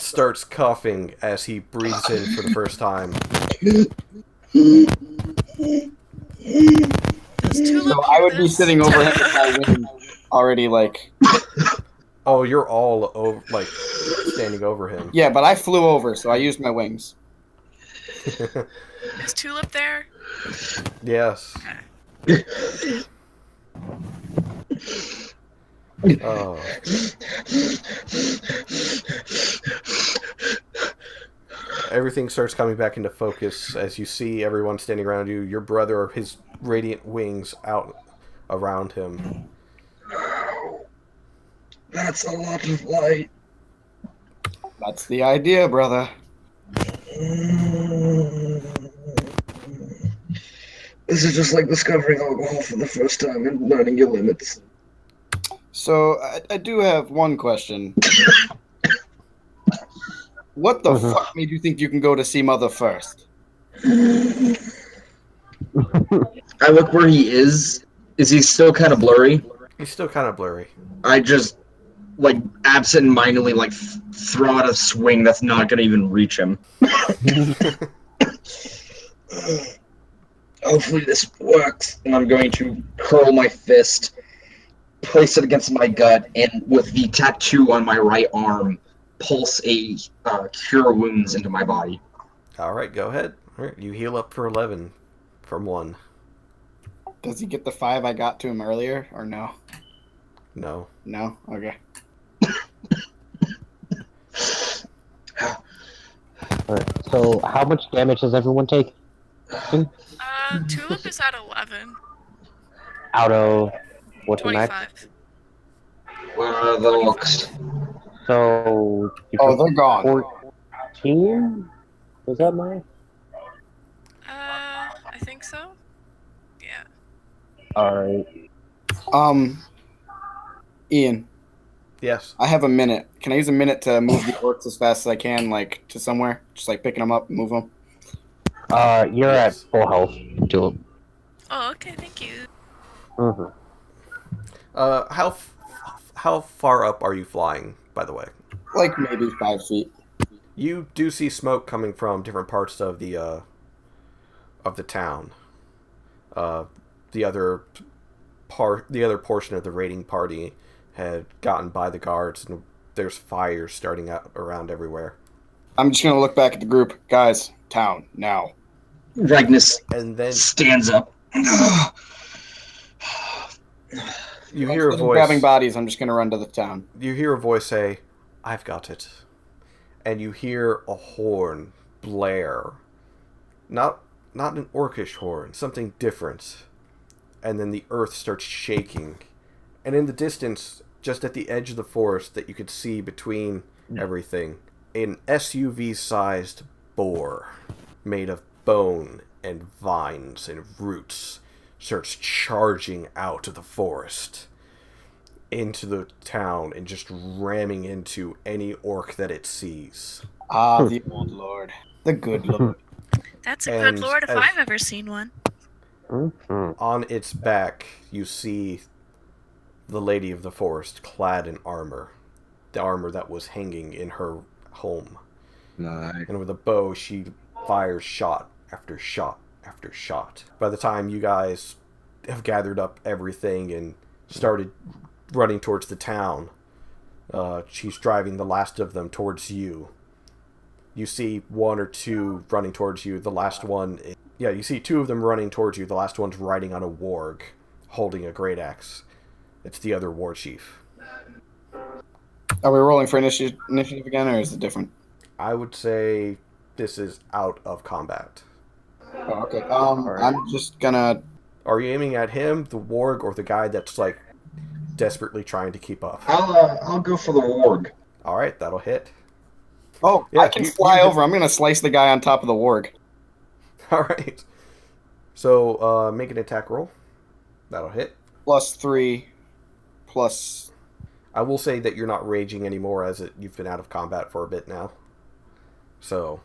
starts coughing as he breathes in for the first time. So I would be sitting over him with my wings already, like... Oh, you're all over, like, standing over him. Yeah, but I flew over, so I used my wings. Is Tulip there? Yes. Oh. Everything starts coming back into focus as you see everyone standing around you. Your brother, his radiant wings out around him. That's a lot of light. That's the idea, brother. This is just like discovering alcohol for the first time and learning your limits. So, I do have one question. What the fuck made you think you can go to see Mother first? I look where he is. Is he still kind of blurry? He's still kind of blurry. I just, absent-mindedly, throw out a swing that's not going to even reach him. Hopefully this works. And I'm going to curl my fist, place it against my gut, and with the tattoo on my right arm, pulse a cure wounds into my body. Alright, go ahead. Alright, you heal up for 11 from 1. Does he get the 5 I got to him earlier, or no? No. No? Okay. Alright, so how much damage does everyone take? Tulip is at 11. Out of what's the max? 25. Where are the Orcs? So you Oh, took they're gone. 14? Was that mine? I think so. Yeah. Alright. Ian, Yes. I have a minute. Can I use a minute to move the orcs as fast as I can, to somewhere? Just, picking them up and move them? You're at full health, Tulip. Oh, okay, thank you. Mm-hmm. How far up are you flying, by the way? Maybe 5 feet. You do see smoke coming from different parts of the town. The other portion of the raiding party had gotten by the guards, and there's fires starting out around everywhere. I'm just gonna look back at the group. Guys, town, now. Regnus And then stands up. you hear a Instead of voice. grabbing bodies, I'm just gonna run to the town. You hear a voice say, "I've got it," and you hear a horn blare. Not an orcish horn, something different. And then the earth starts shaking, and in the distance, just at the edge of the forest that you could see between everything, an SUV-sized boar made of bone and vines and roots starts charging out of the forest into the town and just ramming into any orc that it sees. Ah, the old lord. The good lord. That's a And good lord if as- I've ever seen one. Mm-hmm. On its back, you see the Lady of the Forest clad in armor. The armor that was hanging in her home. Nice. And with a bow, she fires shot after shot after shot. By the time you guys have gathered up everything and started running towards the town, she's driving the last of them towards you. You see one or two running towards you. The last one... you see two of them running towards you. The last one's riding on a warg, holding a great axe. It's the other war chief. Are we rolling for initiative again, or is it different? I would say this is out of combat. Oh, okay. I'm just gonna... Are you aiming at him, the warg, or the guy that's, like, desperately trying to keep up? I'll go for the warg. Alright, that'll hit. Oh, Yeah, I can fly over. I'm gonna slice the guy on top of the warg. Alright. So, make an attack roll. That'll hit. +3, plus... I will say that you're not raging anymore, as you've been out of combat for a bit now. So,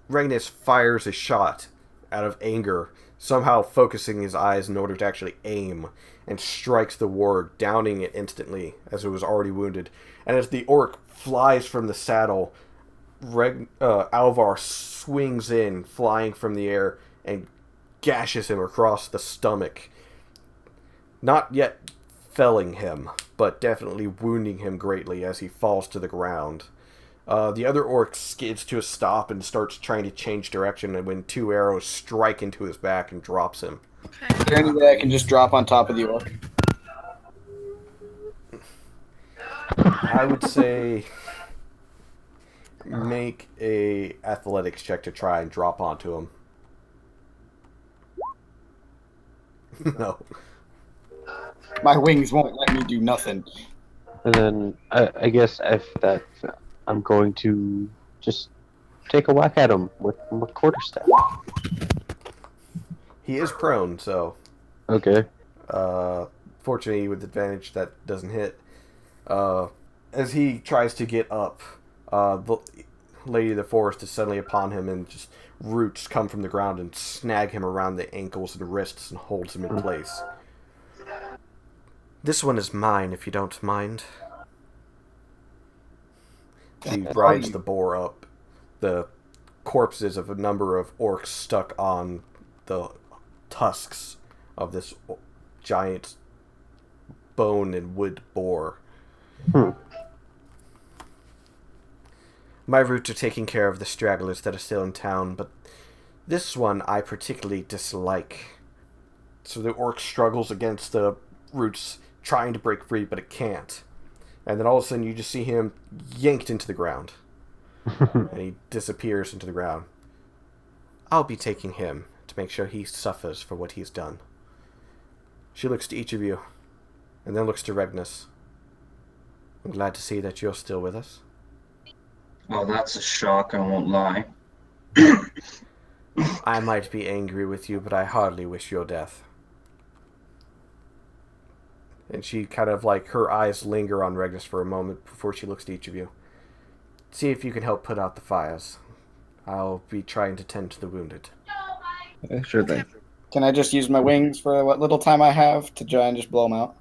Regnus fires a shot out of anger, somehow focusing his eyes in order to actually aim, and strikes the warg, downing it instantly, as it was already wounded. And as the orc flies from the saddle, Alvar swings in, flying from the air, and gashes him across the stomach. Not yet felling him, but definitely wounding him greatly as he falls to the ground. The other orc skids to a stop and starts trying to change direction, and when two arrows strike into his back and drops him. Okay. Is there any way I can just drop on top of the orc? I would say make a athletics check to try and drop onto him. No. My wings won't let me do nothing. And then I guess if that, I'm going to just take a whack at him with my quarterstaff. He is prone, so... Okay. Fortunately, with advantage, that doesn't hit. As he tries to get up, the Lady of the Forest is suddenly upon him, and just roots come from the ground and snag him around the ankles and wrists and holds him in place. This one is mine, if you don't mind. She rides the boar up. The corpses of a number of orcs stuck on the tusks of this giant bone and wood boar. My route to taking care of the stragglers that are still in town, but this one I particularly dislike. So the orc struggles against the roots, trying to break free, but it can't. And then all of a sudden you just see him yanked into the ground. And he disappears into the ground. I'll be taking him to make sure he suffers for what he's done. She looks to each of you, and then looks to Regnus. I'm glad to see that you're still with us. Well, that's a shock, I won't lie. I might be angry with you, but I hardly wish your death. And she kind of like, her eyes linger on Regnus for a moment before she looks to each of you. See if you can help put out the fires. I'll be trying to tend to the wounded. Sure thing. Can I just use my wings for what little time I have to try and just blow them out?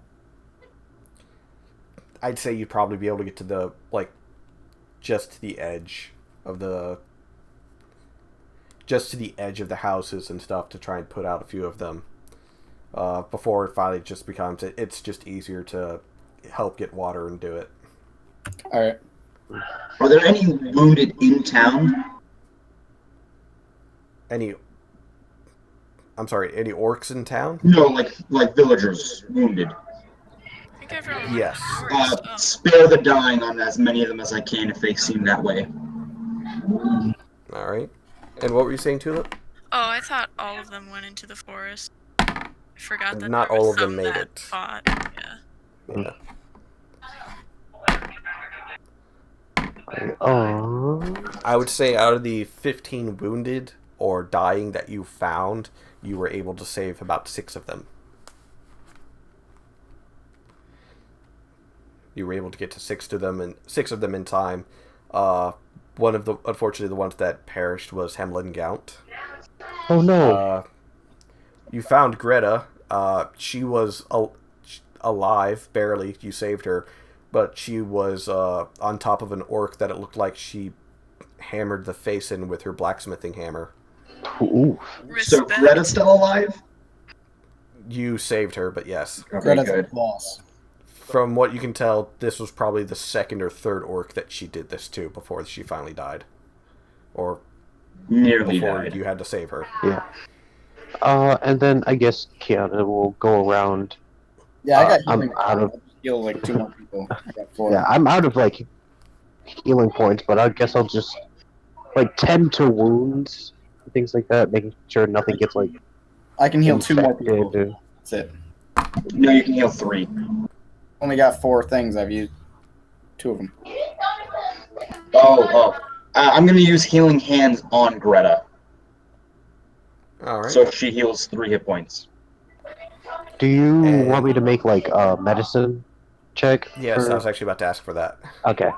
I'd say you'd probably be able to get to the, like, just to the edge of the houses and stuff to try and put out a few of them. Before it finally just becomes, it's just easier to help get water and do it. Alright. Are there any wounded in town? Any orcs in town? No, like villagers wounded. I think everyone. Yes. Spare the dying on as many of them as I can if they seem that way. Alright. And what were you saying, Tulip? Oh, I thought all of them went into the forest. I forgot that Not there was all of them some made that it. fought. Yeah. Yeah. I would say out of the 15 wounded or dying that you found, you were able to save about 6 of them. You were able to get to 6 of them in time. Unfortunately, the ones that perished was Hemlin Gaunt. Oh no. You found Greta. She was alive, barely. You saved her. But she was on top of an orc that it looked like she hammered the face in with her blacksmithing hammer. Ooh. So Respect. Greta's still alive? You saved her, but yes. Okay, Greta's good. a boss. From what you can tell, this was probably the second or third orc that she did this to before she finally died. Or Nearly before died. you had to save her. Yeah. And then I guess Kiana will go around. Yeah, I got I'm healing. out of. I'll heal like 2 more people. I got 4. Yeah, I'm out of like healing points, but I guess I'll just like tend to wounds, things like that, making sure nothing gets like I can heal 2 more people. infected. That's it. No, you can heal 3. Only got 4 things. I've used 2 of them. I'm gonna use healing hands on Greta, Alright. so she heals 3 hit points. Do you And- want me to make like a medicine check? Yes, for- I was actually about to ask for that. Okay.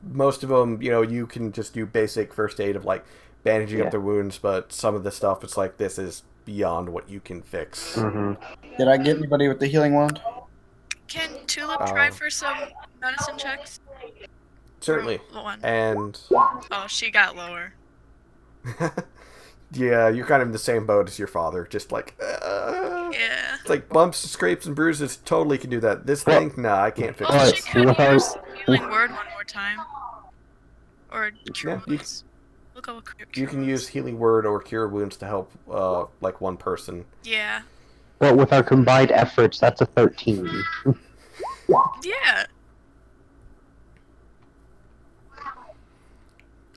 Most of them, you can just do basic first aid of like bandaging Yeah. up their wounds, but some of the stuff, it's like this is beyond what you can fix. Mm-hmm. Did I get anybody with the healing wand? Can Tulip try Oh. for some medicine checks? Certainly. Or one. And Oh, she got lower. yeah, you're kind of in the same boat as your father. Just like, Yeah. it's like bumps, scrapes, and bruises. Totally can do that. This Well- thing, nah, I can't fix Well, Alright, this. she could without- use healing word one more time. Or cure Yeah, you- wounds. We'll go with cure You can wounds. use healing word or cure wounds to help, like one person. Yeah. Well, with our combined efforts, that's a 13. Yeah.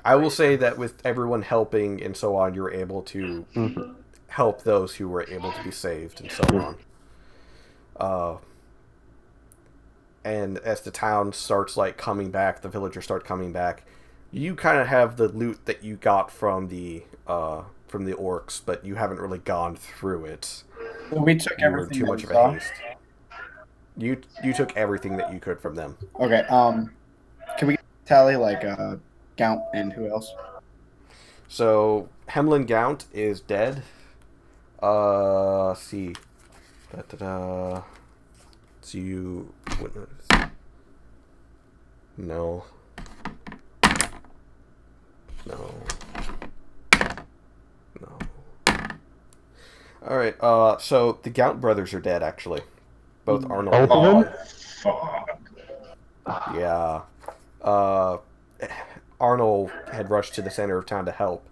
I will say that with everyone helping and so on, you were able to Mhm. help those who were able to be saved and so on. And as the town starts like coming back, the villagers start coming back. You kind of have the loot that you got from the orcs, but you haven't really gone through it. So we took You were everything. too that much we of saw. a haste. You took everything that you could from them. Okay. Can we tally like Gaunt and who else? So Hemlin Gaunt is dead. Let's see. Da-da-da. So you wouldn't notice. No. No. No. Alright, so the Gaunt brothers are dead, actually. Both Arnold and Both? Oh, fuck. Yeah. Arnold had rushed to the center of town to help,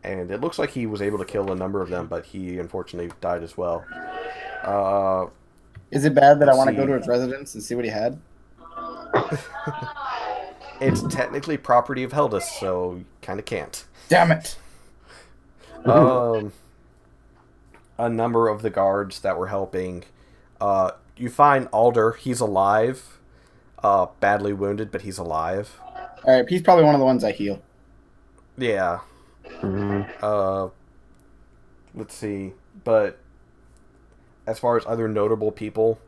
and it looks like he was able to kill a number of them, but he unfortunately died as well. Is it bad that I Let's want to see. go to his residence and see what he had? It's technically property of Heldus, so you kind of can't. Damn it! A number of the guards that were helping, you find Alder. He's alive, badly wounded, but he's alive. All right, he's probably one of the ones I heal. Yeah. Mhm. Let's see. But as far as other notable people,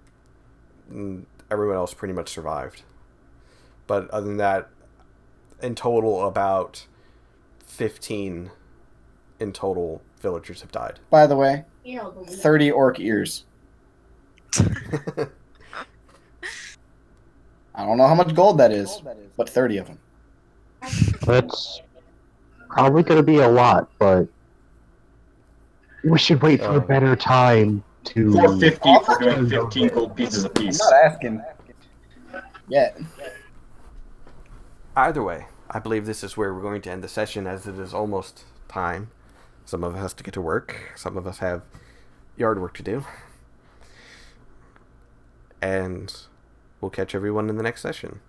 everyone else pretty much survived. But other than that, in total, about 15 in total villagers have died. By the way, 30 orc ears. I don't know how much gold that is, but 30 of them. That's probably going to be a lot, but we should wait for a better time to. 450 for doing 15 gold pieces I'm apiece. not asking. Yet. Either way, I believe this is where we're going to end the session, as it is almost time. Some of us have to get to work. Some of us have yard work to do. And we'll catch everyone in the next session.